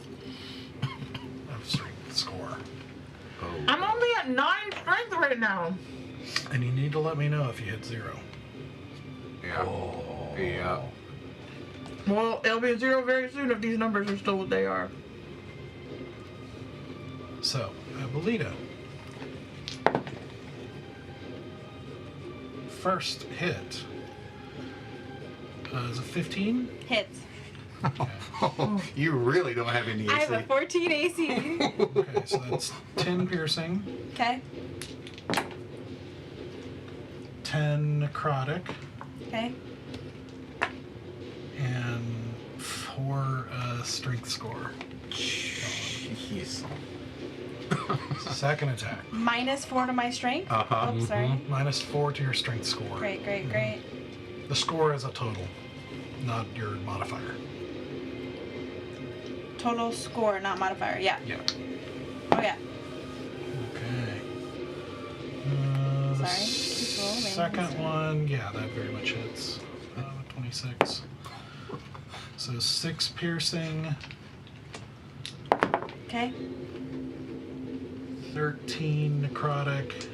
Of strength score. Oh. I'm only at 9 strength right now. And you need to let me know if you hit 0. Yeah. Yeah. Well, it'll be 0 very soon if these numbers are still what they are. So, Abuelita. First hit is a 15. Hits. You really don't have any AC. I have a 14 AC. Okay, so that's 10 piercing, Okay. 10 necrotic, Okay. and 4 strength score. Jeez. Second attack. -4 to my strength. Uh-huh. Oops, sorry. Minus 4 to your strength score. Great, great, great. The score is a total, not your modifier. Total score, not modifier. Yeah. Yeah. Oh yeah. Okay. The Sorry, keep rolling. second one, yeah, that very much hits. 26. So 6 piercing, Okay. 13 necrotic,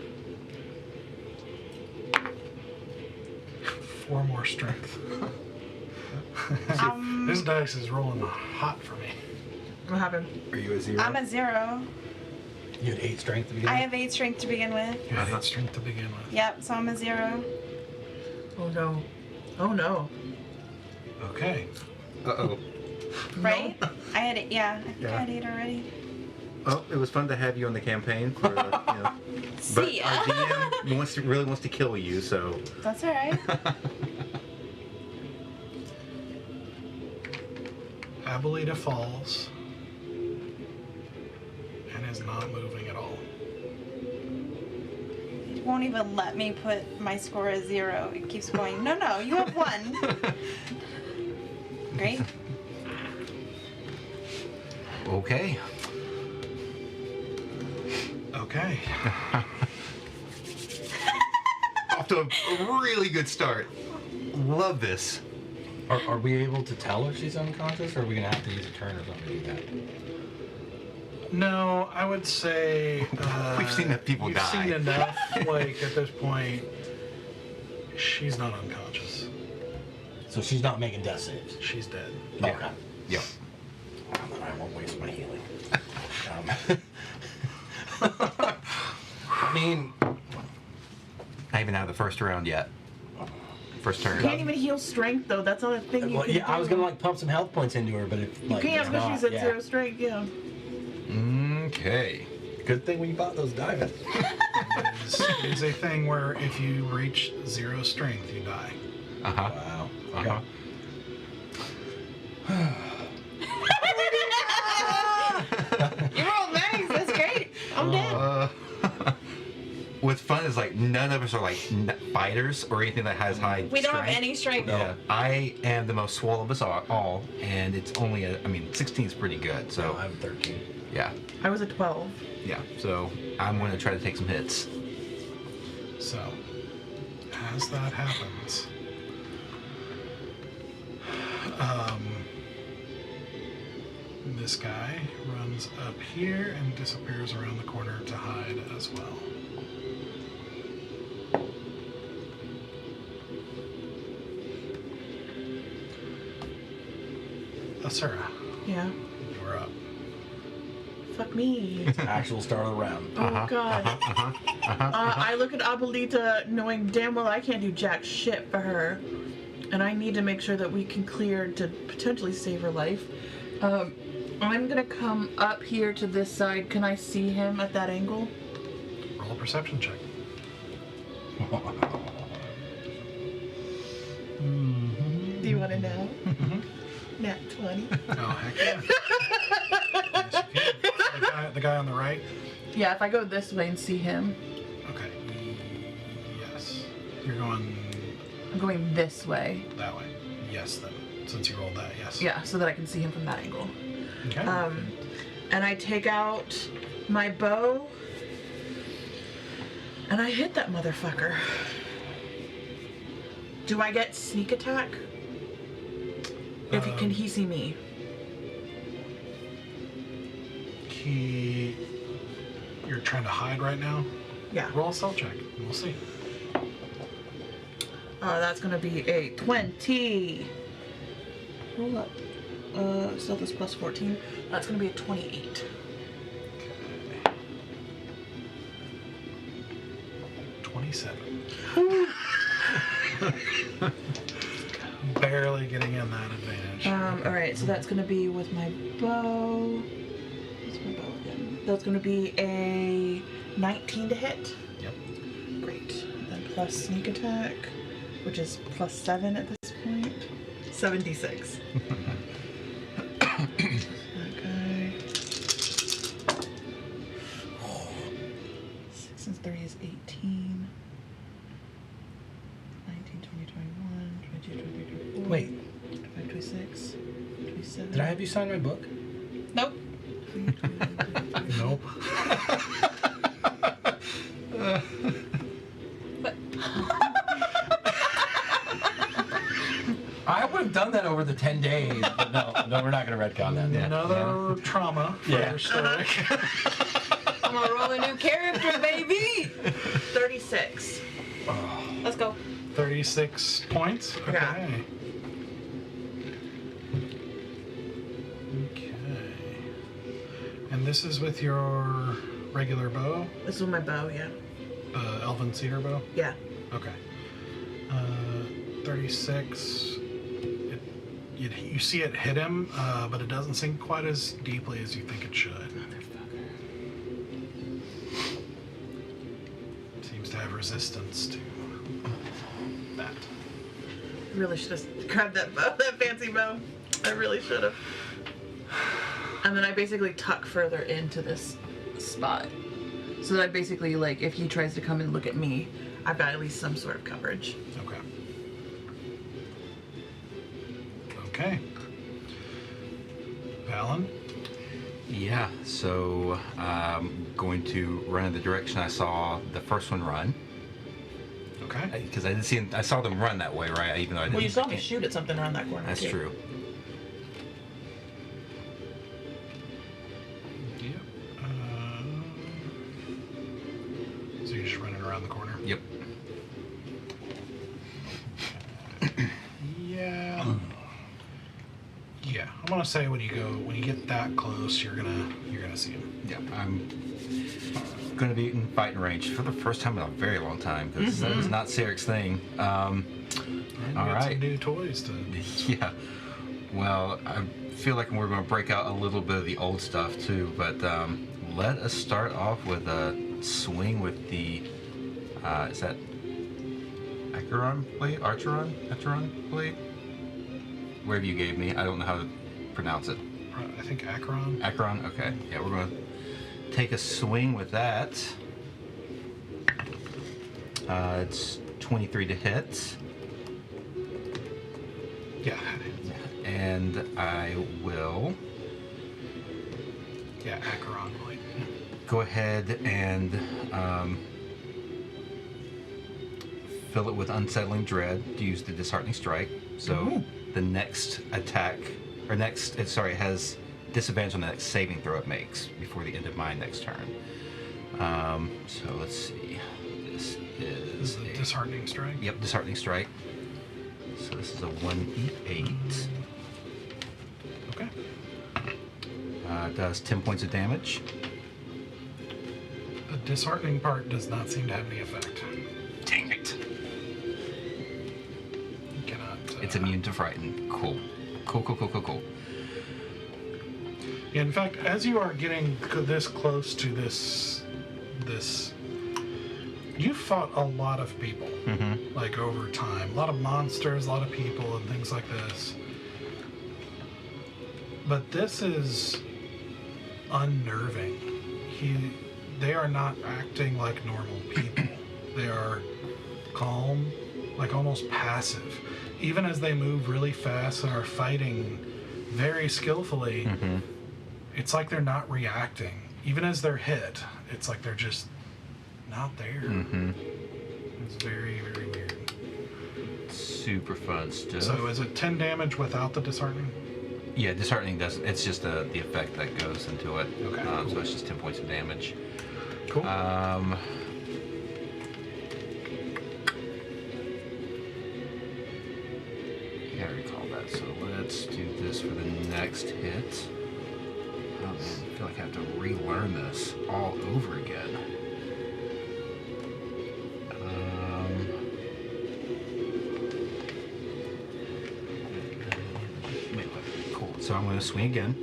4 more strength. This dice is rolling hot for me. What happened? Are you a 0? I'm a 0. You had 8 strength to begin I with? have 8 strength to begin with. You had 8 strength to begin with. Yep, so I'm a 0. Oh no. Oh no. Okay. Uh-oh. Right? I had it, yeah. I think Yeah. I had 8 already. Oh, it was fun to have you on the campaign. For, but See ya. our DM really wants to kill you, so... That's alright. Abuelita falls and is not moving at all. It won't even let me put my score as 0. It keeps going, no, you have 1. Great. Okay. Okay. Off to a really good start. Love this. Are we able to tell if she's unconscious, or are we going to have to use a turn or something to do that? No, I would say We've seen that people you've die. seen enough. Like at this point, she's not unconscious. So she's not making death saves? She's dead. Yeah. Okay. Yeah. Well, then I won't waste my healing. I mean, Not even out of the first round yet. First turn. You can't even heal strength though. That's not a thing you well, can yeah, do. I was gonna like pump some health points into her, but if You like, can't it's because not, she's at yeah. 0 strength. Yeah. Okay. Good thing we bought those diamonds. It is a thing where if you reach 0 strength, you die. Uh-huh. Wow. Uh-huh. You rolled nice. That's great. I'm dead. What's fun is like none of us are like fighters or anything that has high We don't have strength. any strength. Yeah, I am the most swole of us all, and it's only 16 is pretty good. So So I'm 13. yeah, I was a 12. yeah. So I'm going to try to take some hits. So, as that happens, this guy runs up here and disappears around the corner to hide as well. Asura, Yeah. you're up. Fuck me. Actual start of the round. Oh god. I look at Abuelita knowing damn well I can't do jack shit for her. And I need to make sure that we can clear to potentially save her life. I'm gonna come up here to this side. Can I see him at that angle? Roll a perception check. Do you want to know? Nat 20. Oh, heck yeah. Yes, you can. The guy on the right? Yeah, if I go this way and see him. Okay. Yes. You're going I'm going this way. that way. Yes, then. Since you rolled that, yes. Yeah, so that I can see him from that angle. Okay. And I take out my bow. And I hit that motherfucker. Do I get sneak attack? Can he see me? You're trying to hide right now? Yeah. Roll a stealth check. And we'll see. That's gonna be a 20. Roll up. Stealth is plus 14. That's gonna be a 28. Okay. 27. Barely getting in that advantage. Alright, so that's gonna be with my bow. What's my bow again? That's gonna be a 19 to hit. Yep. Great. Then plus sneak attack, which is plus 7 at this point. 76. Okay. 6 and 3 is 18. 19, 20, 21, 22, 23, 24. Wait, 25, 26, 27. did I have you sign my book? Nope. 23, Nope. But I would have done that over the 10 days, but no, we're not going to retcon that. Another trauma for Yeah. your story. I'm gonna roll a new character, baby. 36. Let's go. 36 points? Okay. Yeah. Okay. And this is with your regular bow? This is my bow, yeah. Elven cedar bow? Yeah. Okay. 36. You see it hit him, but it doesn't sink quite as deeply as you think it should. Seems to have resistance to that. Really should have grabbed that bow, that fancy bow. I really should have. And then I basically tuck further into this spot. So that I basically, like, if he tries to come and look at me, I've got at least some sort of coverage. Okay. Okay. Valen? Yeah, so I'm going to run in the direction I saw the first one run. Okay. Because I didn't see him, I saw them run that way, right? Even though I didn't. Well, you saw I me can't- shoot at something around that corner. That's too. true. Yep. So you're just running around the corner? Yep. Yeah. Yeah. I'm gonna say when you get that close, you're gonna see him. Yep. I'm going to be in fighting range for the first time in a very long time because that is not Sarek's thing. And you All got right. some new toys to. Yeah. Well, I feel like we're going to break out a little bit of the old stuff too, but let us start off with a swing with the. Is that Acheron blade? Acheron blade? Wherever you gave me, I don't know how to pronounce it. I think Acheron. Acheron? Okay. Yeah, we're going to take a swing with that. It's 23 to hit. Yeah. And I will Yeah, Acheron blade. go ahead and fill it with unsettling dread to use the disheartening strike. So the next attack, or next, it has disadvantage on the next saving throw it makes before the end of my next turn. So let's see. This is a disheartening strike. Yep, disheartening strike. So this is a 1d8. Okay. It does 10 points of damage. The disheartening part does not seem to have any effect. Dang it. You cannot. It's immune to frighten. Cool. Cool. Yeah, in fact, as you are getting this close to this, you fought a lot of people, like over time. A lot of monsters, a lot of people, and things like this. But this is unnerving. They are not acting like normal people. They are calm, like almost passive. Even as they move really fast and are fighting very skillfully, it's like they're not reacting. Even as they're hit, it's like they're just not there. It's very, very weird. Super fun stuff. So is it 10 damage without the disheartening? Yeah, disheartening doesn't. It's just the effect that goes into it. Okay, So cool. it's just 10 points of damage. Cool. Yeah, I recall that. So let's do this for the next hit. Oh man, I feel like I have to relearn this all over again. Cool. So I'm going to swing again.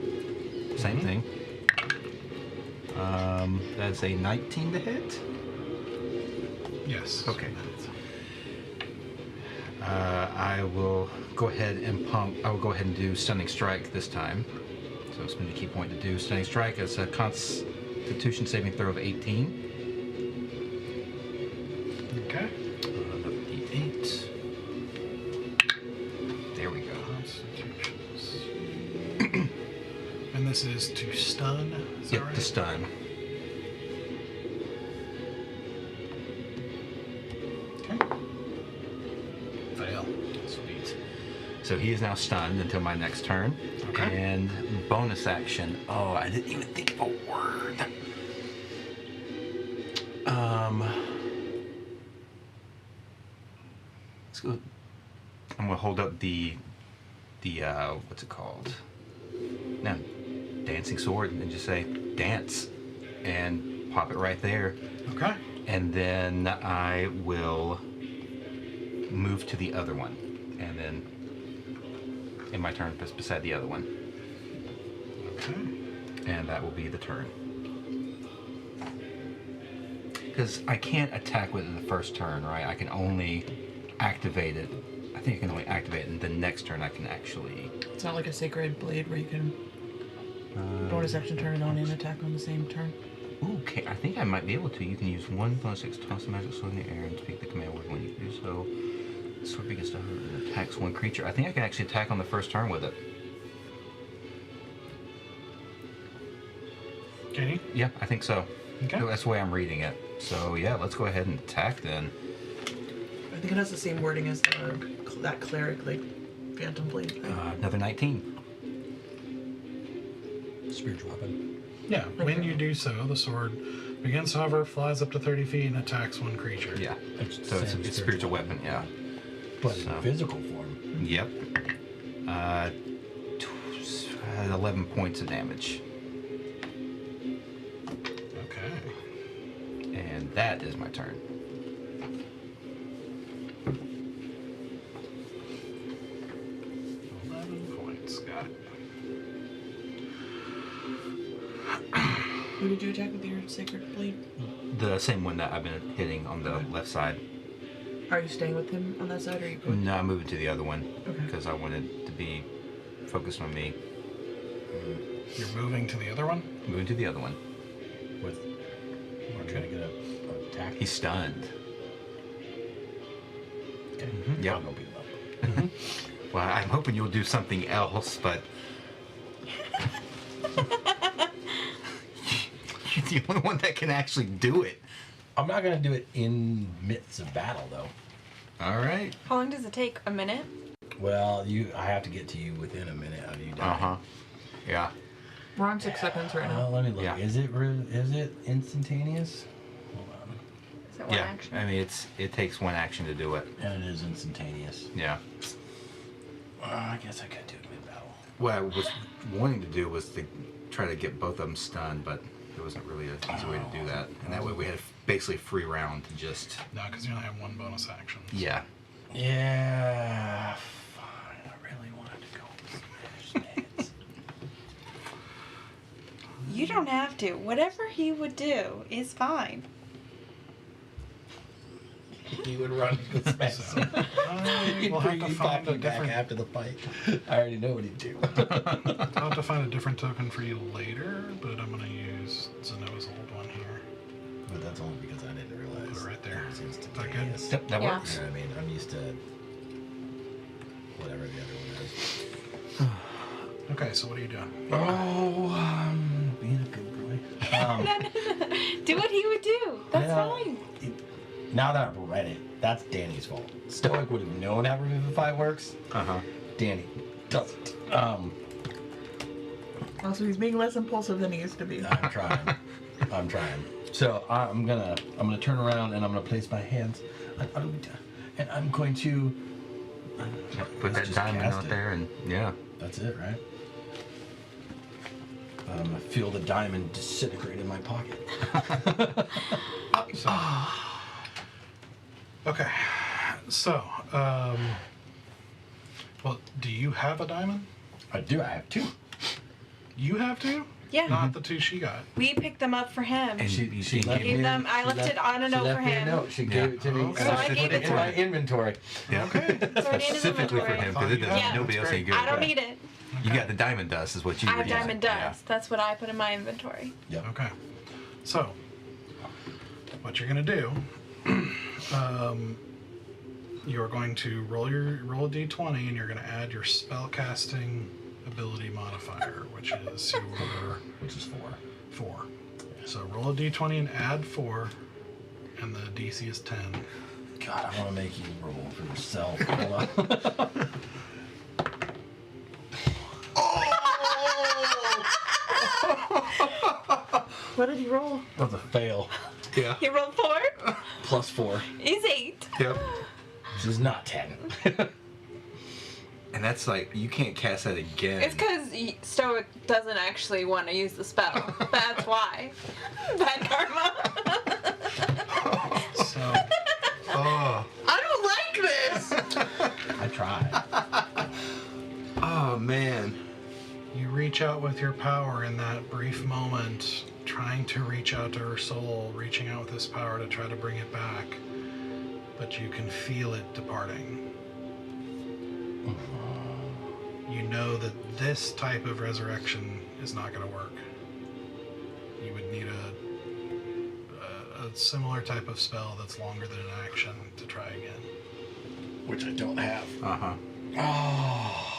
Same thing. That's a 19 to hit. Yes. Okay. I will go ahead and I will go ahead and do stunning strike this time. So spend a key point to do stunning strike. It's a Constitution saving throw of 18. Okay. Another D8. There we go. Constitutions. And this is to stun. Is that Yep, right? to stun. Okay. Fail. Sweet. So he is now stunned until my next turn. Okay. And bonus action. Oh, I didn't even think of a word. Let's go. I'm gonna hold up the what's it called? No, dancing sword, and just say dance, and pop it right there. Okay. And then I will move to the other one, and then in my turn beside the other one, Okay. and that will be the turn. Because I can't attack with it the first turn, right? I can only activate it. I think I can only activate it, and the next turn I can actually. It's not like a sacred blade where you can bonus action turn it on and attack on the same turn. Okay, I think I might be able to. You can use one bonus 6 toss the magic sword in the air and speak the command word when you do so. The sword begins to hover and attacks one creature. I think I can actually attack on the first turn with it. Can you? Yeah, I think so. Okay. That's the way I'm reading it. So yeah, let's go ahead and attack then. I think it has the same wording as that cleric, like phantom blade thing. Another 19. Spiritual weapon. Yeah. When you do so, the sword begins to hover, flies up to 30 feet, and attacks one creature. Yeah. It's So it's same a spiritual weapon, yeah. But So- in physical form. Yep. 11 points of damage. Okay. And that is my turn. Got it. Who did you attack with your sacred blade? The same one that I've been hitting on the left side. Are you staying with him on that side, or are you going? No, I'm moving to the other one Okay. because I wanted to be focused on me. You're moving to the other one? Moving to the other one. With we're trying to get a attack. He's stunned. Okay. Yep. I'll go beat him up. Well, I'm hoping you'll do something else, but you're the only one that can actually do it. I'm not gonna do it in midst of battle though. All right. How long does it take? A minute? Well, I have to get to you within a minute of you dying. Uh-huh. Yeah. We're on 6 seconds right now. Let me look. Yeah. Is it instantaneous? Hold on. Is it one Yeah. action? I mean, it takes one action to do it. And it is instantaneous. Yeah. I guess I could do it mid-battle. What I was wanting to do was to try to get both of them stunned, but there wasn't really an easy way to do that. And that way we had basically a free round to just... No, because you only have one bonus action. Yeah. Yeah, fine. I really wanted to go with Smash Spades. You don't have to. Whatever he would do is fine. He would run with Smash So, Spades. we'll have to find a back different... after the fight. I already know what he'd do. I'll have to find a different token for you later, but I'm going to use Zenoa's old one here. But that's only because I didn't realize Put it right there. it was Is that good? instantaneous. Yep, that Yeah. works. You know what I mean? I'm used to whatever the other one is. Okay, so what are you doing? Oh, being a good boy. Do what he would do. That's Yeah. fine. Now that I've read it, that's Danny's fault. Stoic would have known how Revivify works. Uh-huh. Danny doesn't. Also, he's being less impulsive than he used to be. I'm trying. I'm trying. So I'm gonna turn around and I'm gonna place my hands on Arita, and I'm going to Put that just diamond cast out it. there and, yeah. That's it, right? I feel the diamond disintegrate in my pocket. So, okay, so, well, do you have a diamond? I do. I have two. You have two? Yeah. Not the two she got. We picked them up for him. And She gave gave them. I left it on a She note left for me a him. note. She Yeah. gave it to me. Okay. So and I gave it in to my her. inventory. Yeah. Okay. It's already in his Specifically for inventory. him, because it doesn't. Yeah. Nobody else That's can great. get I don't it. need it. You got the diamond dust is what you I were have using. diamond Yeah. dust. That's what I put in my inventory. Yep. Okay. So, what you're gonna do? You're going to roll a d20, and you're gonna add your spellcasting ability modifier, which is your Which is 4. 4. So roll a d20 and add 4, and the DC is 10. God, I want to make you roll for yourself. Hold on. What did he roll? That's a fail. Yeah. You rolled 4. Plus 4. He's 8. Yep. Which is not 10. And that's like, you can't cast that again. It's because Stoic doesn't actually want to use the spell. That's why. Bad karma. So Oh. I don't like this! I tried. Oh, man. you reach out with your power in that brief moment, trying to reach out to her soul, reaching out with this power to try to bring it back, but you can feel it departing. You know that this type of resurrection is not going to work. You would need a similar type of spell that's longer than an action to try again. Which I don't have. Uh-huh. Oh.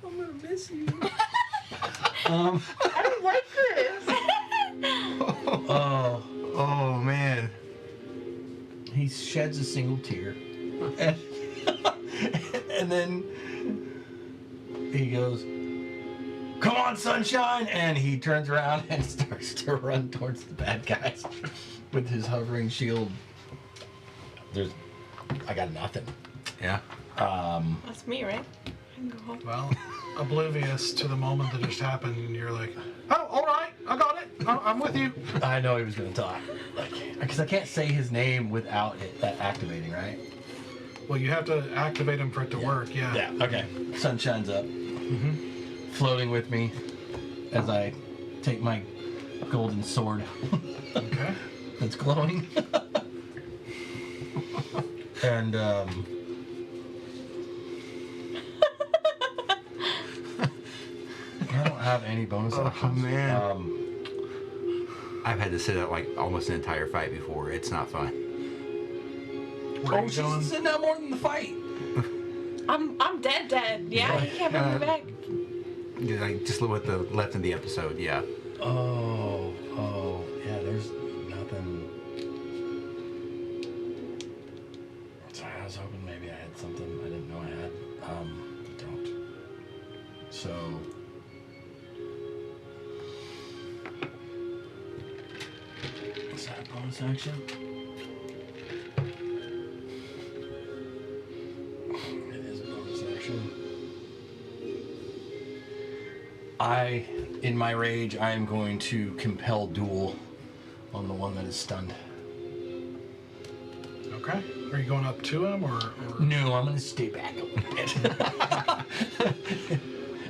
I'm gonna miss you. I don't like this! Oh. Oh, man. He sheds a single tear. And, and then he goes, "Come on, sunshine!" And he turns around and starts to run towards the bad guys with his hovering shield. I got nothing. Yeah. That's me, right? I can go home. Well, oblivious to the moment that just happened, and you're like, oh, all right, I got it. I'm with you. I know he was gonna talk, because I can't say his name without that activating, right? Well, you have to activate him for it to work, yeah. Yeah. Okay. Sun shines up, floating with me as I take my golden sword Okay. that's glowing, and I don't have any bonus Oh, actions. man. I've had to sit out like almost an entire fight before. It's not fun. Where are you she's going? sitting out more than the fight. I'm dead. Yeah, you can't bring me back. Yeah, like just with the left in the episode, yeah. Oh, yeah, there's nothing. So I I was hoping maybe I had something I didn't know I had. Don't. So. Is that a bonus action? It is a bonus action. In my rage, I am going to compel duel on the one that is stunned. Okay. Are you going up to him or? No, I'm going to stay back a little bit.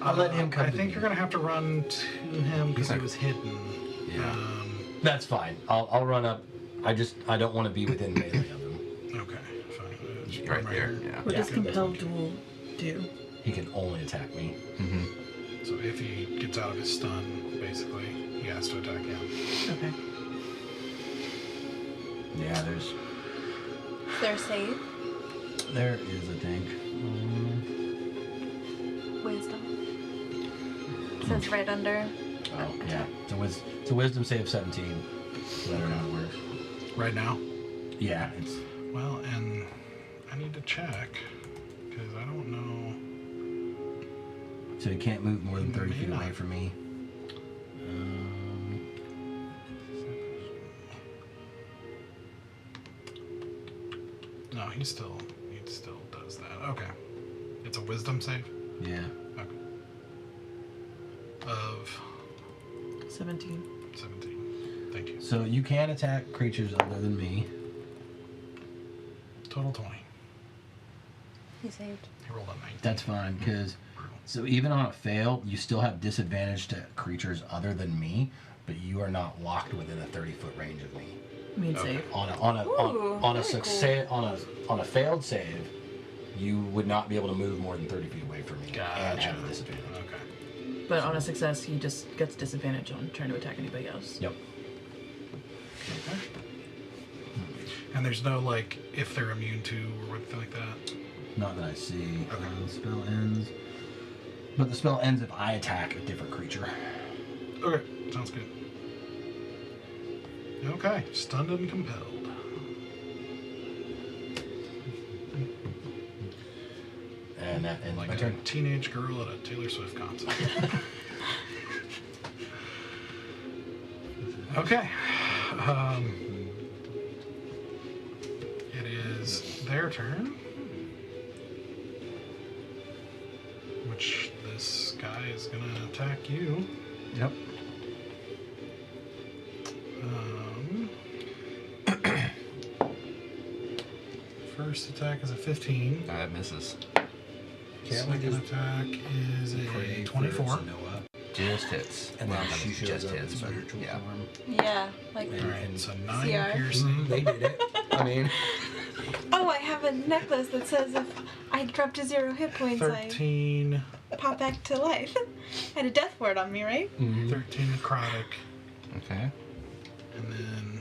I'll let him come. I think you're going to have to run to him because he Okay. was hidden. Yeah. That's fine. I'll run up. I don't want to be within melee of him. Okay. Fine. Just Right put him there. here. Yeah. What does Yeah. compel duel do? He can only attack me. Mm-hmm. So if he gets out of his stun, basically, he has to attack him. Okay. Yeah, Is there a save? there is a tank. Wisdom. It says right under. Oh yeah, it's a wisdom save 17. So I don't know how it works. Right now? Yeah, it's Well, and I need to check because I don't know. so he can't move more than 30 May feet away not. from me. No, he still does that. Okay. It's a wisdom save? Yeah. Okay. Of 17. 17. Thank you. So you can attack creatures other than me. Total 20. He saved. He rolled a 19. That's fine, because so even on a fail, you still have disadvantage to creatures other than me, but you are not locked within a 30-foot range of me. I mean, Okay. save. On a very success on a failed save, you would not be able to move more than 30 feet away from me and Gotcha. have a disadvantage. Okay. But on a success, he just gets disadvantage on trying to attack anybody else. Yep. Okay. And there's no, like, if they're immune to or anything like that? Not that I see. Okay. The spell ends. But the spell ends if I attack a different creature. Okay. Sounds good. Okay. Stunned and compelled. And that ends Like my a turn. teenage girl at a Taylor Swift concert. Okay. It is their turn. Which this guy is going to attack you. Yep. First attack is a 15. That misses. Second attack is a 24. Just hits. And Well, then not she shows just up in hits, but spiritual yeah. form. Yeah, like. Alright, so 9 CR. piercing. They did it. I mean, Oh, I have a necklace that says if I drop to 0 hit points, 13. I pop back to life. I had a death ward on me, right? 13 necrotic. Okay. And then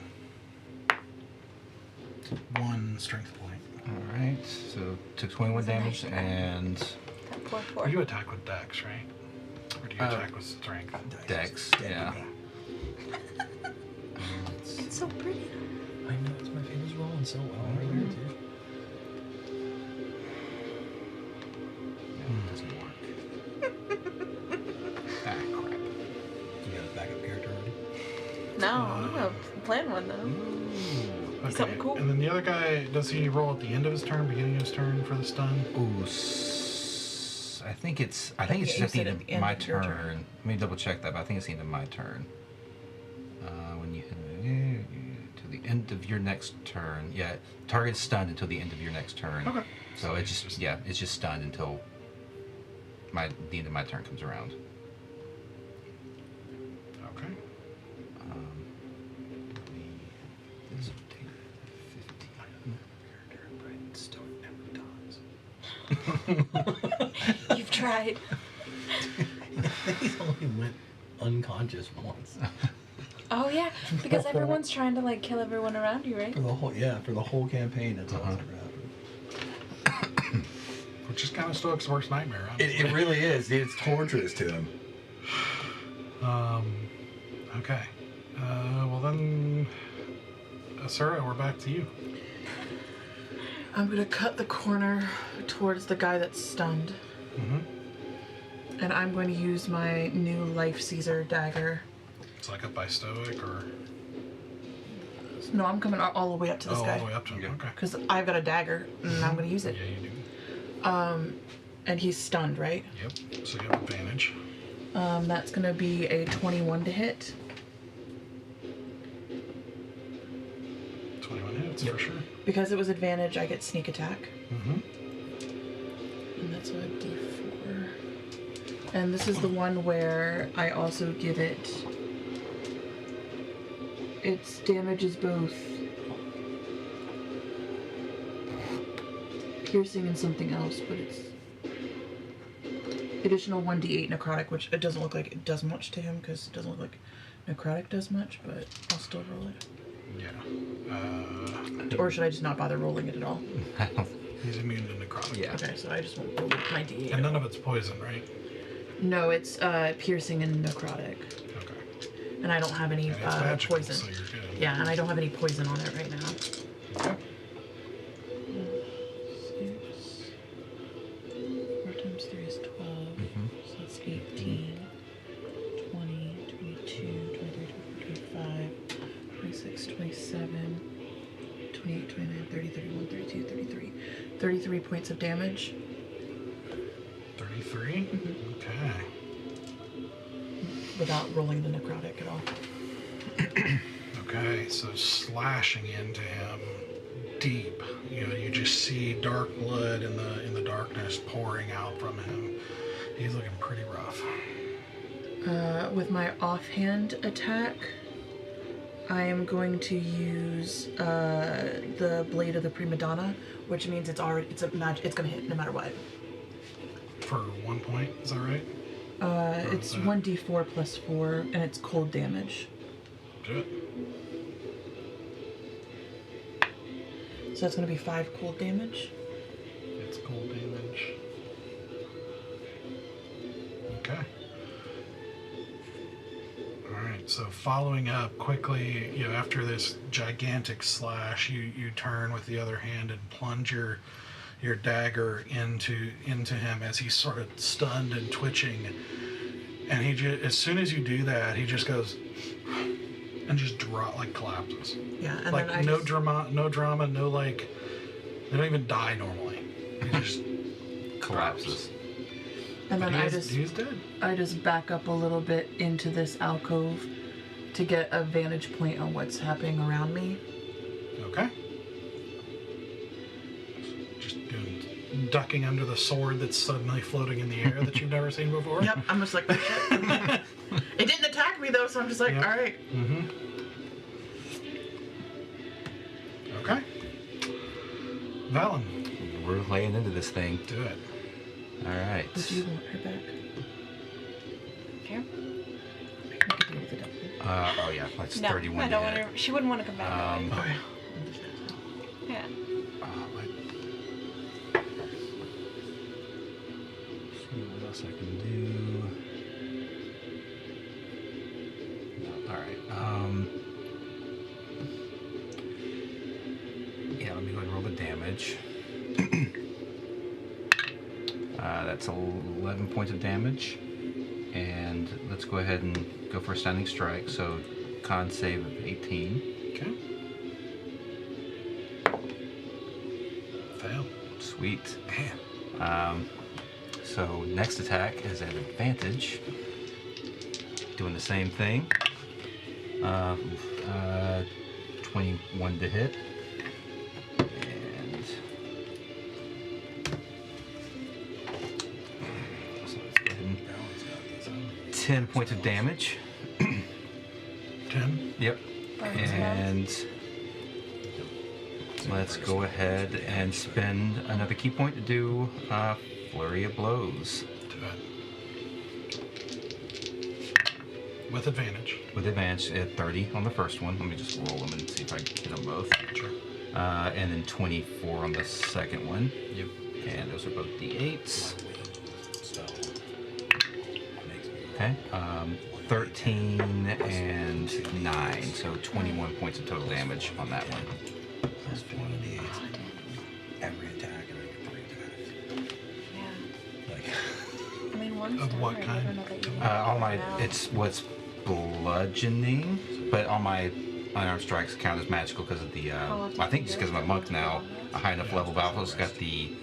1 strength point. All right. So took 21 damage and That poor four. You attack with dex, right? Or do you attack with strength? Dex. Yeah. It's so pretty. I know it's my favorite rolling so well earlier too. No, it doesn't work. Ah, crap. You got a backup character already? No, I'm gonna plan one though. Okay. Something cool. And then the other guy, does he roll at the end of his turn, beginning of his turn for the stun? Ooh, I think it's Yeah, just you at the said end at of the end my of your turn. turn. Let me double check that, but I think it's the end of my turn. When you to the end of your next turn. Yeah, target's stunned until the end of your next turn. Okay. So it's just stunned until the end of my turn comes around. Okay. This is 15. You've tried. He only went unconscious once. Oh yeah, because everyone's trying to like kill everyone around you, right? For the whole campaign, that's all that's ever happened. Which is kind of Stoic's worst nightmare, huh? It really is. It's torturous to him. Okay. Well then, Asura, we're back to you. I'm going to cut the corner towards the guy that's stunned. Mm-hmm. And I'm going to use my new Life Caesar dagger. It's like up by Stoic, or... No, I'm coming all the way up to this guy. all the way up to him. Okay. Because I've got a dagger, and I'm going to use it. Yeah, you do. And he's stunned, right? Yep. So you have advantage. That's going to be a 21 to hit. 21 hits, for sure. Because it was advantage, I get sneak attack. Mm-hmm. And that's a d4. And this is the one where I also give it... Its damage is both piercing and something else, but it's additional 1d8 necrotic, which it doesn't look like it does much to him because it doesn't look like necrotic does much, but I'll still roll it. Yeah. Or should I just not bother rolling it at all? He's immune to necrotic. Yeah. Okay, so I just won't roll my d8. And none of it's poison, right? No, it's piercing and necrotic. Okay. And I don't have any And it's magical, poison. so you're good. Yeah, and I don't have any poison on it right now. Okay. 6. 4 times 3 is 12. So that's 18. 20, 22, 23, 24, 25, 26, 27, 28, 29, 30, 31, 32, 33. 33 points of damage. 33? Okay. Without rolling the necrotic at all. Okay, so slashing into him deep. You know, you just see dark blood in the darkness pouring out from him. He's looking pretty rough. With my offhand attack, I am going to use the Blade of the Prima Donna, which means it's gonna hit no matter what. For 1 point, is that right? It's 1d4 plus 4, and it's cold damage. Do it. So that's gonna be 5 cold damage. It's cold damage. Okay. Alright, so following up quickly, you know, after this gigantic slash, you turn with the other hand and plunge your dagger into him as he's sort of stunned and twitching. And as soon as you do that, he just goes and just collapses. Yeah, and Like then I no just, drama, no like, they don't even die normally. He just Collapses. and then he's dead. I just back up a little bit into this alcove to get a vantage point on what's happening around me. Okay. Just ducking under the sword that's suddenly floating in the air that you've never seen before. Yep, I'm just like, oh, shit. It didn't attack me though, so I'm just like, Yep. all right. Mm-hmm. Okay. Valen, We're laying into this thing. do it. All right. Would you want her back? Here? We can deal with it up. Oh yeah, that's No, 31 I to don't want hit. her. She wouldn't want to come back. Okay. Yeah. See what else I can do. No, all right. Yeah, let me go ahead and roll the damage. That's 11 points of damage, and let's go ahead and go for a stunning strike. So, con save of 18. Okay. Fail. Sweet. Man. So next attack is at advantage. Doing the same thing. 21 to hit. And so let's go ahead and 10 points of damage. 10. Yep. Burns And let's go ahead and spend another key point to do Flurry of Blows. Do it. With advantage. With advantage at 30 on the first one. Let me just roll them and see if I can hit them both. Sure. And then 24 on the second one. Yep. And those are both D8s. So Okay. 13 and 9. So 21 points of total damage on that one. every attack and I get 3 attacks. Yeah. Like, I mean, one's Of done, what right? kind? I don't know that you All my know. it's what's bludgeoning, but all my unarmed strikes count as magical because of the. How often I think do just you because I'm a go monk to now, the a high enough level, but I've also got the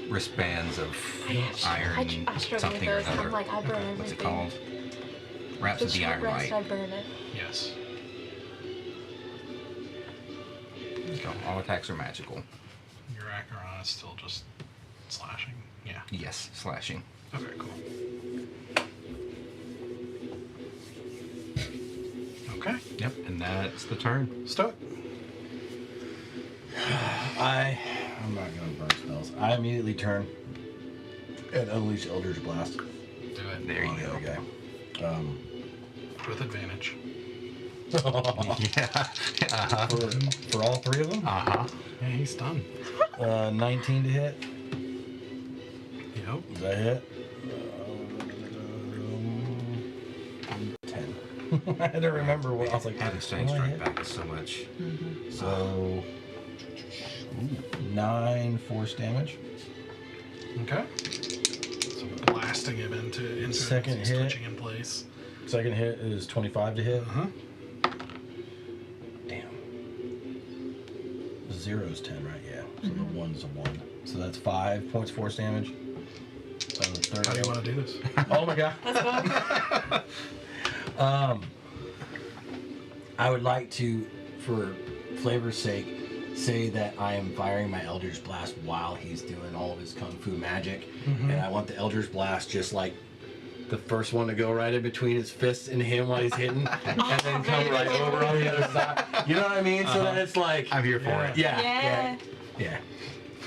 wristbands of iron I struggle something or with those. another. I'm like, I burn everything. What's it called? Wraps of The the short Iron rest, Light. I burn it. Yes. So all attacks are magical. Your Acheron is still just slashing. Yeah. Yes, slashing. Okay, cool. Okay. Yep, and that's the turn. Stoic. I'm not gonna burn spells. I immediately turn and unleash Eldritch Blast. Do it. There you on go. the guy. With advantage. Yeah. Uh-huh. For all 3 of them? Uh-huh. Yeah, he's done. 19 to hit. Yep. Does that hit? 10. I had to remember what I was like. Having Stunning what did I Strike hit? back is so much. So 9 force damage. Okay. So blasting him into Second it as he's hit. twitching in place. Second hit is 25 to hit. Uh-huh. Damn. 0's 10, right? Yeah. So the 1's a 1. So that's 5 points force damage. Third How do you want to do this? Oh my god. Let's go. I would like to, for flavor's sake, say that I am firing my Eldritch Blast while he's doing all of his Kung Fu magic. And I want the Eldritch Blast just like the first one to go right in between his fists and him while he's hitting, and then come right over on the other side. You know what I mean? So that it's like, I'm here for it. yeah.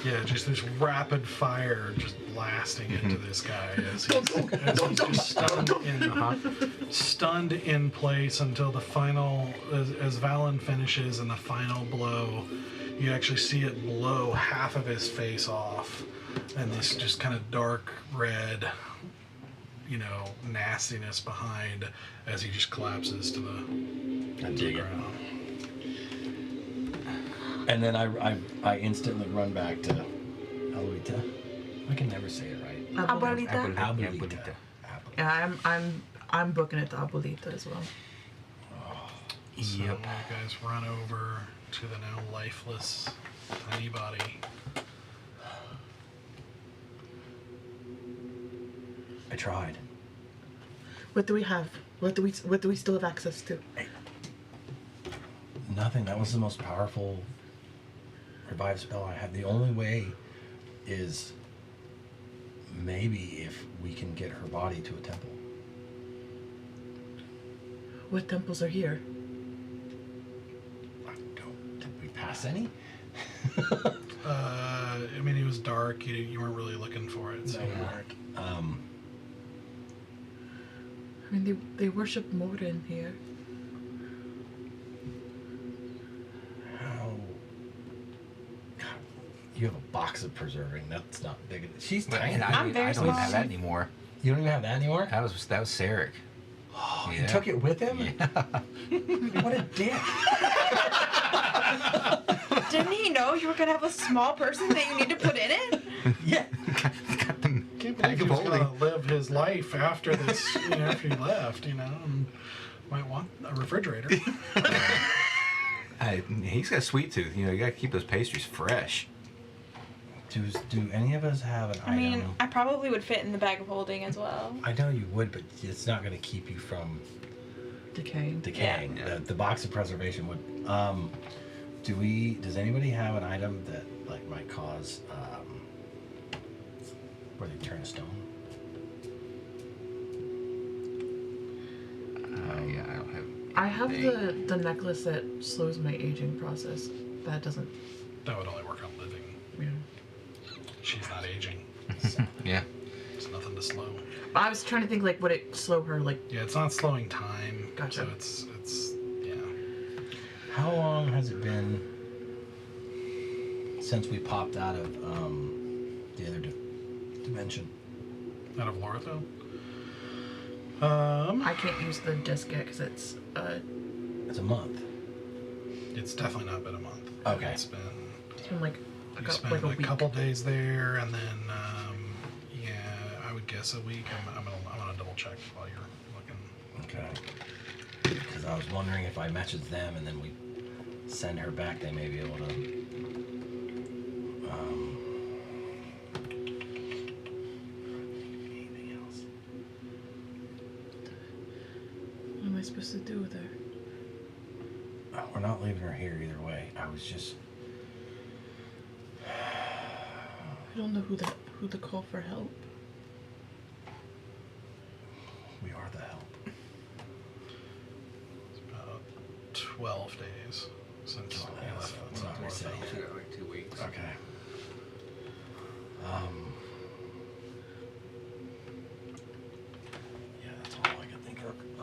Yeah, just this rapid fire just blasting into this guy as he's just stunned in place until the final, as Valen finishes and the final blow, you actually see it blow half of his face off, and this just kind of dark red, nastiness behind as he just collapses to the ground. And then I instantly run back to Abuelita. I can never say it right. Abuelita. Abuelita. Yeah, I'm booking it to Abuelita as well. So Yep. you guys run over to the now lifeless tiny body. I tried. What do we have? What do we still have access to? Nothing. That was the most powerful revive spell I have. The only way is maybe if we can get her body to a temple. What temples are here? Did we pass any? I mean, it was dark. You weren't really looking for it. So. I mean, they worship Morin here. How? God, you have a box of preserving. That's not big. She's tiny. And I'm I very don't even have small. that anymore. You don't even have that anymore? That was Sarek. Oh, Yeah. he took it with him? Yeah. What a dick. Didn't he know you were gonna have a small person that you need to put in it? Yeah. Got them Can't bag believe of he was gonna holding. live his life after this, after he left, and might want a refrigerator. He's got a sweet tooth. You gotta keep those pastries fresh. Do any of us have an I mean, item? I probably would fit in the bag of holding as well. I know you would, but it's not going to keep you from Decaying. decaying. Yeah. The box of preservation would. Does anybody have an item that might cause where they turn to stone? Yeah, I don't have. I have anything. the necklace that slows my aging process. That doesn't. That would only work on living. Yeah. She's not aging. Yeah. There's nothing to slow. I was trying to think would it slow her Yeah, it's not slowing time. Gotcha. So it's yeah. How long has it been since we popped out of the other dimension? Out of Lorathil. I can't use the disc yet because it's It's a month. It's definitely not been a month. Okay. It's been In like You a spend like a a week. couple days there, and then yeah, I would guess a week. I'm gonna double check while you're looking. Okay. Because I was wondering if I message them and then we send her back, they may be able to. Anything else? What am I supposed to do with her? We're not leaving her here either way. I was just. I don't know who to call for help. We are the help. It's about 12 days since you left. That's not what I said. We got like 2 weeks. Okay. Yeah, that's all I can think of. I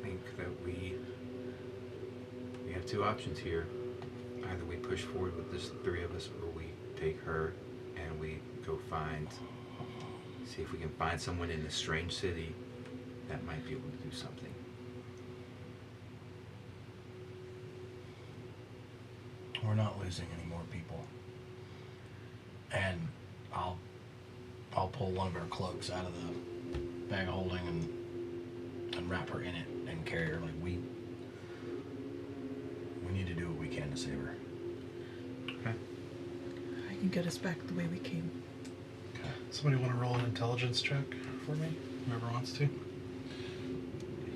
think that we have two options here. Either we push forward with this three of us, or we take her and we go see if we can find someone in this strange city that might be able to do something. We're not losing any more people. And I'll pull one of her cloaks out of the bag of holding and wrap her in it and carry her. Like we need to do what we can to save her. Okay. I can get us back the way we came. Okay. Somebody want to roll an intelligence check for me? Whoever wants to.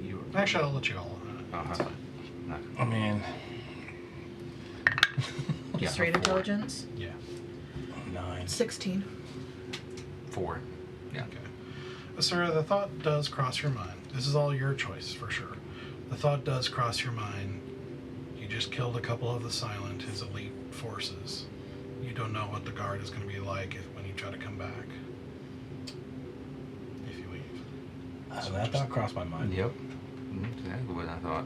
You Actually, I'll let you all. That's fine. Not, I mean, yeah, Straight 4. intelligence. Yeah. 9. 16. 4. Yeah. Okay. Sir, the thought does cross your mind. This is all your choice, for sure. The thought does cross your mind. You just killed a couple of the Silent, his elite forces. You don't know what the guard is going to be like when you try to come back. If you leave. So that just- thought crossed my mind. Yep. Exactly what I thought.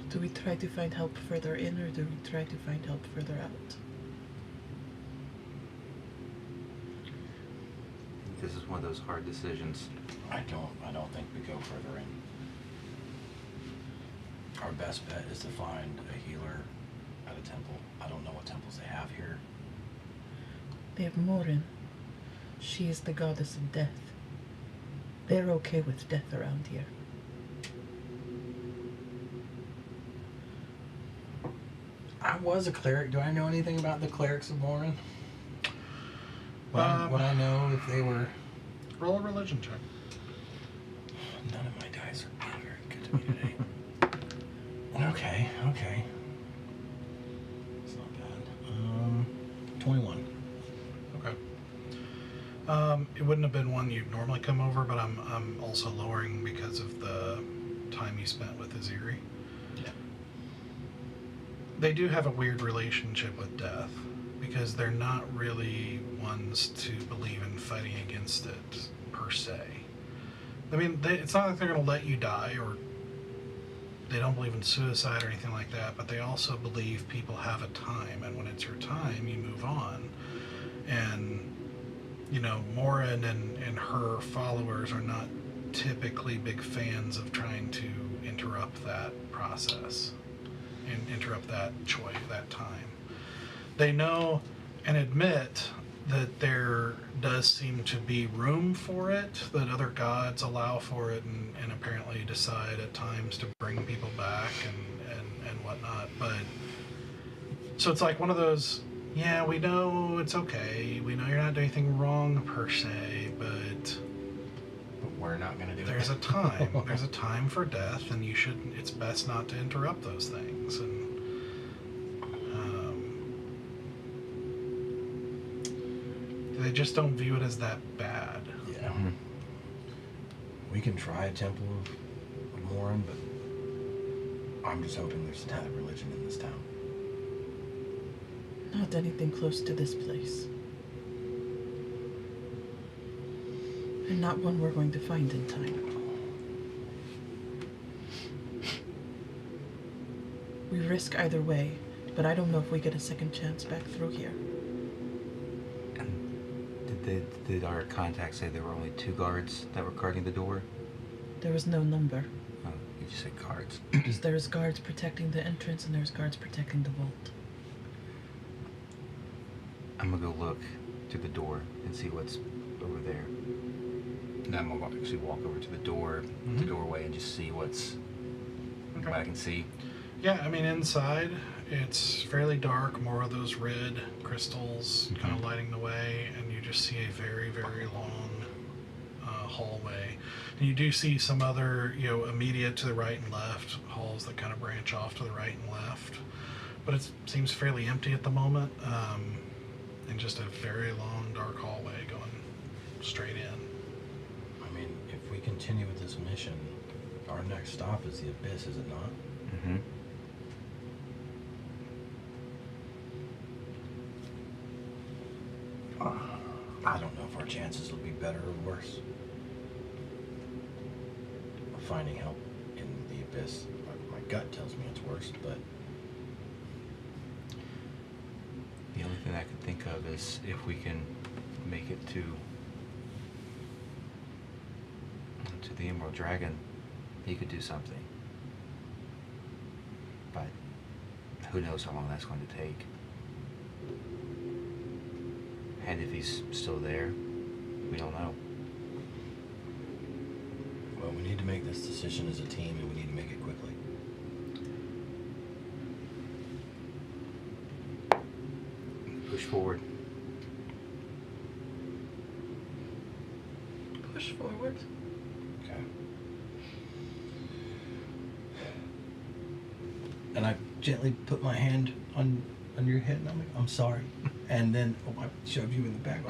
Do we try to find help further in, or do we try to find help further out? This is one of those hard decisions. I don't think we go further in. Our best bet is to find a healer at a temple. I don't know what temples they have here. They have Morin. She is the goddess of death. They're okay with death around here. I was a cleric. Do I know anything about the clerics of Morin? Would I know if they were... Roll a religion check. None of my dice are being very good to me today. Okay. It's not bad. 21. Okay. It wouldn't have been one you'd normally come over, but I'm also lowering because of the time you spent with Aziri. Yeah. They do have a weird relationship with death because they're not really ones to believe in fighting against it per se. I mean, it's not like they're going to let you die, or they don't believe in suicide or anything like that, but they also believe people have a time, and when it's your time, you move on. And, you know, Morin and her followers are not typically big fans of trying to interrupt that process and interrupt that choice, that time. They know and admit that there does seem to be room for it, that other gods allow for it and apparently decide at times to bring people back and whatnot. But so it's like one of those, yeah, we know it's okay, we know you're not doing anything wrong per se, but We're not going to do there's it. a time. There's a time for death, and it's best not to interrupt those things. And they just don't view it as that bad. Yeah. We can try a temple of Morin, but I'm just hoping there's another religion in this town. Not anything close to this place. And not one we're going to find in time. We risk either way, but I don't know if we get a second chance back through here. And did Did our contact say there were only 2 guards that were guarding the door? There was no number. Oh, you just said guards. There's guards protecting the entrance and there's guards protecting the vault. I'm gonna go look through the door and see what's over there. And I'm gonna actually walk over to the door, the doorway, and just see what I can see. Yeah, I mean, inside it's fairly dark, more of those red crystals kind of lighting the way, and you just see a very, very long hallway. And you do see some other, immediate to the right and left halls that kind of branch off to the right and left. But it seems fairly empty at the moment, and just a very long, dark hallway going straight in. I mean, if we continue with this mission, our next stop is the Abyss, is it not? Mm-hmm. I don't know if our chances will be better or worse of finding help in the Abyss. My gut tells me it's worse, but The only thing I can think of is if we can make it to the Emerald Dragon, he could do something. But who knows how long that's going to take. And if he's still there, we don't know. well, we need to make this decision as a team, and we need to make it quickly. Push forward. Push forward. Okay. And I gently put my hand on your head, and I'm like, I'm sorry. And then I shove you in the back.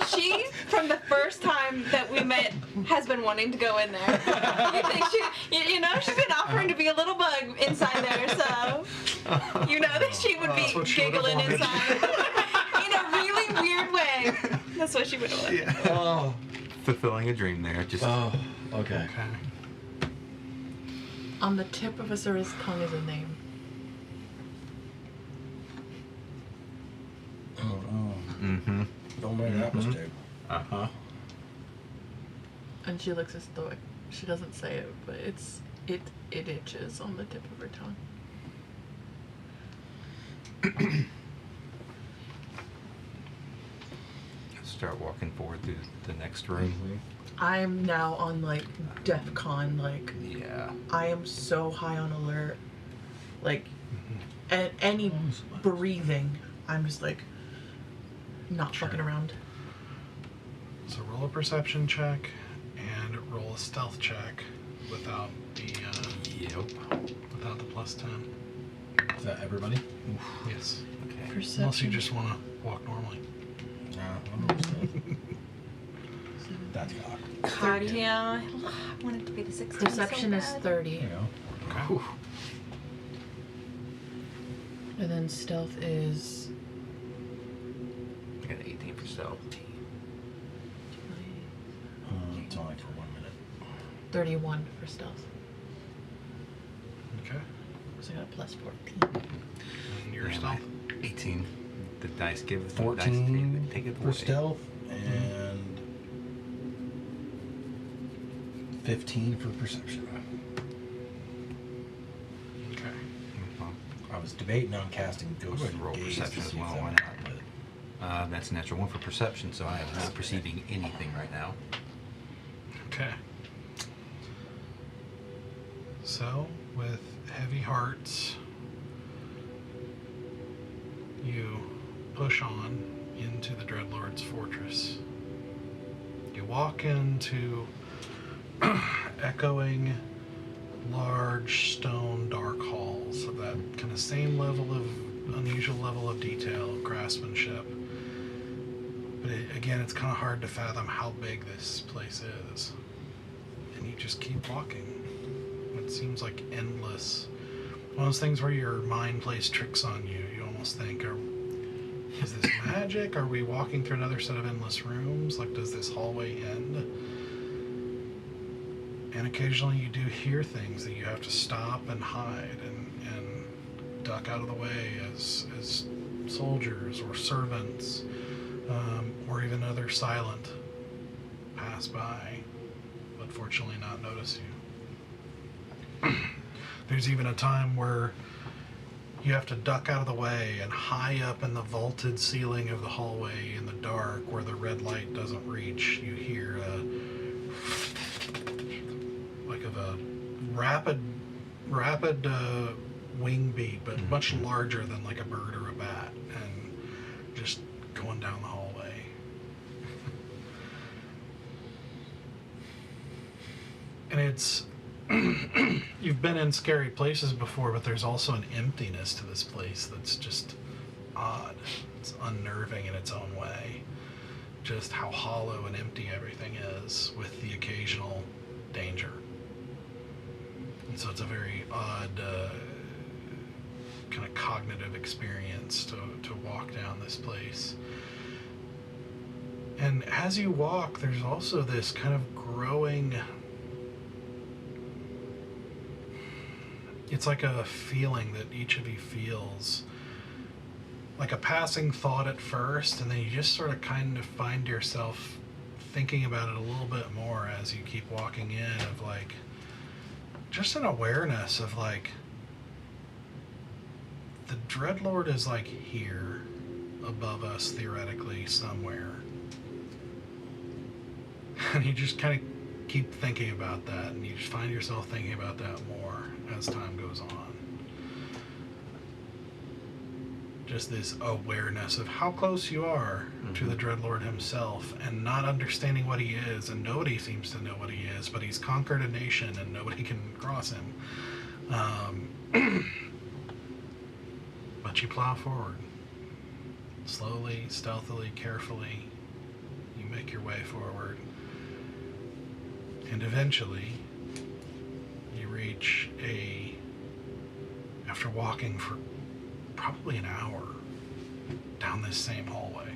She, from the first time that we met, has been wanting to go in there. You think she's been offering to be a little bug inside there, so you know that she would be what she would've giggling wanted. inside in a really weird way. That's what she would have wanted. Yeah. Oh. Fulfilling a dream there. Just Oh. Okay. Okay. On the tip of Asura's tongue is a name. Oh, no. Mm-hmm. Don't make that mistake. Uh-huh. And she looks as though she doesn't say it, but it itches on the tip of her tongue. Start walking forward through the next room. I'm now on like DEFCON, like Yeah. I am so high on alert. Like at any breathing, I'm just like not fucking around. So roll a perception check and roll a stealth check without the without the +10. Is that everybody? Yes. Okay. Unless you Perception. just want to walk normally. No, I'm not still. That's cocked. God, yeah. I want it to be the 16. Perception so is bad. 30, You know. Okay. and then stealth is I got an 18 for stealth. It's only for 1 minute. 31 for stealth. Okay. So I got a +14. And your Yeah, stealth. my 18. The dice give the dice 14 take it for away. stealth and 15 for perception. Okay. Well, I was debating on casting I'll Ghost go ahead and roll Gaze perception to as see if well. that Why would not? help, but That's a natural 1 for perception, so I am not perceiving anything right now. Okay. So, with heavy hearts, you push on into the Dreadlord's fortress. You walk into echoing, large stone dark halls of that kind of same level of unusual level of detail, craftsmanship. But again, it's kind of hard to fathom how big this place is. And you just keep walking. It seems like endless. One of those things where your mind plays tricks on you. You almost think, is this magic? Are we walking through another set of endless rooms? Like, does this hallway end? And occasionally you do hear things that you have to stop and hide and duck out of the way as soldiers or servants or even other silent pass by, but fortunately not notice you. There's even a time where you have to duck out of the way, and high up in the vaulted ceiling of the hallway in the dark where the red light doesn't reach, you hear like of a rapid wing beat, but much larger than like a bird or a bat, and just going down the hallway. And it's you've been in scary places before, but there's also an emptiness to this place that's just odd. It's unnerving in its own way. Just how hollow and empty everything is, with the occasional danger. And so it's a very odd kind of cognitive experience to walk down this place. And as you walk, there's also this kind of growing... It's like a feeling that each of you feels, like a passing thought at first, and then you just sort of kind of find yourself thinking about it a little bit more as you keep walking in, of like, just an awareness of like, the Dreadlord is like here, above us theoretically somewhere. And you just kind of keep thinking about that, and you just find yourself thinking about that more as time goes on. Just this awareness of how close you are to the Dreadlord himself, and not understanding what he is, and nobody seems to know what he is, but he's conquered a nation and nobody can cross him. But you plow forward. Slowly, stealthily, carefully, you make your way forward. And eventually, you reach after walking for probably an hour down this same hallway,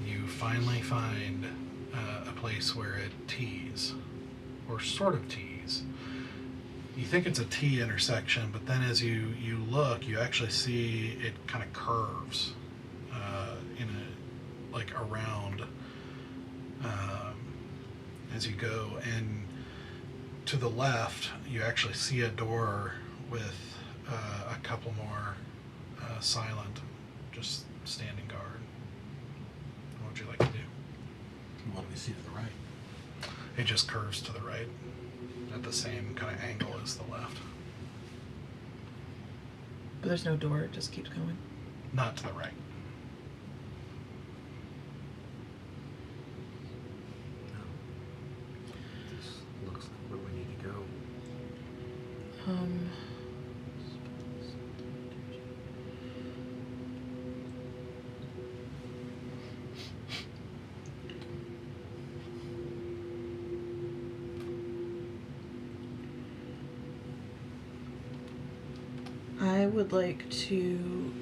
you finally find a place where it tees, or sort of tees. You think it's a T intersection, but then as you look, you actually see it kind of curves around as you go, and to the left you actually see a door with a couple more silent, just standing guard. What would you like to do? What do we see to the right? It just curves to the right at the same kind of angle as the left. But there's no door, it just keeps going. Not to the right. This looks like where we need to go. I would like to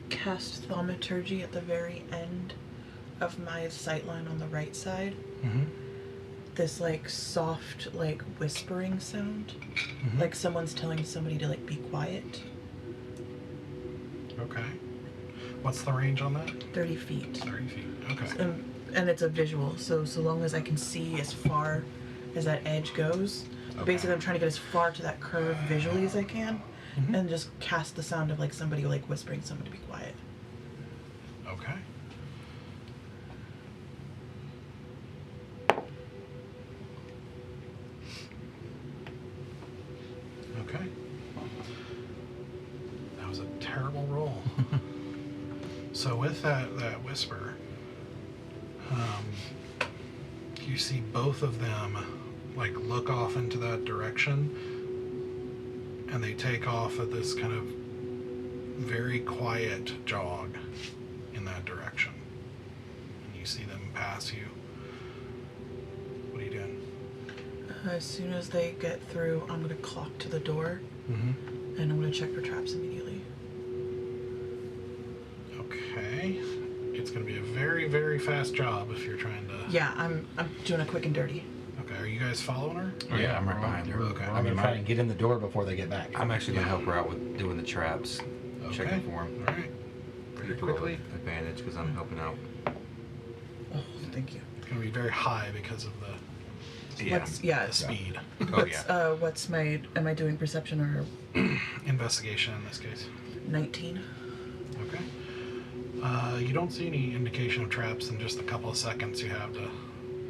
cast Thaumaturgy at the very end of my sightline on the right side. Mm-hmm. This like soft, like whispering sound, like someone's telling somebody to like be quiet. Okay. What's the range on that? 30 feet. 30 feet. Okay. And it's a visual, so long as I can see as far as that edge goes. Okay. Basically, I'm trying to get as far to that curve visually as I can, and just cast the sound of like somebody like whispering someone to be quiet. Okay. Okay. That was a terrible roll. So with that whisper, you see both of them like look off into that direction, and they take off at this kind of very quiet jog in that direction. And you see them pass you. What are you doing? As soon as they get through, I'm gonna clock to the door, Mm-hmm. and I'm gonna check for traps immediately. Okay. It's going to be a very, very fast job if you're trying to... Yeah, I'm doing a quick and dirty. Okay, are you guys following her? Oh, yeah, I'm right behind her. Okay. I'm gonna try and get in the door before they get back. I'm actually going to help her out with doing the traps. checking for him. All right. Pretty quickly. Advantage because I'm helping out. Oh, thank you. It's going to be very high because of the What's speed. Oh yeah. What's my? Am I doing perception or Investigation in this case. 19? Okay. You don't see any indication of traps in just a couple of seconds you have to.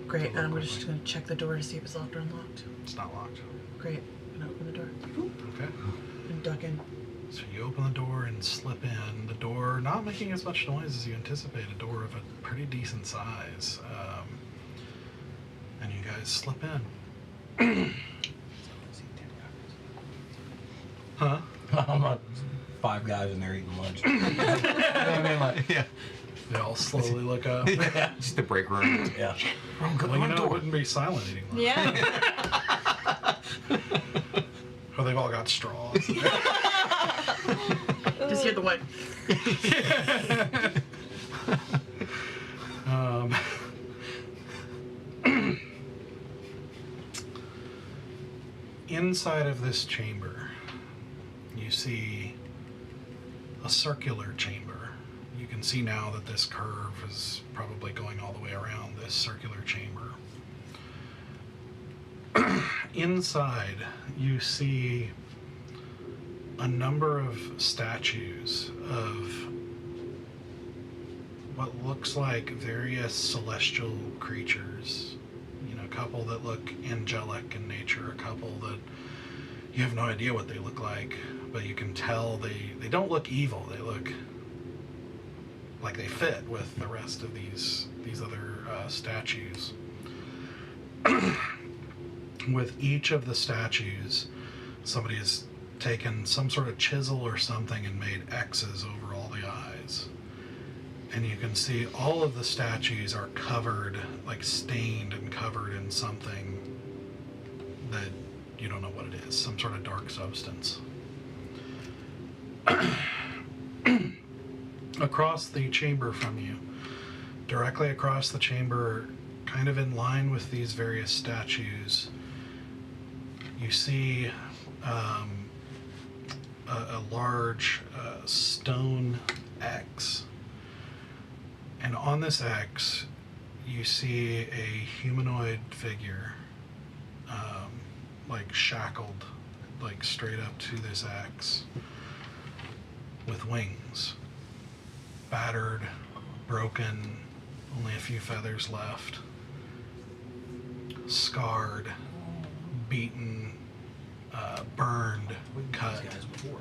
Great. Go We're quickly. just gonna check the door to see if it's locked or unlocked. It's not locked. Great. I'm gonna open the door Okay. and duck in. So you open the door and slip in. The door not making as much noise as you anticipate. A door of a pretty decent size. And you guys slip in. Huh? I'm not 5 guys in there eating lunch. You know what I mean? Like, Yeah. They all slowly look up. Yeah. Just the break room. yeah. Well, you know, it wouldn't be silent eating lunch. Yeah. Or they've all got straws. Just hear the one. Inside of this chamber, you see a circular chamber. You can see now that this curve is probably going all the way around this circular chamber. Inside, you see a number of statues of what looks like various celestial creatures. You know, a couple that look angelic in nature, a couple that you have no idea what they look like, but you can tell they don't look evil. They look like they fit with the rest of these other statues. With each of the statues, somebody has taken some sort of chisel or something and made X's over all the eyes. And you can see all of the statues are covered, like stained and covered in something that you don't know what it is, some sort of dark substance. Across the chamber from you, directly across the chamber, kind of in line with these various statues, you see a large stone X. And on this X, you see a humanoid figure, like shackled, like straight up to this X, with wings. Battered, broken, only a few feathers left. Scarred, beaten, burned, cut. These guys before.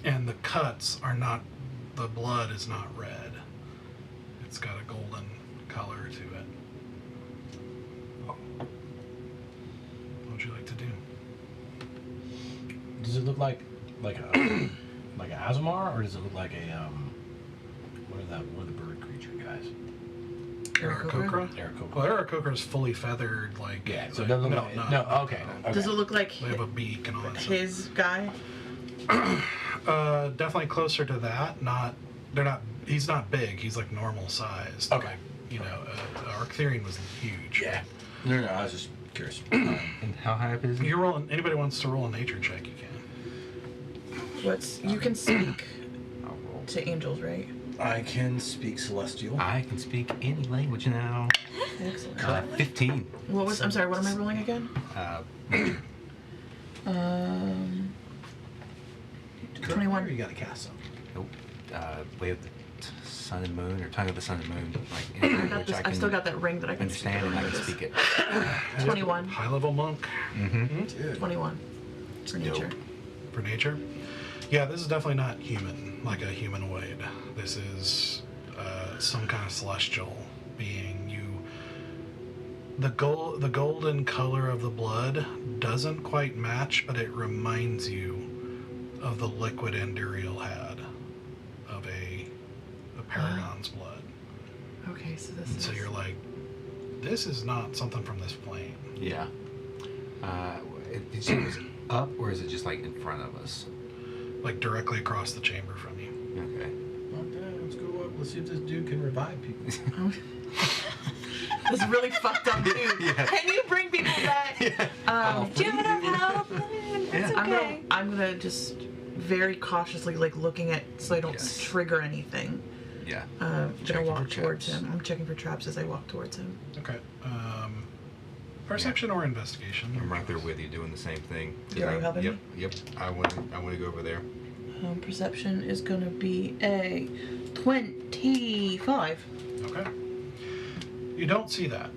And the cuts are not, the blood is not red. It's got a golden color to it. What would you like to do? Does it look like a like an Azamar, or does it look like a what are the bird creature guys? Aarakocra? Aarakocra. Well, Aarakocra is fully feathered, like... Yeah, so like, it doesn't look like, no, okay. Does it look like They have a beak and all that stuff. his guy? Definitely closer to that. He's not big. He's like normal sized. Okay. Like, you know, Arcthurian was huge. Yeah. No, I was just curious. And how high up is it? You're rolling, anybody wants to roll a nature check, you can. You can speak I'll roll. to angels, right? I can speak Celestial. I can speak any language now. Excellent. 15. I'm sorry, what am I rolling again? Um, 21. You got to cast some. Nope. Way of the sun and moon, or tongue of the sun and moon. Like I any got language this, I I've can still got that ring that I can speak. understand and I can speak it. 21. High level monk. Mm-hmm. 21 for Dope. nature. For nature? Yeah, this is definitely not human, like a humanoid. This is some kind of celestial being. The golden color of the blood doesn't quite match, but it reminds you of the liquid Anduriel had of a Paragon's blood. Okay, so this And is... so you're like, this is not something from this plane. Yeah. Did you say it was up, or is it just like in front of us? Like directly across the chamber from you. Okay. Okay, let's go up. Let's see if this dude can revive people. This is really fucked up, dude. Yeah. Can you bring people back? Do you have enough help? It's okay. I'm gonna just very cautiously, like looking at so I don't Yes. trigger anything. Yeah. Gonna Checking for walk towards traps. him. I'm checking for traps as I walk towards him. Okay. Perception or investigation? I'm right there with you doing the same thing. 'Cause Are you helping yep, me? Yep. I want to go over there. Perception is gonna be a 25. Okay. You don't see that.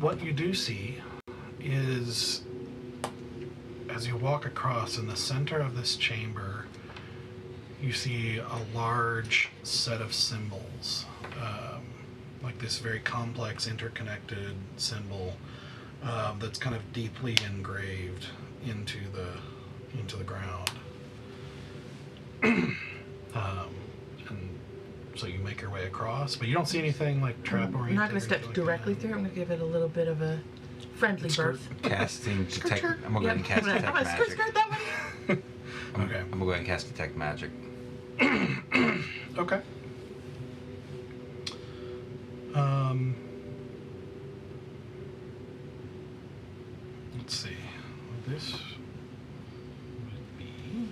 What you do see is, as you walk across in the center of this chamber, you see a large set of symbols, like this very complex, interconnected symbol that's kind of deeply engraved into the ground. And so you make your way across, but you don't see anything like trap oriented. I'm not gonna step like directly that. through. I'm gonna give it a little bit of a friendly Skirt. birth. Casting detect. Skirt. I'm gonna go ahead and cast I'm detect gonna skirt magic. that way. Okay. I'm gonna go ahead and cast detect magic. Okay. Let's see. This would be.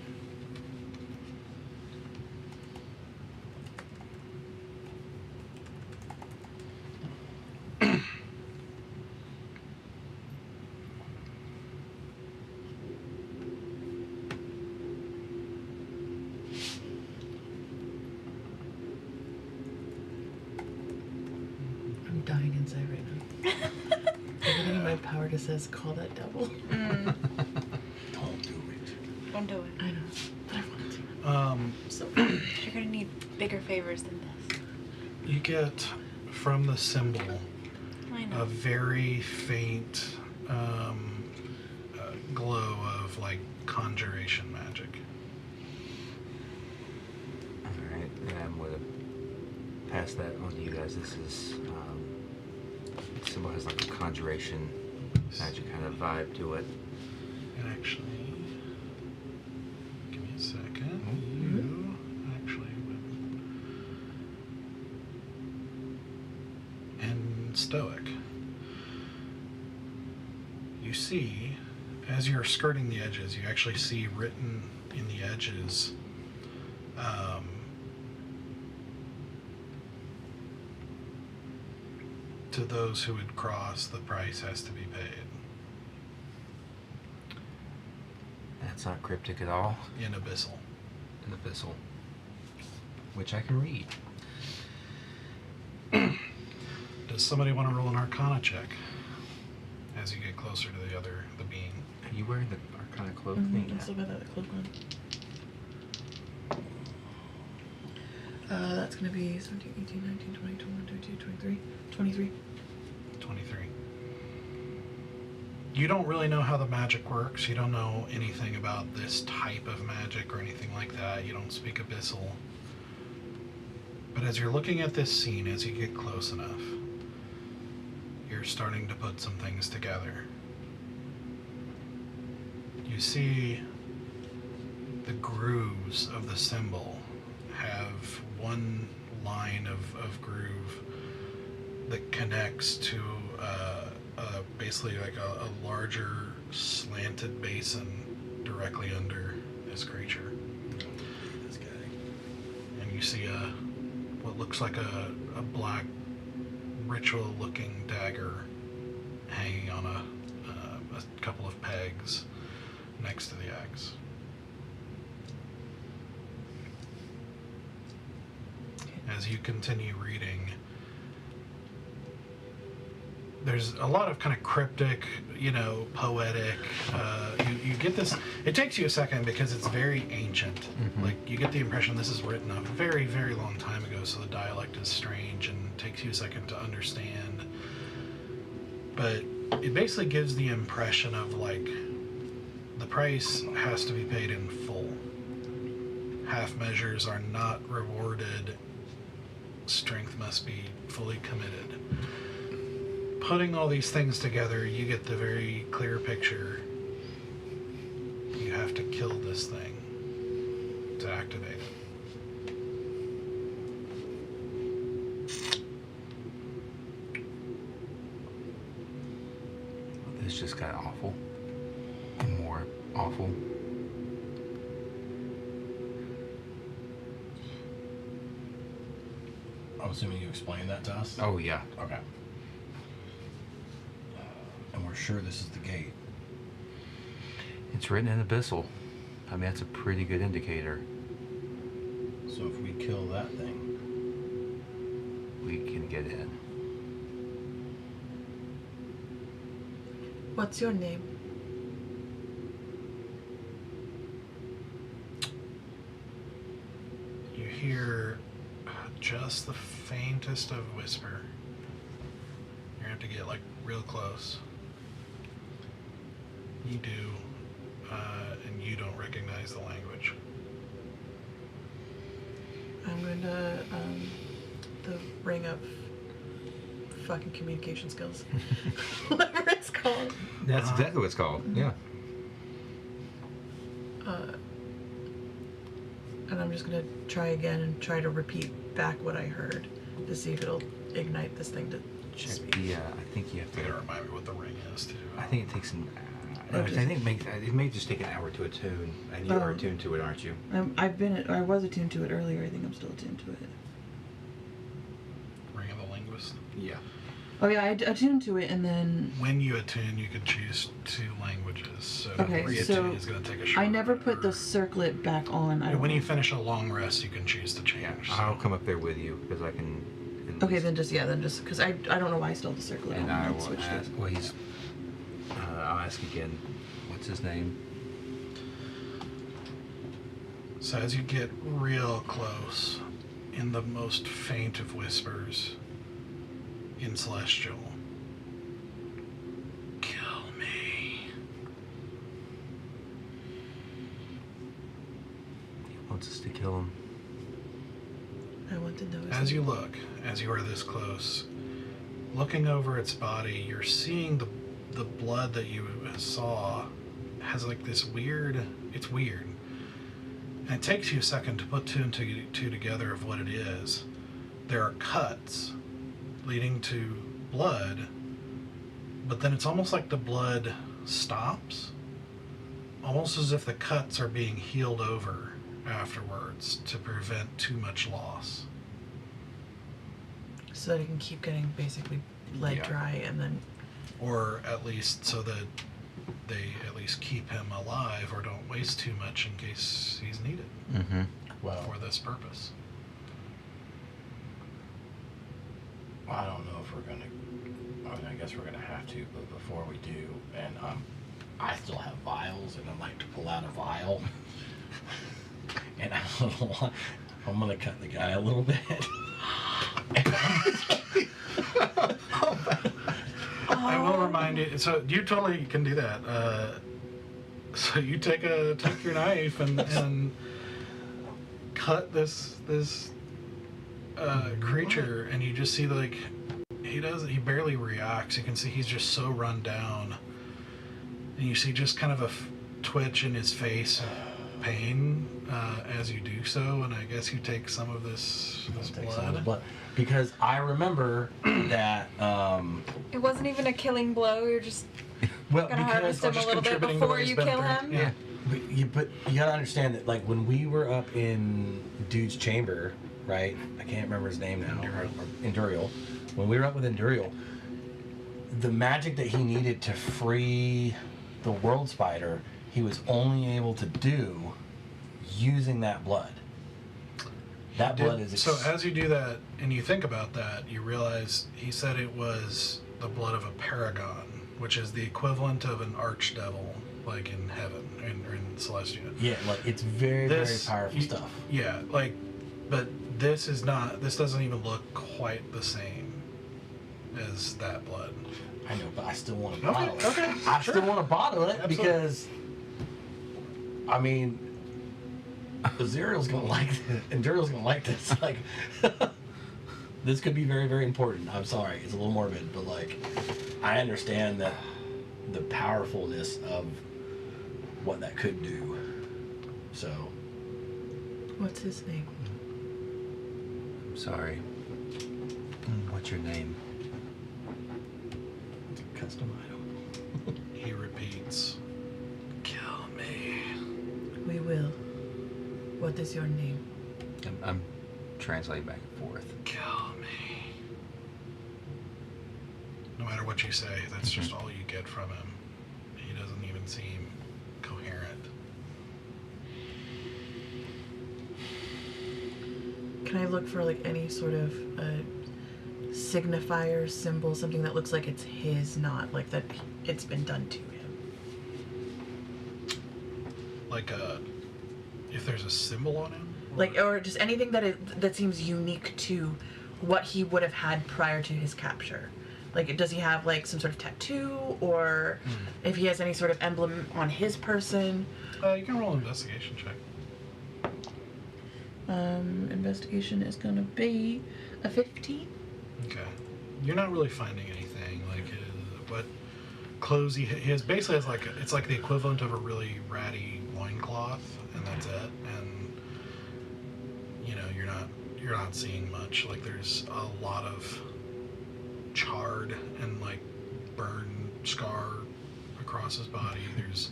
I'm dying inside right now. Everything in my power just says, call that devil. Don't do it. Don't do it. I know, but I wanted to. So You're gonna need bigger favors than this. You get from the symbol I know. a very faint glow of like conjuration magic. All right, and I'm gonna pass that on to you guys. This is the symbol has like a conjuration magic kind of vibe to it. And actually, give me a second. You actually would. And Stoic. You see, as you're skirting the edges, you actually see written in the edges to those who would cross, the price has to be paid. That's not cryptic at all. In Abyssal. An abyssal, which I can read. Does somebody want to roll an Arcana check as you get closer to the being? Are you wearing the Arcana cloak Mm-hmm. thing? Let's look at that close one. That's gonna be 17, 18, 19, 20, 21, 22, 23, 23. 23. You don't really know how the magic works. You don't know anything about this type of magic or anything like that. You don't speak Abyssal. But as you're looking at this scene, as you get close enough, you're starting to put some things together. You see the grooves of the symbol have one line of groove that connects to basically like a larger slanted basin directly under this creature. This guy. And you see what looks like a black ritual looking dagger hanging on a couple of pegs next to the axe. As you continue reading, there's a lot of kind of cryptic, poetic. You get this. It takes you a second because it's very ancient. Mm-hmm. Like you get the impression this is written a very, very long time ago, so the dialect is strange and takes you a second to understand. But it basically gives the impression of like the price has to be paid in full. Half measures are not rewarded. Strength must be fully committed. Putting all these things together, you get the very clear picture. You have to kill this thing to activate it. This just got awful. More awful. I'm assuming you explained that to us? Oh, yeah. Okay. And we're sure this is the gate. It's written in abyssal. I mean, that's a pretty good indicator. So if we kill that thing, We can get in. What's your name? You hear just the faintest of whisper. You're gonna have to get like real close. You do, and you don't recognize the language. I'm going to the ring of fucking communication skills, whatever it's called. That's exactly what it's called. Yeah. And I'm just gonna try again and try to repeat back what I heard to see if it'll ignite this thing to Check speak. the. I think you have You gotta to. remind me what the ring is too. I think it takes an. Oh, I just- think it may just take an hour to attune, and you are Oh. attuned to it, aren't you? I was attuned to it earlier. I think I'm still attuned to it. Ring of the linguist. Yeah. Oh yeah, I attuned to it and then When you attune, you can choose 2 languages. So Okay, reattune so is going to take a short. I never put the circlet back on. I When don't- you finish a long rest, you can choose to change. I'll come up there with you because I can. at Okay, least- then just because I don't know why I still have the circlet And on. I I'd will switched it. ask. Well, he's. I'll ask again. What's his name? So as you get real close, in the most faint of whispers, in Celestial, kill me. He wants us to kill him. I want to know. his As you name. look, as you are this close, looking over its body, you're seeing the blood that you saw has like this weird. It's weird, and it takes you a second to put two and two together of what it is. There are cuts leading to blood, but then it's almost like the blood stops, almost as if the cuts are being healed over afterwards to prevent too much loss. so that I can keep getting basically bled Yeah. dry and then. Or at least so that they at least keep him alive or don't waste too much in case he's needed Mm-hmm. well, for this purpose. I don't know if we're gonna. I mean, I guess we're gonna have to, but before we do, and I still have vials, and I'd like to pull out a vial, and I'm gonna cut the guy a little bit. I will remind you. So you totally can do that. So you take your knife and cut this creature, and you just see like he barely reacts. You can see he's just so run down, and you see just kind of a twitch in his face, pain as you do so. And I guess you take some of this Take some of the blood. blood. Because I remember that. It wasn't even a killing blow. You're just Well, gonna harvest him a just little bit contributing to before what he's you been kill through. him. Yeah. But you gotta understand that, like, when we were up in Dude's chamber, right? I can't remember his name now. Endurial. When we were up with Endurial, the magic that he needed to free the world spider, he was only able to do using that blood. That blood is. So as you do that and you think about that, you realize he said it was the blood of a paragon, which is the equivalent of an archdevil, like in heaven, in Celestia. Yeah, like, it's very, very powerful you- stuff. Yeah, like, but this is not. This doesn't even look quite the same as that blood. I know, but I still want to Okay, bottle it. okay, I sure. still want to bottle it Absolutely. because, I mean, Azirael's gonna like this. Endurial's gonna like this. Like, this could be very, very important. I'm sorry, it's a little morbid, but like, I understand that the powerfulness of what that could do. So, What's his name? I'm sorry. What's your name? it's a custom item. He repeats, "Kill me." We will. What is your name? I'm translate back and forth. Kill me. No matter what you say, that's just all you get from him. He doesn't even seem coherent. Can I look for like any sort of signifier, symbol, something that looks like it's his, not like that it's been done to him? Like if there's a symbol on him? Like, or just anything that seems unique to what he would have had prior to his capture. Like, does he have like some sort of tattoo, or if he has any sort of emblem on his person? You can roll an investigation check. Investigation is gonna be a 15. Okay. You're not really finding anything. Like, what clothes he has basically has like, it's like the equivalent of a really ratty loincloth, and that's it. And, you know, you're not seeing much. Like, there's a lot of charred and like burn scar across his body. There's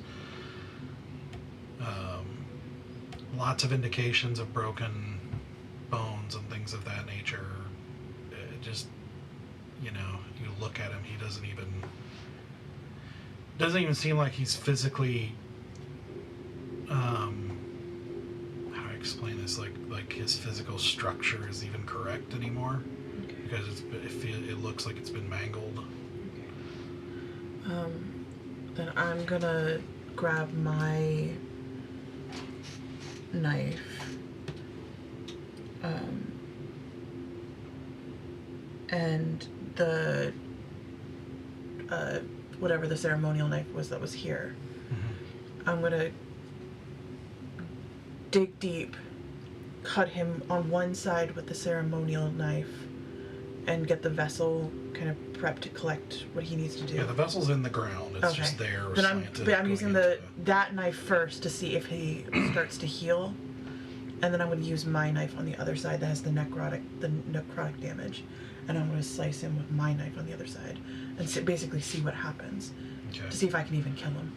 lots of indications of broken bones and things of that nature. It just, you know, you look at him, he doesn't even seem like he's physically, how do I explain this, like his physical structure is even correct anymore, because it looks like it's been mangled. Then I'm gonna grab my knife. And the whatever the ceremonial knife was that was here. I'm gonna dig deep, cut him on one side with the ceremonial knife, and get the vessel kind of prepped to collect what he needs to do. Yeah, the vessel's in the ground. It's just there. Then I'm using that knife first to see if he starts to heal, and then I'm going to use my knife on the other side that has the necrotic damage, and I'm going to slice him with my knife on the other side, and basically see what happens, to see if I can even kill him.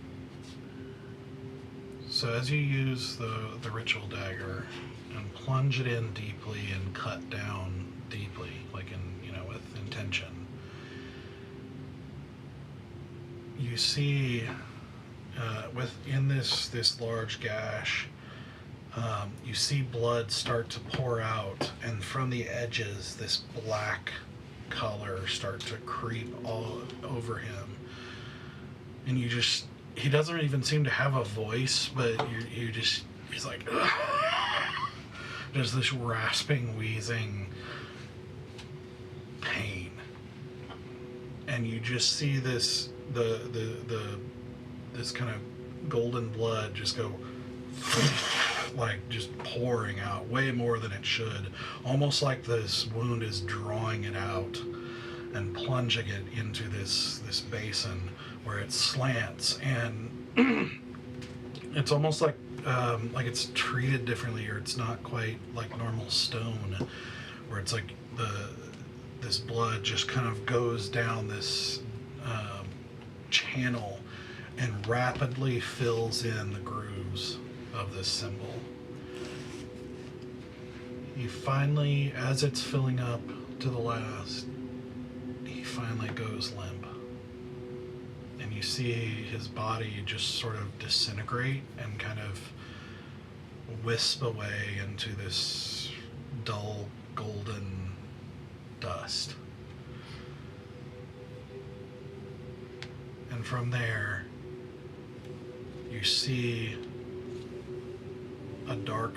So as you use the ritual dagger and plunge it in deeply and cut down deeply, like with intention, you see within this large gash, you see blood start to pour out, and from the edges this black color start to creep all over him, and he doesn't even seem to have a voice, but he's like there's this rasping, wheezing pain, and you just see this this kind of golden blood just go like just pouring out way more than it should, almost like this wound is drawing it out and plunging it into this basin where it slants, and it's almost like it's treated differently, or it's not quite like normal stone, where it's like this blood just kind of goes down this channel and rapidly fills in the grooves of this symbol. He finally, as it's filling up to the last, he finally goes limp. And you see his body just sort of disintegrate and kind of wisp away into this dull golden dust. And from there, you see a dark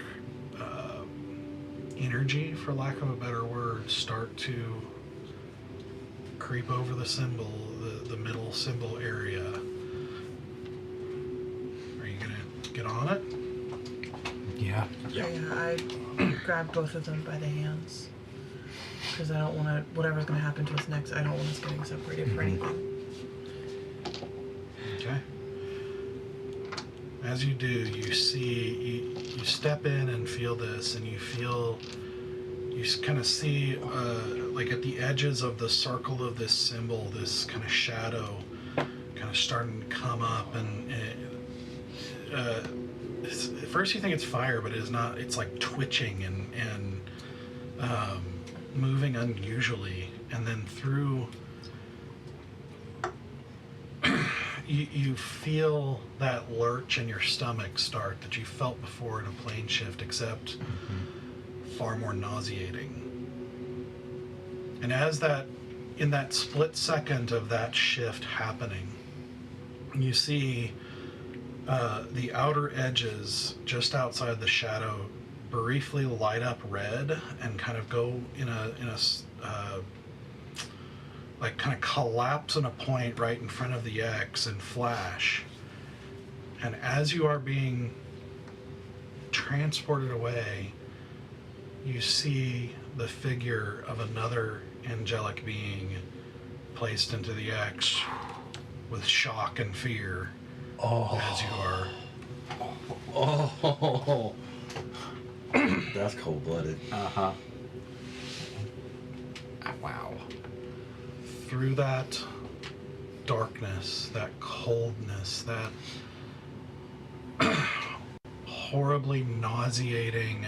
energy, for lack of a better word, start to creep over the symbol, the middle symbol area. Are you gonna get on it? Yeah. Yeah, I grab both of them by the hands, because I don't want to, whatever's going to happen to us next, I don't want us getting separated for anything. Okay. As you do, you see, you step in and feel this, and you kind of see, like at the edges of the circle of this symbol, this kind of shadow kind of starting to come up, and at first you think it's fire, but it is not. It's like twitching and moving unusually, and then through you feel that lurch in your stomach start that you felt before in a plane shift, except far more nauseating. And as that, in that split second of that shift happening, you see the outer edges just outside the shadow briefly light up red and kind of go in a like kind of collapse in a point right in front of the X and flash. And as you are being transported away, you see the figure of another angelic being placed into the X with shock and fear as you are. Oh, that's cold-blooded. Uh-huh. Wow. Through that darkness, that coldness, that horribly nauseating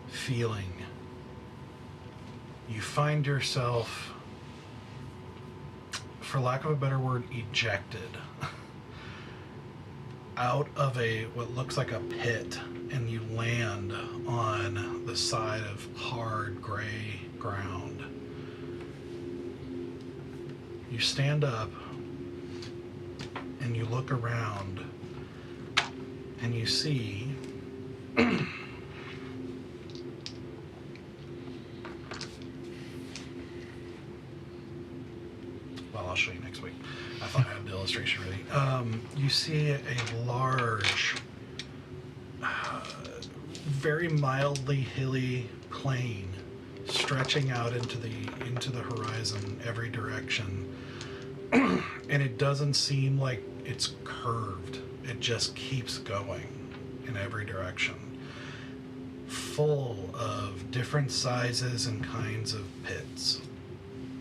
feeling, you find yourself, for lack of a better word, ejected out of what looks like a pit, and you land on the side of hard gray ground. You stand up and you look around and you see well, I'll show you next week. I thought I had the illustration ready. You see a large, very mildly hilly plain stretching out into the horizon every direction. And it doesn't seem like it's curved. It just keeps going in every direction. Full of different sizes and kinds of pits,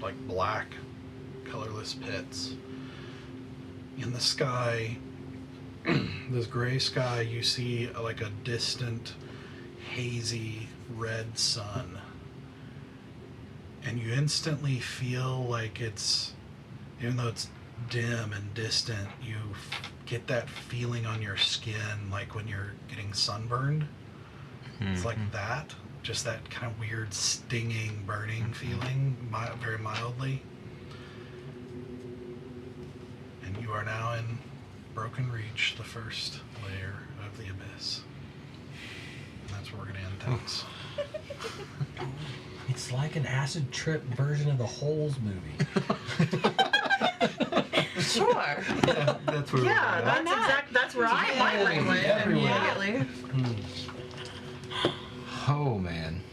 like black, colorless pits. In the sky, this gray sky, you see like a distant, hazy red sun. And you instantly feel like it's, even though it's dim and distant, you get that feeling on your skin like when you're getting sunburned. It's like that, just that kind of weird stinging, burning feeling, very mildly. And you are now in Broken Reach, the first layer of the abyss. And that's where we're going to end things. It's like an acid trip version of the Holes movie. Sure. Yeah, that's where That's where my brain went Everywhere. immediately. Oh man.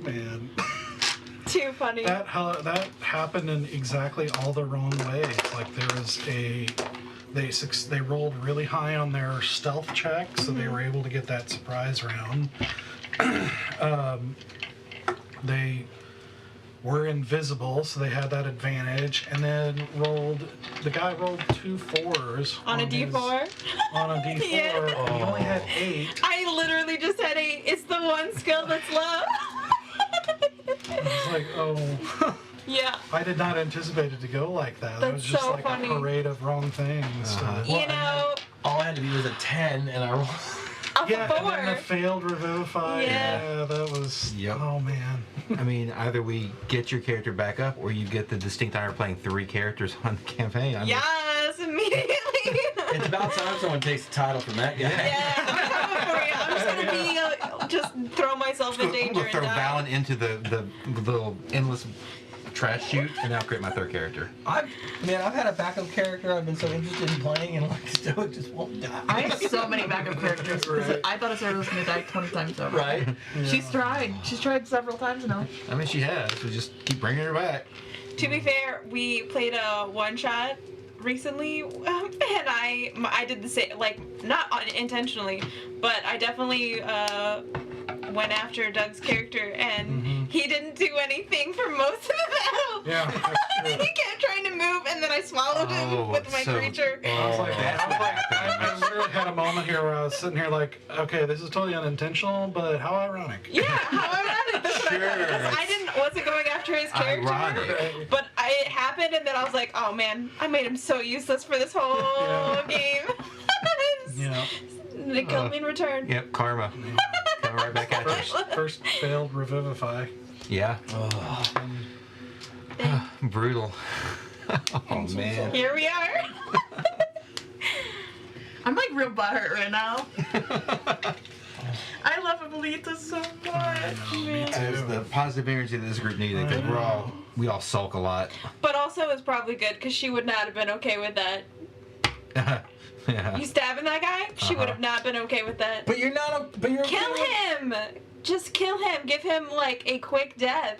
Man. Too funny. That happened in exactly all the wrong ways. Like there was they rolled really high on their stealth check, so they were able to get that surprise round. They were invisible, so they had that advantage, and then the guy rolled 2 4s on a D4. On a D4. Yeah. He only had 8. I literally just had 8. It's the one skill that's low. I was like, oh. Yeah. I did not anticipate it to go like that. It was That's just so like funny. a parade of wrong things. You know, All I had to be was a 10, and I rolled. a Yeah, 4. and then the failed revivify. Yeah. That was. Yep. Oh man. I mean, either we get your character back up, or you get the distinct honor of playing 3 characters on the campaign. I mean, Yes, immediately. It's about time someone takes the title from that guy. Yeah, I'm coming for you. I'm just gonna be just throw myself in danger We'll and throw die. Valen into the little endless trash chute, and now create my 3rd character. I've had a backup character I've been so interested in playing, and like Stoic just won't die. I have so many backup characters. Right. I thought Azura was going to die 20 times over. Right? She's tried. She's tried several times now. I mean, she has. We just keep bringing her back. To be fair, we played a one-shot recently, and I did the same, like, not intentionally, but I definitely went after Doug's character, and he didn't do anything for most of the battle. Yeah. He kept trying to move, and then I swallowed him with my creature. I was like, that's what happened. I'm really had a moment here where I was sitting here like, okay, this is totally unintentional, but how ironic. Yeah, how ironic. I wasn't going after his character, Ironic. but it happened, and then I was like, oh man, I made him so useless for this whole game. Yeah. It killed me in return. Yep, karma. Coming right back at you. First failed revivify. Yeah. Then Brutal. Oh, man. here we are. I'm like real butthurt right now. I love Abuelita so much. Me As too. the positive energy that this group needed, because we all sulk a lot. But also, it's probably good because she would not have been okay with that. Yeah. You stabbing that guy? She would have not been okay with that. But you're not. But you're. Kill him! Just kill him. Give him like a quick death.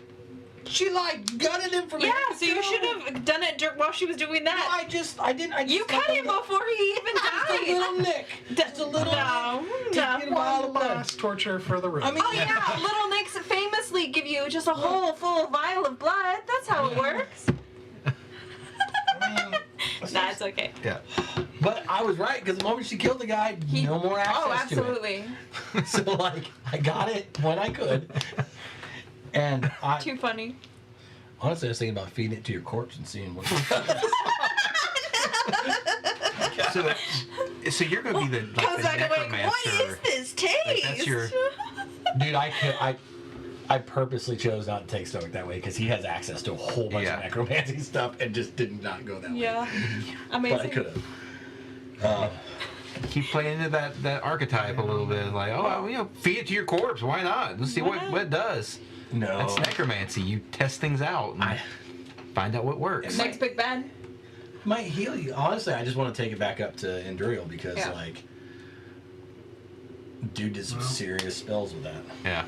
She like gutted him from. Yeah, so you should have done it while she was doing that. I didn't. You cut him before he even Just a died. little nick. Just a little. No, Get a no. vial of blood. Last torture for the room. I mean, Oh yeah, Little Nicks famously give you just a whole full vial of blood. That's how it works. I mean, Nah, it's okay. Yeah. but I was right because the moment she killed the guy, no more access Oh, to absolutely. it. So like, I got it when I could, and I Too funny. honestly I was thinking about feeding it to your corpse and seeing what. So you're gonna be the like Comes the back and like, necromancer. what is this taste? Like, that's your- Dude, I purposely chose not to take Stoic that way because he has access to a whole bunch Yeah. of necromancy stuff and just did not go that way. Yeah. But I Amazing. could have. Keep playing into that archetype a little bit. Like, oh, well, feed it to your corpse. Why not? Let's see Why what not? it does. No. That's necromancy. You test things out and find out what works. Next big bad. Might heal you. Honestly, I just want to take it back up to Endurial because, Yeah. like, dude did some serious spells with that. Yeah.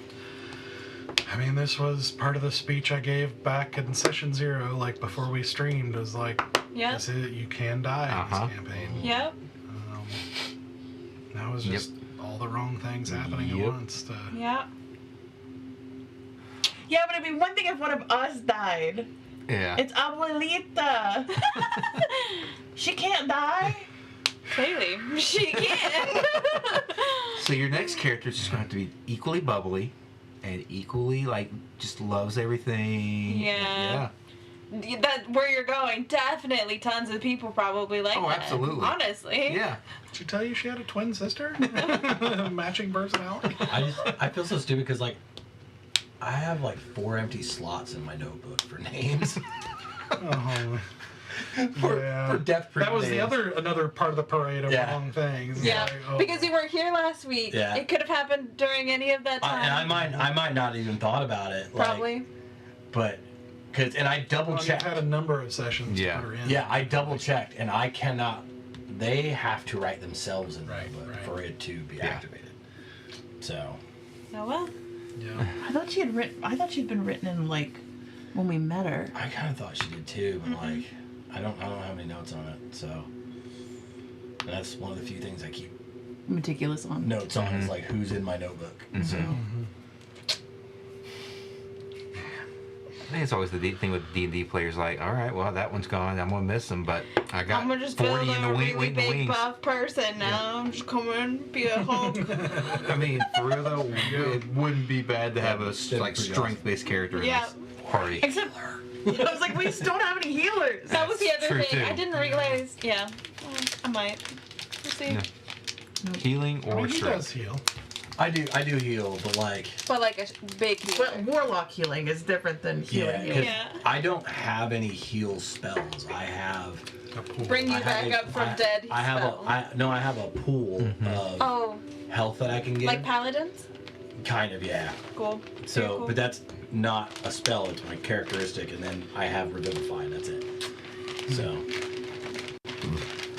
I mean, this was part of the speech I gave back in session 0, like before we streamed. Was like, Yep. this is, you can die in Uh-huh. this campaign. Yep. That was just all the wrong things happening Yep. at once. To, Yep. Yeah, but it'd be one thing if one of us died. Yeah. It's Abuelita. She can't die. Clearly, she can. So your next character is just gonna have to be equally bubbly and equally like just loves everything. Yeah. That where you're going, definitely tons of people probably like Oh, that. absolutely. Honestly. Yeah. did she tell you she had a twin sister? Matching personality? I feel so stupid because, like, I have, like, 4 empty slots in my notebook for names. Oh. for death That was names. another part of the parade of Yeah. wrong things. Yeah, Like, oh. because you weren't here last week. Yeah. It could have happened during any of that time. And I might not even thought about it. Like, Probably. but, and I double Well, you've checked. had a number of sessions Yeah. to put her in. Yeah, I double checked, and I cannot. They have to write themselves in Right, the book right. for it to be Yeah. activated. So, Oh well. Yeah. I thought she'd been written in like when we met her. I kind of thought she did too, but like, I don't have any notes on it. So, that's one of the few things I keep Meticulous on. notes on is like who's in my notebook. So, I think it's always the thing with D&D players. Like, all right, well that one's gone. I'm gonna miss them, but I got I'm gonna just 40 build in a the really wing, the big wings. buff person now. I'm just coming, be a Hulk. I mean, for real though, it wouldn't be bad to have a That'd be like pretty strength-based character in Yeah. this party. Except I was like, we just don't have any healers. That was the other True, thing. too. I didn't realize. Yeah. I might. We'll see. Yeah. Healing I or mean, he does strength. heal. I do heal, but like, But like a big healer. But warlock healing is different than healing. yeah, healing. 'cause Yeah. I don't have any heal spells. I have. A pool. Bring you I back have up from dead I have spell. I have a pool of Oh, health that I can get. like paladins? Kind of, yeah. Cool. So, Very cool. but that's not a spell. It's my characteristic, and then I have Revivify, and that's it. So,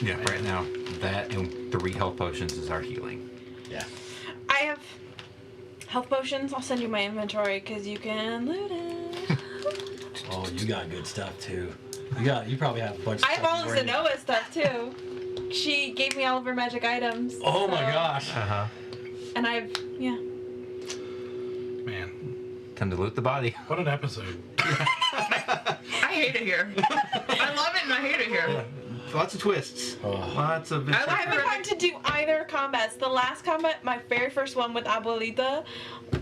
Yeah, right now that and 3 health potions is our healing. yeah. I have health potions. I'll send you my inventory because you can loot it. Oh, you got good stuff too. You probably have a bunch. Of I have stuff all of already. Zenoa's stuff too. She gave me all of her magic items. Oh my so- gosh. Uh-huh. And yeah. Man, Time to loot the body. what an episode. I hate it here. I love it and I hate it here. Lots of twists. Oh. Lots of. I haven't gotten to do either combats. The last combat, my very first one with Abuelita,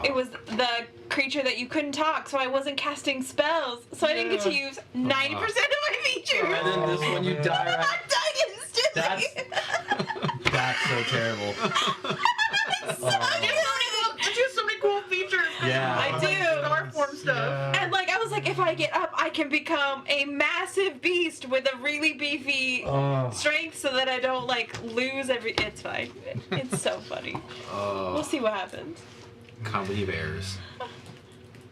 it was the creature that you couldn't talk, so I wasn't casting spells, so I didn't get to use 90% of my features. And then this one you die I right. died instantly. That's so terrible. It has so many cool features. Yeah. I do. Star form stuff. And like I was like, if I get up, I can become a massive beast with a really beefy strength, so that I don't like lose every. It's fine. It's so funny. We'll see what happens Comedy of errors.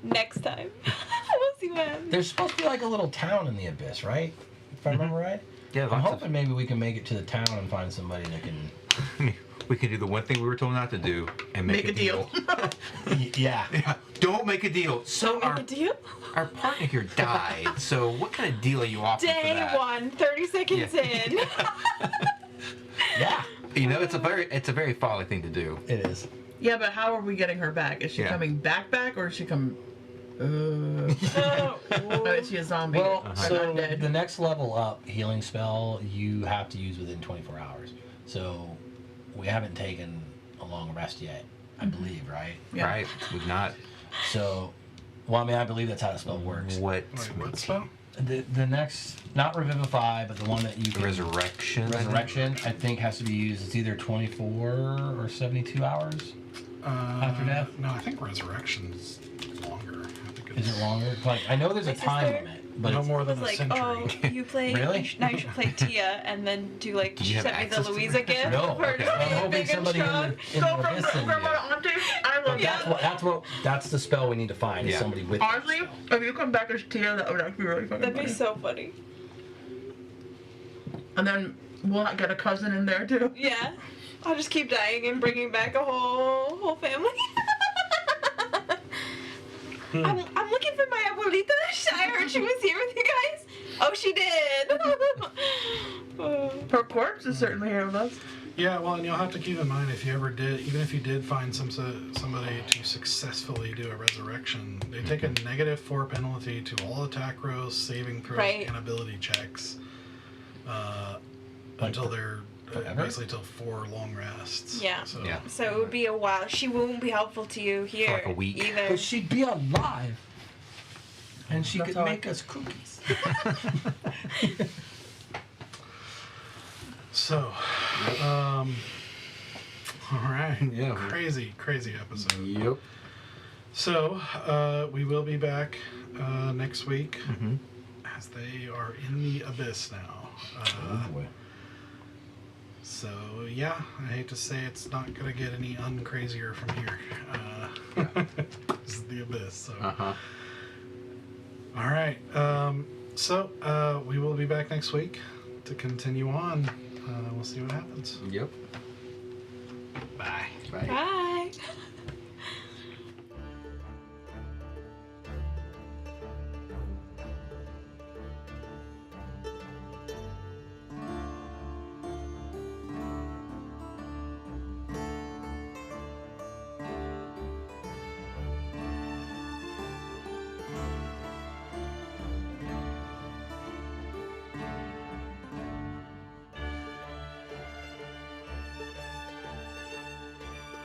next time. We'll see what happens. There's supposed to be like a little town in the abyss, right? If I remember right. Yeah, I'm lots hoping maybe we can make it to the town and find somebody that can. We can do the one thing we were told not to do and make a deal. Yeah. Yeah, don't make a deal. So Make our, a deal? our partner here died. So what kind of deal are you offering for Day that? 1, 30 seconds in. Yeah. You know, it's a very folly thing to do. It is. Yeah, but how are we getting her back? Is she Yeah. coming back, or is she coming? Oh, Is she a zombie? Well, An so undead? the next level up healing spell you have to use within 24 hours. So we haven't taken a long rest yet, I believe, right? Yeah. Right? We've not. So, well, I mean, I believe that's how the spell works. What? Wait, what spell? The next, not revivify, but the one that you can. Resurrection. Resurrection, I think, has to be used. It's either 24 or 72 hours. After death? No, I think resurrection's longer. I think Is it longer? Like, I know there's a My time sister- limit, but no it's, more I than was a like, century. oh, you play. Really? Now you should play Tia, and then do like. Did She you have sent me the access to Louisa her? gift no. for Okay. just I'm being hoping big and somebody in strong. the So from abyss and from yeah. Auntie, I love Yeah. That's the spell we need to find. Is Yeah. somebody with. that Honestly, spell. if you come back as Tia, that would actually be really fucking That'd be funny. so funny. And then we'll get a cousin in there too. Yeah, I'll just keep dying and bringing back a whole family. I'm looking for my abuelita. I heard she was here with you guys. Oh, she did. Her corpse is certainly here with us. Yeah, well, and you'll have to keep in mind if you ever did, even if you did find somebody to successfully do a resurrection, they take a -4 penalty to all attack rolls, saving throws, Right. and ability checks until they're forever? basically till 4 long rests. Yeah. So, Yeah. So it would be a while. She won't be helpful to you here like a week. either. But she'd be alive, and she That's could how make us cookies. So, all right. Yeah. Crazy episode. Yep. So, we will be back next week Mm-hmm. as they are in the abyss now. So, yeah, I hate to say it's not going to get any uncrazier from here. This is the abyss. So, Uh-huh. all right. So, we will be back next week to continue on. We'll see what happens. Yep. Bye. Bye.